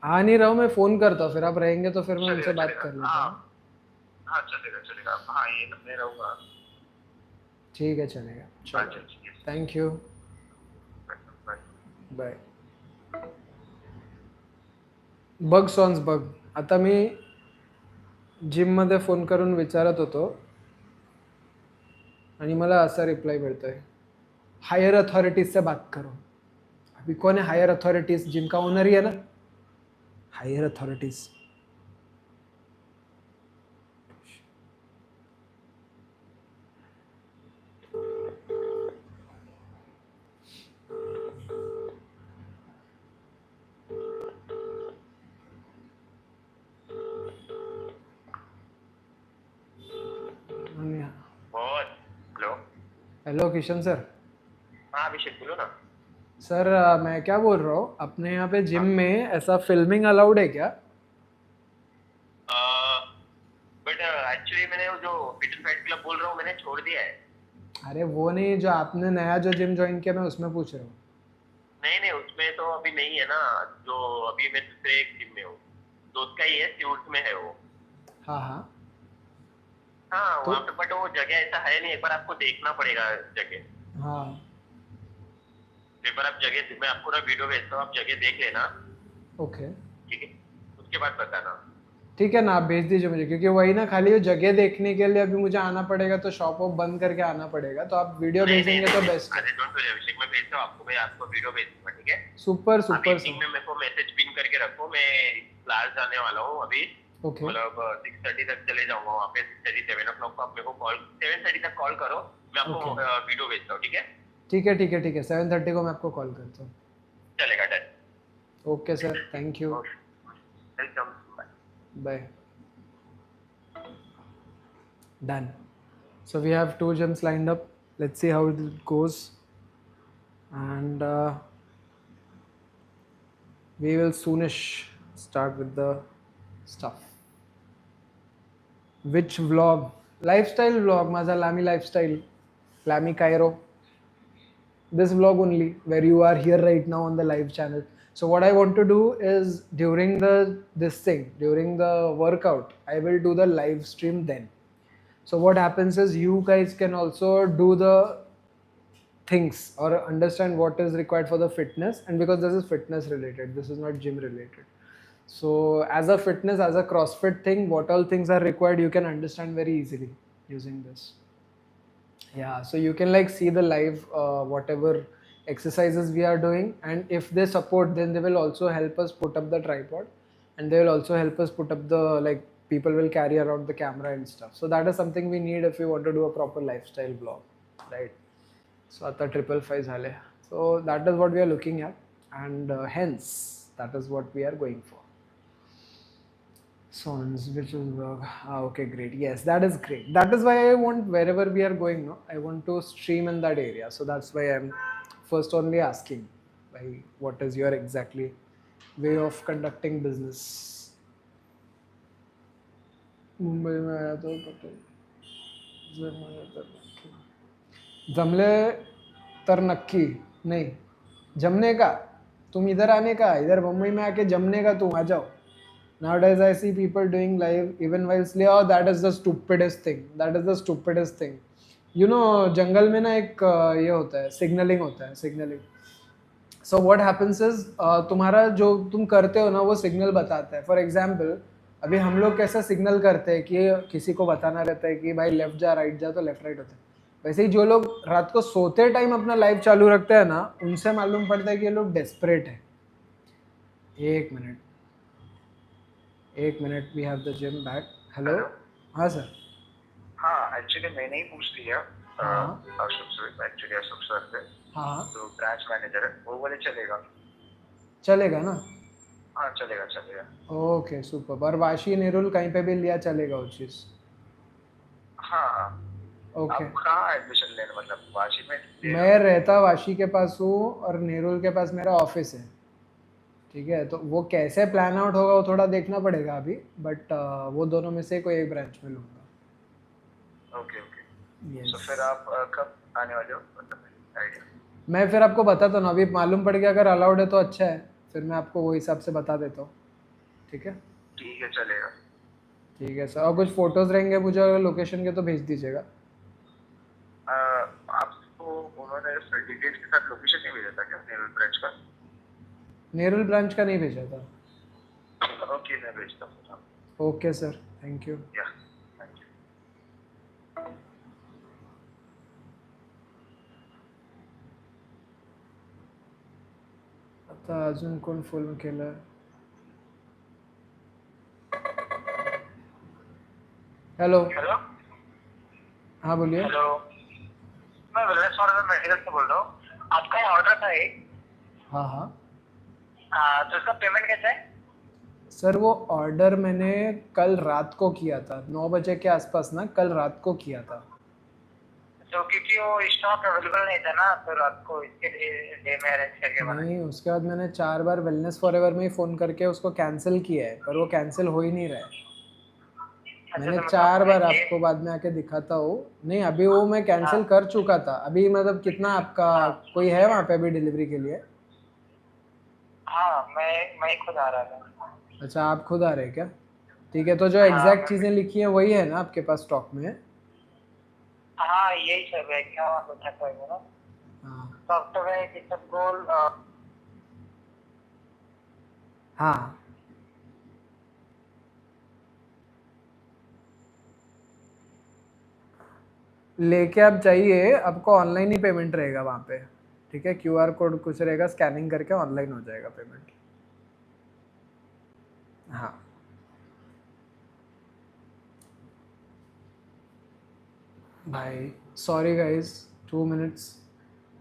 आ नहीं रहा हूँ, मैं फ़ोन करता हूँ, फिर आप रहेंगे तो फिर मैं उनसे चलेगा, बात चलेगा. कर लेता हूँ. हाँ चलेगा. हाँ ये मैं रहूँगा. ठीक है चलेगा. अच्छा चलो ठीक है. Thank you. बाय. बाय. बघ सॉन्ग्स बघ. आता मी जिममध्ये फ़ोन करून विचारत होतो आणि मला असा रिप्लाय मिळतोय, हायर अथॉरिटीज से बात करो. अभी कौन है हायर अथॉरिटीज? जिम का ओनर ही है ना higher authorities. Hello. Hello Kishan sir. हाँ अभिषेक बोलो ना. सर मैं क्या बोल रहा हूँ, अपने यहाँ पे जिम में ऐसा फिल्मिंग अलाउड है क्या? बट एक्चुअली मैंने वो जो फिट एंड फाइट क्लब बोल रहा हूँ मैंने छोड़ दिया है. अरे वो नहीं, जो आपने नया जो जिम ज्वाइन किया, मैं उसमें पूछ रहा हूँ. नहीं उसमें तो अभी नहीं है ना. जो अभी मैं दूसरे एक जिम में हूँ, दोस्त का ही है, सीवुड्स में है वो. हाँ हाँ. हाँ तो वहाँ पे बट वो जगह ऐसा है नहीं. एक बार आपको देखना पड़ेगा जगह. हाँ एक बार आप जगह, मैं आपको ना वीडियो भेजता हूँ, आप जगह देख लेना. ओके ठीक है, उसके बाद बताना. ठीक है ना, आप भेज दीजिए मुझे, क्योंकि वही ना, खाली वो जगह देखने के लिए अभी मुझे आना पड़ेगा, तो शॉप वॉप बंद करके आना पड़ेगा. तो आप वीडियो भेजेंगे तो बेस्ट है. अरे डोंट वरी अभिषेक, मैं भेजता हूँ आपको. मैं आपको वीडियो भेज दूंगा. ठीक है. सुपर आप सुपर इवनिंग में मेरे को मैसेज पिन करके रखो. मैं क्लास जाने वाला हूँ अभी. ओके मतलब 6:30 तक चले जाऊंगा वहाँ पे. 6:30 7 o'clock को आप मेरे को कॉल 7:30 तक कॉल करो. मैं आपको वीडियो भेजता हूँ. ठीक है. ठीक है 7:30 को मैं आपको कॉल करता हूँ. चलेगा. Done. Okay sir, thank you. Welcome. Bye. Done. So we have 2 gyms lined up. Let's see how it goes. And We will soonish start with the stuff. Which vlog? Lifestyle vlog, Maza Lami lifestyle. Lami Cairo. This vlog only, where you are here right now on the live channel. So what I want to do is during the workout, I will do the live stream then. So what happens is you guys can also do the things or understand what is required for the fitness, and because this is fitness related, this is not gym related. So as a fitness, as a CrossFit thing, what all things are required, you can understand very easily using this. Yeah, so you can like see the live whatever exercises we are doing, and if they support, then they will also help us put up the tripod, and they will also help us put up the, like, people will carry around the camera and stuff. So that is something we need if we want to do a proper lifestyle vlog, right? So आता 555 झाले. So that is what we are looking at, and hence that is what we are going for. Sons, which is vlog. Okay, great. Yes, that is great. That is why I want, wherever we are going, no, I want to stream in that area. So that's why I'm first only asking, like, what is your exactly way of conducting business? Mumbai में आया तो जमले तर नक्की नहीं जमने का, तुम इधर आने का, इधर मुंबई में आके जमने का, तुम आ जाओ. Nowadays, I see people doing live even while sleep. Oh, that is the stupidest thing. That is the stupidest thing. You know, जंगल में ना एक ये होता है, signaling होता है, signaling. So what happens is तुम्हारा जो तुम करते हो ना, वो सिग्नल बताता है. फॉर एग्जाम्पल, अभी हम लोग कैसा सिग्नल करते हैं कि किसी को बताना रहता है कि भाई लेफ्ट जा, राइट जा, तो लेफ्ट राइट होता है. वैसे ही जो लोग रात को सोते टाइम अपना लाइव चालू रखते हैं ना, उनसे मालूम पड़ता है कि ये लोग डेस्परेट है. एक minute, we have the gym back. Hello. हाँ सर. हाँ, एक्चुअली मैंने ही पूछ लिया हाँ. अशोक सर से. हाँ तो ब्रांच मैनेजर है, वो बोले चलेगा. चलेगा ना. हाँ, चलेगा. Okay super. और वाशी नेरुल कहीं पे भी लिया चलेगा वो चीज़. हाँ. ओके. आप कहाँ एडमिशन लेना, मतलब वाशी में? मैं रहता वाशी के पास हूँ और नेरुल के पास मेरा ऑफिस है. ठीक है, तो वो कैसे प्लान आउट होगा वो थोड़ा देखना पड़ेगा अभी, बट वो दोनों में से कोई एक ब्रांच में लूँगा. ओके. Yes. तो फिर आप कब आने वाले हो, मतलब आइडिया? मैं फिर आपको बताता हूँ ना, अभी मालूम पड़ गया, अगर अलाउड है तो अच्छा है, फिर मैं आपको वो हिसाब से बता देता हूँ. ठीक है. ठीक है, चलेगा. ठीक है सर. और कुछ फोटोज रहेंगे मुझे अगर लोकेशन के तो भेज दीजिएगा. आपको उन्होंने डिटेल्स के साथ लोकेशन नहीं भेजा था क्या, नेरुल ब्रांच का? नेरुल ब्रांच का नहीं भेजा था. ओके, मैं भेजता हूँ. Okay sir, thank you. या, थँक यू. आता अजून कोण फॉलो केलं? हेलो. हेलो. हाँ बोलिए. हेलो, मैं वेलनेस फॉर मेडिकल से बोल रहा हूँ. आपका ऑर्डर था एक. हाँ हाँ तो उसका पेमेंट कैसा है? सर, वो ऑर्डर मैंने कल रात को किया था, 9 बजे के आसपास ना, कल रात को किया था. तो क्योंकि वो स्टॉक अवेलेबल नहीं था ना, तो रात को इसके लिए डे में अरेंज करके बना. नहीं, उसके बाद मैंने 4 बार वेलनेस फॉरएवर में ही फ़ोन करके उसको कैंसिल किया है, पर वो कैंसिल हो ही नहीं रहा है. मैंने 4 बार, आपको बाद में आके दिखाता हूँ. नहीं, अभी वो मैं कैंसिल कर चुका था. अभी मतलब कितना आपका कोई है वहाँ पे अभी डिलीवरी के लिए? हाँ, मैं खुद आ रहा था. अच्छा, आप खुद आ रहे हैं क्या? ठीक है, तो जो एग्जैक्ट चीज़ें लिखी हैं वही है ना आपके पास स्टॉक में? हाँ, यही सब है. क्या बताता है ना, हाँ सॉफ्टवेयर की सब गोल. हाँ. लेके आप जाइए, आपको ऑनलाइन ही पेमेंट रहेगा वहाँ पे. ठीक है, क्यूआर कोड कुछ रहेगा, स्कैनिंग करके ऑनलाइन हो जाएगा पेमेंट. हाँ. भाई sorry guys, 2 minutes.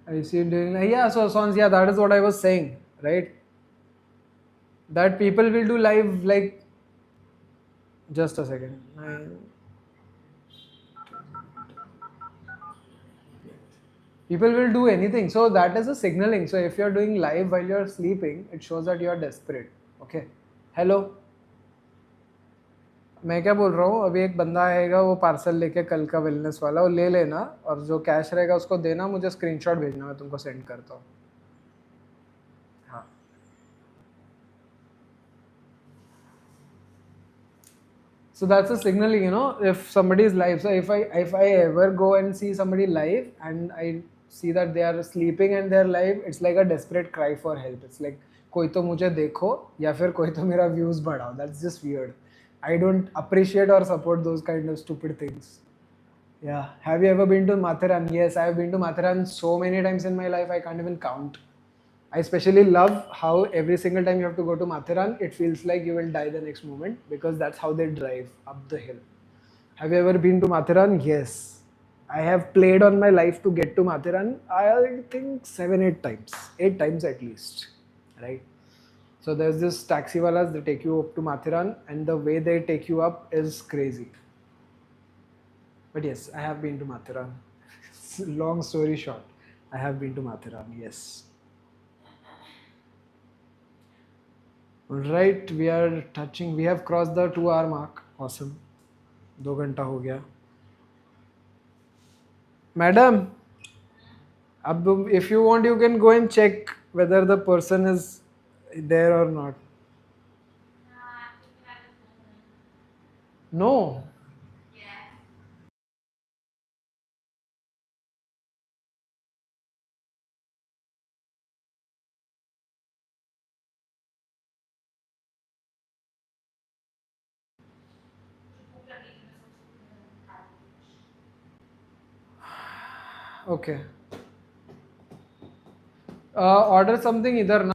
I see you doing like, yeah, so Sons, yeah, that is what I was saying, right? That people will do live, like, just a second. People will do anything. So that is a signaling. So if you're doing live while you're sleeping, it shows that you're desperate. Okay. Hello. मैं क्या बोल रहा हूँ, अभी एक बंदा आएगा वो पार्सल लेके कल का वेलनेस वाला, वो ले लेना और जो कैश रहेगा उसको देना, मुझे स्क्रीनशॉट भेजना, मैं तुमको सेंड करता हूँ. हाँ. So that's a signal, you know, if somebody is live. So if I ever go and see somebody live and I see that they are sleeping and they're live, it's like a desperate cry for help. It's like कोई तो मुझे देखो या फिर कोई तो मेरा views बढ़ाओ. That's just weird. I don't appreciate or support those kind of stupid things. Yeah. Have you ever been to Matharan? Yes, I have been to Matharan so many times in my life I can't even count. I especially love how every single time you have to go to Matharan, it feels like you will die the next moment because that's how they drive up the hill. Have you ever been to Matharan? Yes. I have played on my life to get to Matharan, I think 7, 8 times. 8 times at least. Right? So there's this taxi walas, they take you up to Matharan and the way they take you up is crazy. But yes, I have been to Matharan. Long story short, I have been to Matharan, yes. Right, we have crossed the 2 hour mark. Awesome. 2 घंटा हो गया. Madam, if you want, you can go and check whether the person is there or not. No. Okay. Order something either now.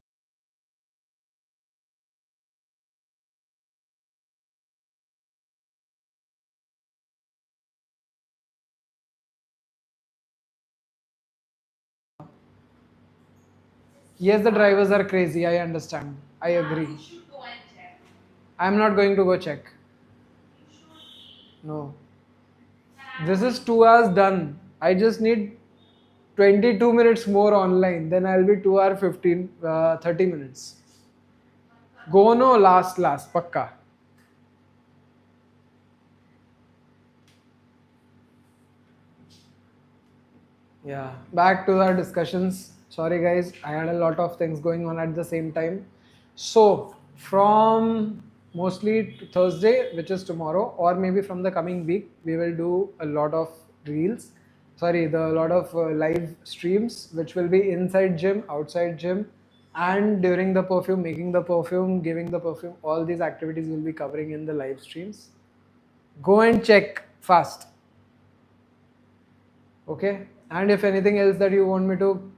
Yes, the drivers are crazy. I understand. I agree. I'm not going to go check. No. This is 2 hours done. I just need 22 minutes more online. Then I'll be 2 hour 30 minutes. Go no last, pakka. Yeah, back to our discussions. Sorry, guys, I had a lot of things going on at the same time. So, from mostly Thursday, which is tomorrow, or maybe from the coming week, we will do a lot of reels. Sorry, the lot of live streams, which will be inside gym, outside gym, and during the perfume, making the perfume, giving the perfume. All these activities will be covering in the live streams. Go and check fast. Okay, and if anything else that you want me to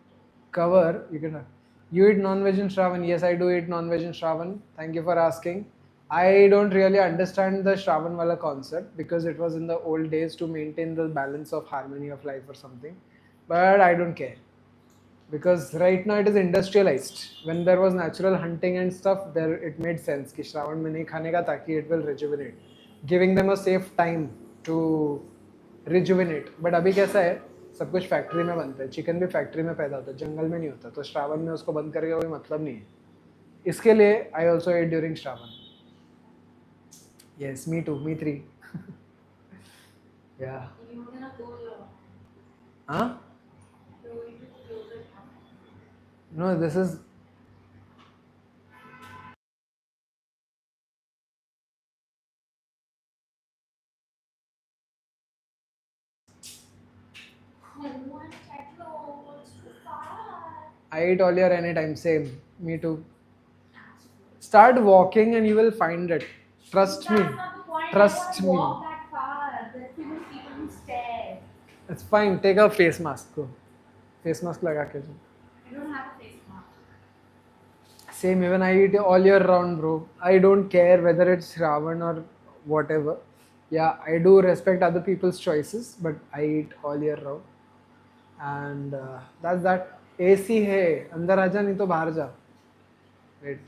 cover, you can. You eat non-veg in Shravan? Yes, I do eat non-veg in Shravan. Thank you for asking. I don't really understand the Shravan wala concept because it was in the old days to maintain the balance of harmony of life or something. But I don't care because right now it is industrialized. When there was natural hunting and stuff, there it made sense कि श्रावण में नहीं खाने का ताकि it will rejuvenate, giving them a safe time to rejuvenate. But अभी कैसा है, सब कुछ फैक्ट्री में बनता है, चिकन भी फैक्ट्री में पैदा होता है, जंगल में नहीं होता, तो श्रावण में उसको बंद करके कोई मतलब नहीं है. इसके लिए I also eight during Shravan. Yes, me too, me three. Yeah. Huh? No, this is I eat all year anytime, same. Me too. Start walking and you will find it. Trust me. Trust me. Walk that far. There's too many people who stare. It's fine. Take a face mask. Go. Face mask लगा के जो. I don't have a face mask. Same, even I eat all year round, bro. I don't care whether it's Shravan or whatever. Yeah, I do respect other people's choices, but I eat all year round. And that's that. AC है, अंदर आजा नहीं तो बाहर जा. Wait.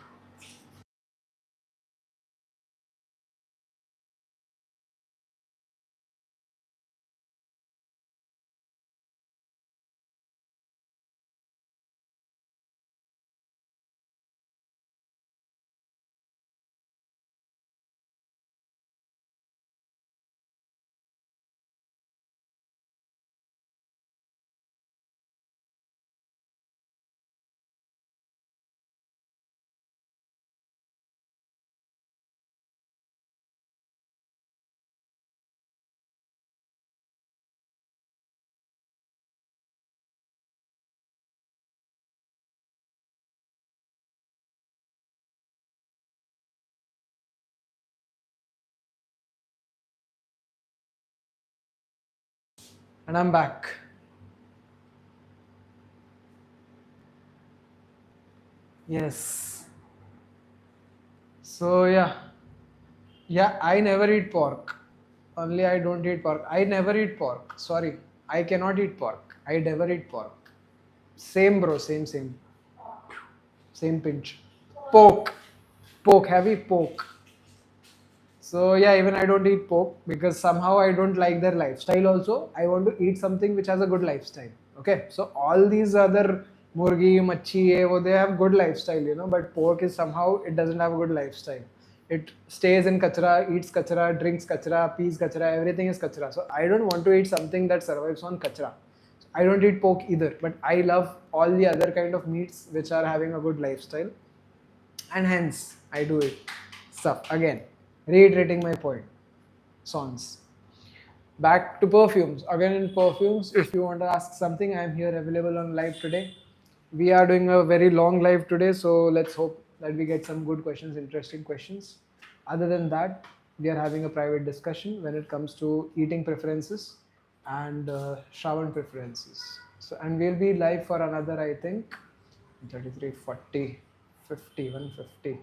And I'm back. Yes. So yeah, I never eat pork. Only I don't eat pork. I never eat pork. Sorry, I cannot eat pork. I never eat pork. Same, bro. Same pinch. Pork, heavy pork. So yeah, even I don't eat pork because somehow I don't like their lifestyle also. I want to eat something which has a good lifestyle. Okay, so all these other murgi, machi, they have good lifestyle. But pork is somehow it doesn't have a good lifestyle. It stays in kachra, eats kachra, drinks kachra, pees kachra, everything is kachra. So I don't want to eat something that survives on kachra. I don't eat pork either, but I love all the other kind of meats which are having a good lifestyle, and hence I do it. Stuff again, reiterating my point. Sons. Back to perfumes. Again, in perfumes, if you want to ask something, I'm here available on live today. We are doing a very long live today, so let's hope that we get some good questions, interesting questions. Other than that, we are having a private discussion when it comes to eating preferences and Shravan preferences. So, and we'll be live for another, I think, 33, 40, 50, 150,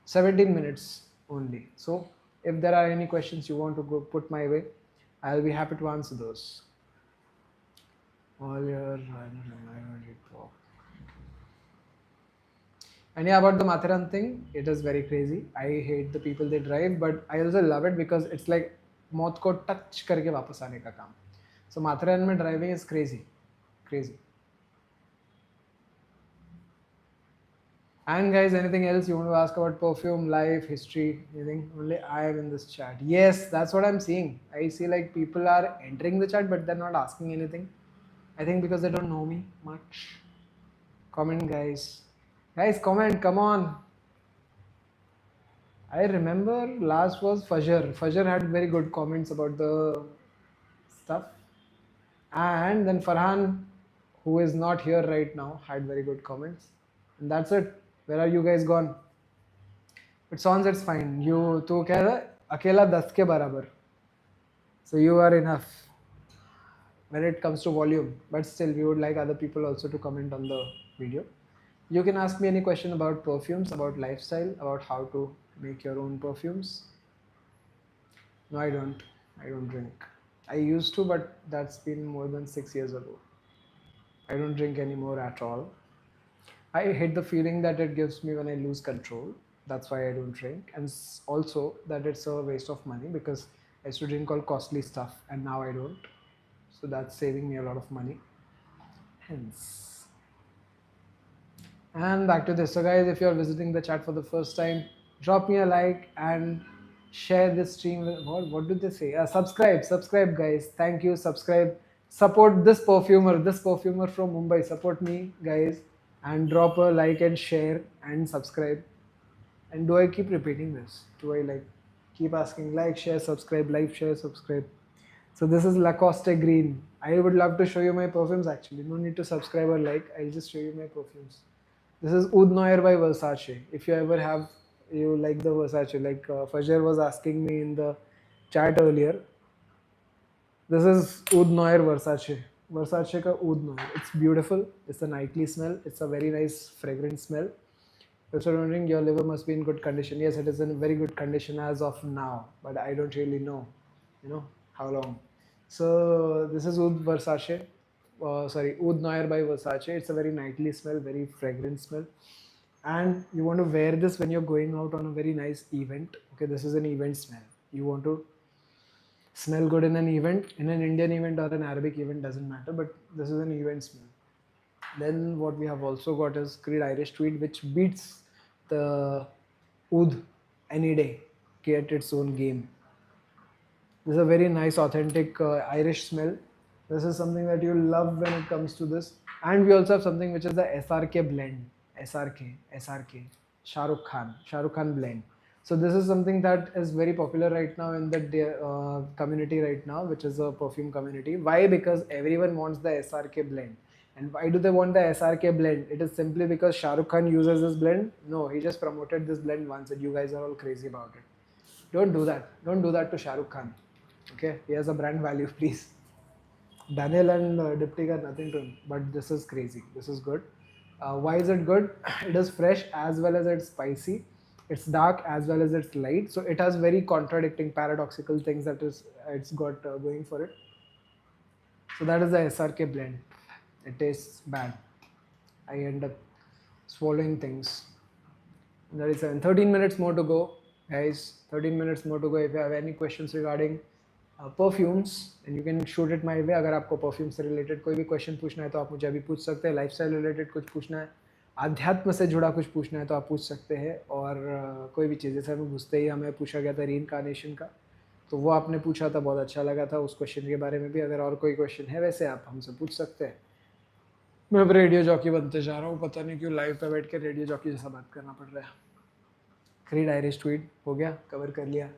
17 minutes only. So, if there are any questions you want to go put my way, I'll be happy to answer those. All your, I don't know. And yeah, about the Matharan thing, it is very crazy. I hate the people they drive, but I also love it because it's like मौत को touch करके वापस आने का काम. So Matharan में driving is crazy, crazy. And guys, anything else you want to ask about perfume, life, history, anything? Only I am in this chat. Yes, that's what I'm seeing. I see like people are entering the chat, but they're not asking anything. I think because they don't know me much. Comment, guys. Guys, comment. Come on. I remember last was Fajr. Fajr had very good comments about the stuff. And then Farhan, who is not here right now, had very good comments. And that's it. Where are you guys gone? But sounds it's fine. You तो क्या है? अकेला 10 के बराबर. So you are enough when it comes to volume. But still, we would like other people also to comment on the video. You can ask me any question about perfumes, about lifestyle, about how to make your own perfumes. No, I don't. I don't drink. I used to, but that's been more than 6 years ago. I don't drink anymore at all. I hate the feeling that it gives me when I lose control. That's why I don't drink. And also that it's a waste of money because I used to drink all costly stuff and now I don't. So that's saving me a lot of money. Hence. And back to this. So guys, if you're visiting the chat for the first time, drop me a like and share this stream with what did they say? Subscribe guys. Thank you. Subscribe. Support this perfumer from Mumbai. Support me, guys, and drop a like and share and subscribe. And do I keep repeating this? Do I like keep asking like, share, subscribe, like, share, subscribe? So this is Lacoste Green. I would love to show you my perfumes actually. No need to subscribe or like. I'll just show you my perfumes. This is Oud Noir by Versace. If you ever have, you like the Versace, like Fajr was asking me in the chat earlier. This is Oud Noir Versace. Versace ka Oud Noir. It's beautiful. It's a nightly smell. It's a very nice fragrant smell. If you're wondering, your liver must be in good condition. Yes, it is in very good condition as of now, but I don't really know, how long. So this is Oud Versace. Oud Noir by Versace. It's a very nightly smell, very fragrant smell. And you want to wear this when you're going out on a very nice event. Okay, this is an event smell. You want to smell good in an event, in an Indian event or an Arabic event, doesn't matter, but this is an event smell. Then what we have also got is Creed Irish Tweed, which beats the Oud any day, get its own game. This is a very nice, authentic Irish smell. This is something that you love when it comes to this. And we also have something which is the SRK blend. SRK, Shah Rukh Khan blend. So this is something that is very popular right now in the community right now, which is a perfume community. Why? Because everyone wants the SRK blend. And why do they want the SRK blend? It is simply because Shah Rukh Khan uses this blend. No, he just promoted this blend once and you guys are all crazy about it. Don't do that. Don't do that to Shah Rukh Khan. Okay, he has a brand value, please. Daniel and Diptyque are nothing to him, but this is crazy. This is good. Why is it good? It is fresh as well as it's spicy. It's dark as well as it's light. So it has very contradicting, paradoxical things that is it's got going for it. So that is the SRK blend. It tastes bad. I end up swallowing things. That is 13 minutes more to go, guys. 13 minutes more to go. If you have any questions regarding perfumes, then you can shoot it my way. अगर आपको perfume से related कोई भी question पूछना है तो आप मुझे अभी पूछ सकते हैं. Lifestyle related कुछ पूछना है, आध्यात्म से जुड़ा कुछ पूछना है तो आप पूछ सकते हैं. और कोई भी चीज़, जैसे हमें घुसते ही हमें पूछा गया था रीइंकार्नेशन का, तो वो आपने पूछा था, बहुत अच्छा लगा था. उस क्वेश्चन के बारे में भी अगर और कोई क्वेश्चन है वैसे आप हमसे पूछ सकते हैं. मैं अब रेडियो जॉकी बनते जा रहा हूँ, पता नहीं क्यों लाइव पे बैठ के रेडियो जॉकी जैसा बात करना पड़ रहा है. क्रीड आयरिश ट्वीट हो गया, कवर कर लिया.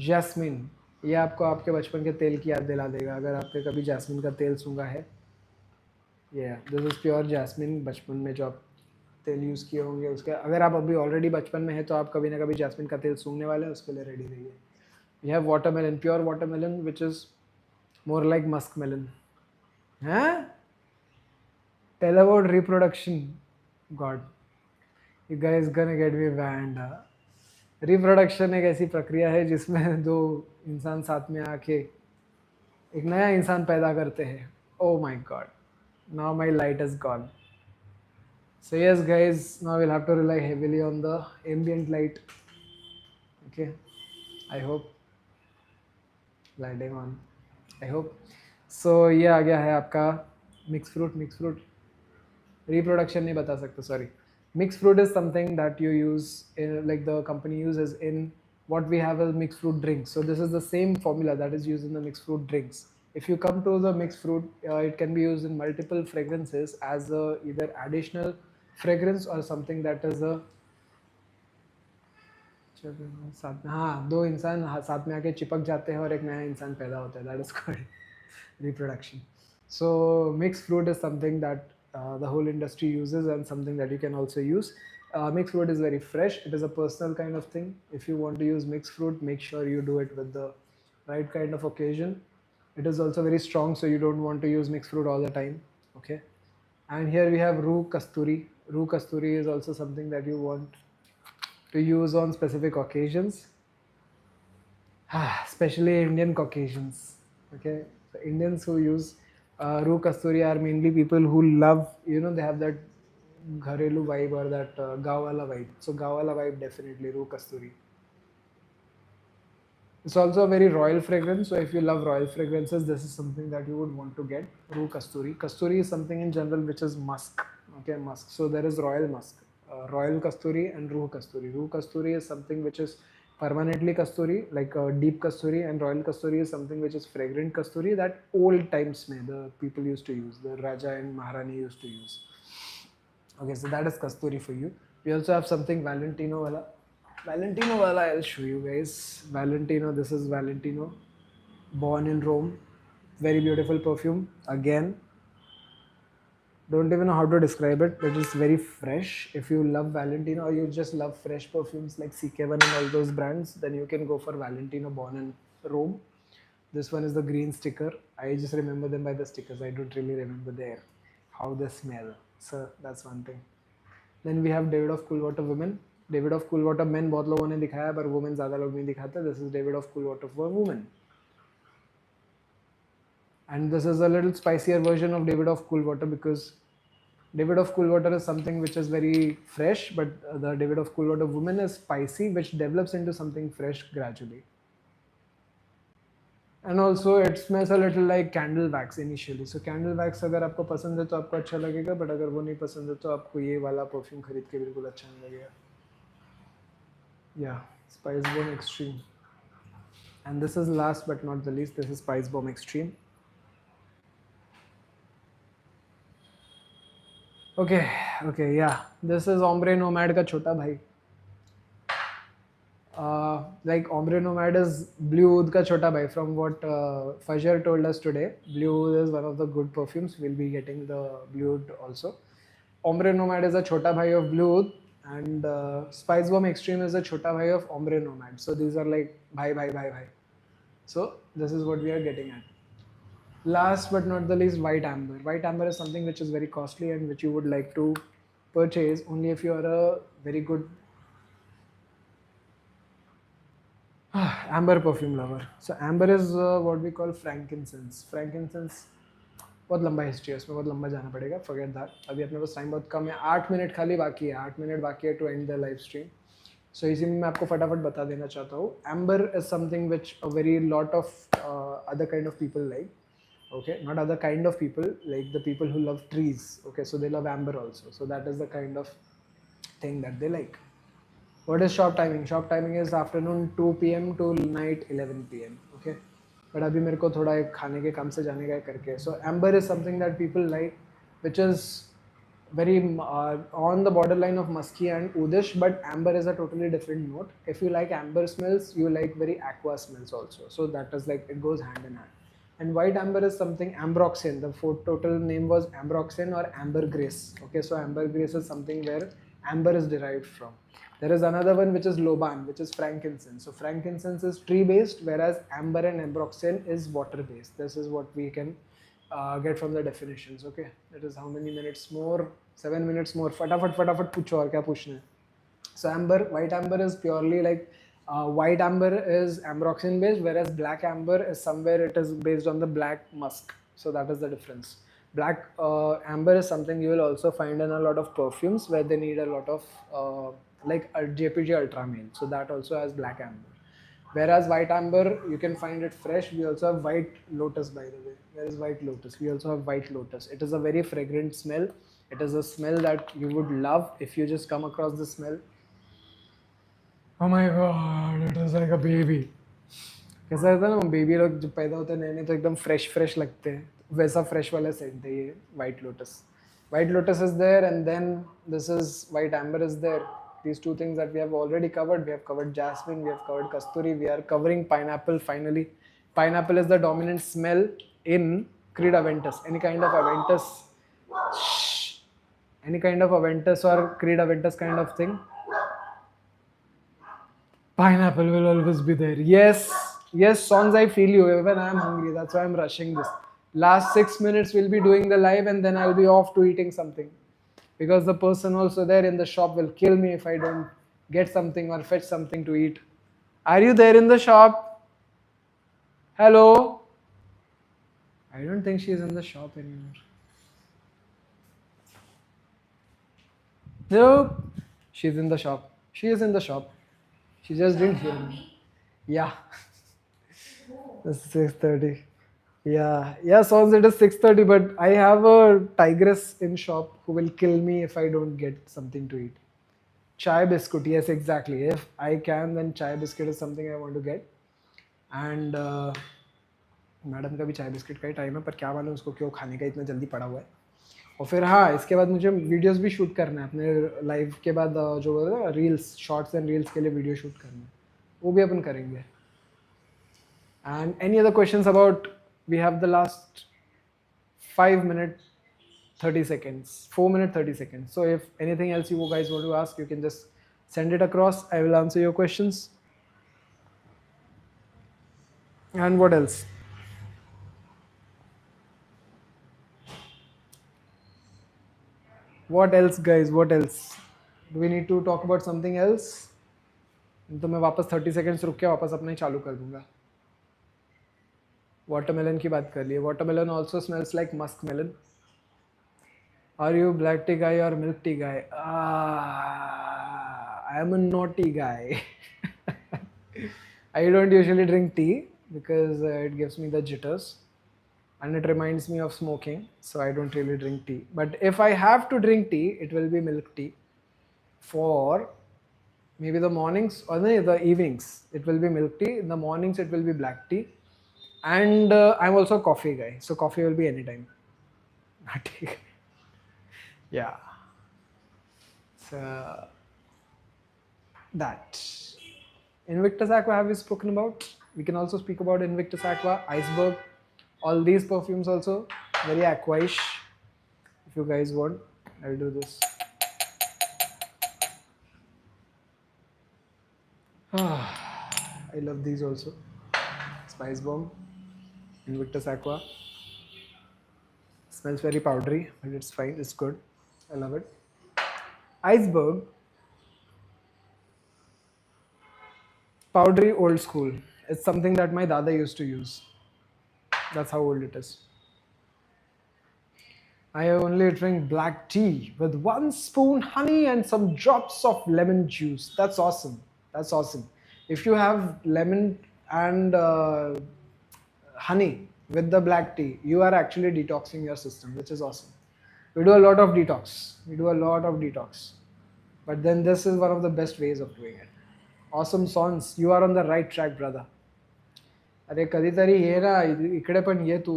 जैस्मिन, ये आपको आपके बचपन के तेल की याद दिला देगा अगर आपने कभी जैस्मिन का तेल सूंघा है. ये दिस इज़ प्योर जैस्मिन. बचपन में जो आप तेल यूज़ किए होंगे उसके, अगर आप अभी ऑलरेडी बचपन में है तो आप कभी ना कभी जैस्मिन का तेल सूंघने वाले हैं, उसके लिए रेडी रहिए. We have watermelon, pure watermelon which is more like musk melon. हाँ, tell about reproduction. God, you guys gonna get me banned. Reproduction एक ऐसी प्रक्रिया है जिसमें दो इंसान साथ में आके एक नया इंसान पैदा करते हैं. ओ my God, now my light is gone. So yes guys, now we'll have to rely heavily on the ambient light. Okay, I hope lighting on, I hope. So ये आ गया है आपका मिक्स फ्रूट. रिप्रोडक्शन नहीं बता सकते, sorry. Mixed fruit is something that you use in, like the company uses in what we have as mixed fruit drinks. So this is the same formula that is used in the mixed fruit drinks. If you come to the mixed fruit, it can be used in multiple fragrances as a either additional fragrance or something that is a साथ में, हाँ, दो इंसान साथ में आके चिपक जाते हैं और एक नया इंसान पैदा होता है. That is called reproduction. So mix fruit is something that the whole industry uses and something that you can also use. Mixed fruit is very fresh. It is a personal kind of thing. If you want to use mixed fruit, make sure you do it with the right kind of occasion. It is also very strong, so you don't want to use mixed fruit all the time. Okay. And here we have Roo Kasturi. Roo Kasturi is also something that you want to use on specific occasions, especially Indian Caucasians. Okay, so Indians who use Roo Kasturi are mainly people who love, you know, they have that gharelu vibe or that gaon wala vibe. So gaon wala vibe, definitely Roo Kasturi. It's also a very royal fragrance. So if you love royal fragrances, this is something that you would want to get. Roo Kasturi. Kasturi is something in general which is musk. Okay, musk. So there is royal musk, royal Kasturi and Roo Kasturi. Roo Kasturi is something which is permanently Kasturi, like deep Kasturi, and royal Kasturi is something which is fragrant Kasturi that old times mein the people used to use, the Raja and Maharani used to use. Okay, so that is Kasturi for you. We also have something Valentino wala. Valentino wala, I'll show you guys. Valentino, this is Valentino, born in Rome. Very beautiful perfume. Again, don't even know how to describe it. It is very fresh. If you love Valentino or you just love fresh perfumes like CK1 and all those brands, then you can go for Valentino, born in Rome. This one is the green sticker. I just remember them by the stickers. I don't really remember their how they smell. So that's one thing. Then we have David of Cool Water Women. David of Cool Water Men बहुत लोगों ने दिखाया, पर women ज़्यादा लोग नहीं दिखाते. This is David of Cool Water for women. And this is a little spicier version of David of Cool Water because David of Cool Water is something which is very fresh, but the David of Cool Water Woman is spicy, which develops into something fresh gradually. And also it smells a little like candle wax initially. So candle wax अगर आपको पसंद है तो आपको अच्छा लगेगा, but अगर वो नहीं पसंद है तो आपको ये वाला परफ्यूम खरीद के बिल्कुल अच्छा नहीं लगेगा. Yeah, Spice Bomb Extreme. And this is last but not the least, this is Spice Bomb Extreme. Okay, yeah. This is Ombre Nomad का छोटा भाई. Like Ombre Nomad is Blue Oud का छोटा भाई. From what Fajr told us today, Blue Oud is one of the good perfumes. We'll be getting the Blue Oud also. Ombre Nomad is a छोटा भाई of Blue Oud, and Spice Bomb Extreme is a छोटा भाई of Ombre Nomad. So these are like भाई. So this is what we are getting at. Last but not the least, white amber. White amber is something which is very costly and which you would like to purchase only if you are a very good amber perfume lover. So amber is what we call frankincense. Frankincense बहुत लंबा history है, उसमें बहुत लंबा जाना पड़ेगा, forget that. अभी अपने पास टाइम बहुत कम है, 8 मिनट खाली बाकी है, 8 मिनट बाकी है to end the live stream. So इसी में मैं आपको फटाफट बता देना चाहता हूँ. Amber is something which a very lot of other kind of people like. Okay, not other kind of people, like the people who love trees. Okay, so they love amber also, so that is the kind of thing that they like. What is shop timing? Shop timing is afternoon 2 p.m. to night 11 p.m. Okay, but अभी मेरे को थोड़ा एक खाने के काम से जाने का है करके. So amber is something that people like, which is very on the borderline of musky and oudish, but amber is a totally different note. If you like amber smells, you like very aqua smells also. So that is like, it goes hand in hand. And white amber is something ambroxan. The total name was ambroxan or ambergris. Okay, so ambergris is something where amber is derived from. There is another one which is loban, which is frankincense. So frankincense is tree based, whereas amber and ambroxan is water based. This is what we can get from the definitions. Okay, that is how many minutes more? 7 minutes more. फटाफट पूछो और क्या पूछना है. So amber, white amber is purely like white amber is ambroxan based, whereas black amber is somewhere it is based on the black musk. So that is the difference. Black amber is something you will also find in a lot of perfumes where they need a lot of like JPG Ultramane. So that also has black amber. Whereas white amber, you can find it fresh. We also have white lotus, by the way. Where is white lotus? We also have white lotus. It is a very fragrant smell. It is a smell that you would love if you just come across the smell. Oh my god, it is like a baby. कैसा रहता है ना, baby लोग जब पैदा होते हैं नए नए तो एकदम फ्रेश लगते हैं, वैसा फ्रेश वाला सेंट है ये white lotus. White lotus is there, and then this is white amber is there. These two things that we have already covered. We have covered jasmine, we have covered kasturi, we are covering pineapple finally. Pineapple is the dominant smell in Creed Aventus. Any kind of Aventus or Creed Aventus kind of thing. Pineapple will always be there. Yes, songs, I feel you. Even I am hungry. That's why I'm rushing this. Last 6 minutes we'll be doing the live and then I'll be off to eating something. Because the person also there in the shop will kill me if I don't get something or fetch something to eat. Are you there in the shop? Hello? I don't think she's in the shop anymore. Nope. She's in the shop. She is in the shop. She just didn't hear me. Yeah. It's 6:30. Yeah, sounds it is 6:30, but I have a tigress in shop who will kill me if I don't get something to eat. Chai biscuit, yes, exactly. If I can, then chai biscuit is something I want to get. And madam का भी चाय biscuit का ही time है, पर क्या मालूम उसको क्यों खाने का इतना जल्दी पड़ा हुआ है. और फिर हाँ, इसके बाद मुझे वीडियोस भी शूट करना है अपने लाइव के बाद, जो बोलते हैं रील्स, शॉर्ट्स एंड रील्स के लिए वीडियो शूट करना है, वो भी अपन करेंगे. And any other questions about, we have the last 5 minutes 30 seconds, 4 minutes 30 seconds. So if anything else you guys want to ask, you can just send it across. I will answer your questions. And what else? What else, guys? What else? Do we need to talk about something else? तो मैं वापस 30 seconds रुक के वापस अपना ही चालू कर दूंगा. वाटरमेलन की बात कर लिए. Watermelon also smells like muskmelon. Are you black tea guy or milk tea guy? I am a naughty guy. I don't usually drink tea because it gives me the jitters and it reminds me of smoking, so I don't really drink tea. But if I have to drink tea, it will be milk tea for maybe the mornings or the evenings. It will be milk tea. In the mornings, it will be black tea. And I'm also a coffee guy, so coffee will be anytime. Not tea. Yeah. So that. Invictus Aqua have we spoken about? We can also speak about Invictus Aqua, Iceberg, all these perfumes also very aquaish. If you guys want, I'll do this. I love these also. Spice Bomb, Invictus Aqua. Smells very powdery, but it's fine. It's good. I love it. Iceberg. Powdery old school. It's something that my dada used to use. That's how old it is. I only drink black tea with 1 spoon honey and some drops of lemon juice. That's awesome. That's awesome. If you have lemon and honey with the black tea, you are actually detoxing your system, which is awesome. We do a lot of detox. We do a lot of detox. But then this is one of the best ways of doing it. Awesome songs. You are on the right track, brother. अरे कधीतरी ये ना इकडे पण ये तू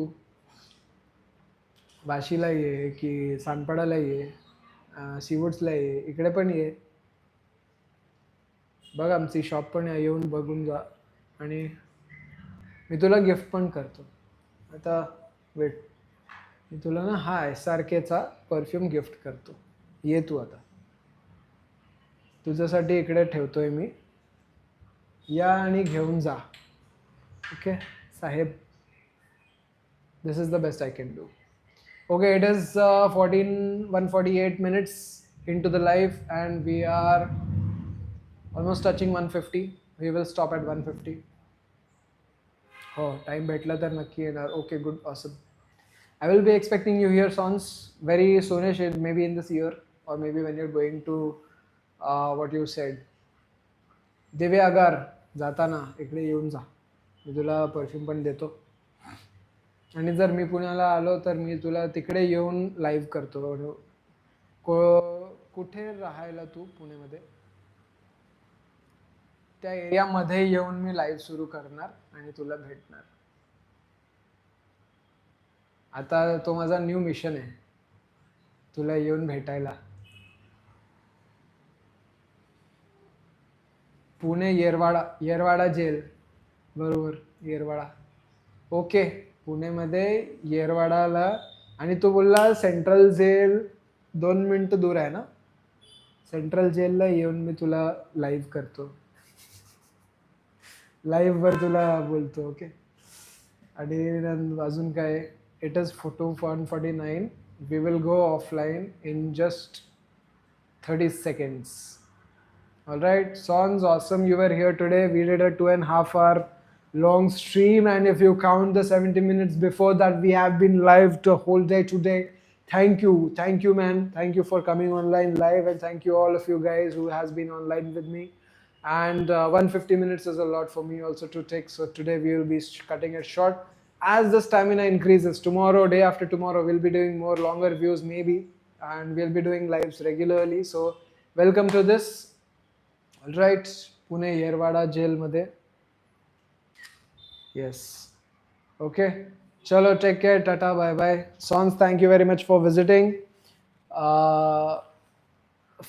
वाशीला ये की सानपाडाला ये सीवूड्सला ये इकडे पण ये बघ आमची शॉप पण येऊन बघून जा आणि मी तुला गिफ्ट पण करतो आता वेट मी तुला ना हा SRKचा परफ्यूम गिफ्ट करतो ये तू आता तुझ्यासाठी इकडे ठेवतोय मी या आणि घेऊन जा ओके साहेब this is the best I can do. Okay, it is 148 minutes into the live and we are almost touching 150. We will stop at 150. Oh, time भेटला तर नक्की येणार. Okay, good, awesome. I will be expecting you here songs very soonish, maybe in this year or maybe when you're going to what you said. Divya अगर जाताना इकडे येऊन जा मी तुला परफ्यूम पण देतो आणि जर मी पुण्याला आलो तर मी तुला तिकडे येऊन लाईव्ह करतो कुठे राहायला तू पुण्यामध्ये त्या एरियामध्ये येऊन मी लाईव्ह सुरू करणार आणि तुला भेटणार आता तो माझा न्यू मिशन आहे तुला येऊन भेटायला पुणे येरवाडा जेल बरोबर येरवाडा ओके पुणेमध्ये येरवाडाला आणि तो बोलला सेंट्रल जेल 2 मिनिटं दूर आहे ना सेंट्रल जेलला येऊन मी तुला लाईव्ह करतो लाईव्हवर तुला बोलतो ओके आणि अजून काय it is 149 we will go offline in just 30 seconds. All right, songs, awesome. You were here today. We did a 2.5 hour long stream, and if you count the 70 minutes before that, we have been live the whole day today. Thank you, man. Thank you for coming online live, and thank you all of you guys who has been online with me. And 150 minutes is a lot for me also to take. So today we will be cutting it short. As the stamina increases, tomorrow, day after tomorrow, we'll be doing more longer views maybe, and we'll be doing lives regularly. So welcome to this. All right, Pune Yerwada jail मध्ये. Yes. Okay. Chalo, take care. Tata, bye bye. Sons, thank you very much for visiting.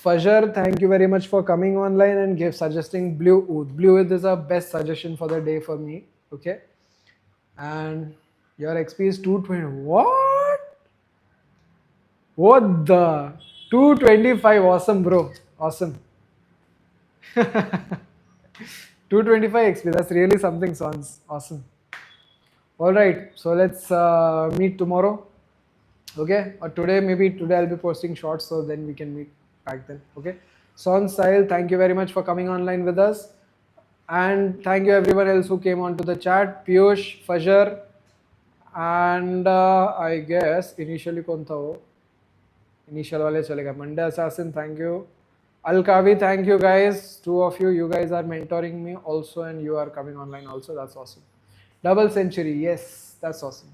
Fajr, thank you very much for coming online and suggesting Blue Oud. Blue Oud is a best suggestion for the day for me. Okay. And your XP is 220. What? What the? 225. Awesome, bro. Awesome. 225 XP. That's really something, Sons. Awesome. All right. So let's meet tomorrow. Okay. Or today, maybe today I'll be posting shorts, so then we can meet back then. Okay. Sons, Sahil, thank you very much for coming online with us. And thank you everyone else who came onto the chat. Piyush, Fajr, and I guess initially कौन था वो? Initial वाले चलेगा. Monday Assassin, thank you. Alkavi, thank you guys. 2 of you. You guys are mentoring me also, and you are coming online also. That's awesome. Double century. Yes, that's awesome.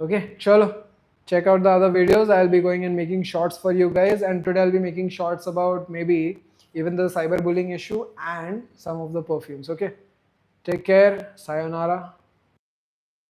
Okay, chalo. Check out the other videos. I'll be going and making shorts for you guys. And today I'll be making shorts about maybe even the cyberbullying issue and some of the perfumes. Okay. Take care. Sayonara.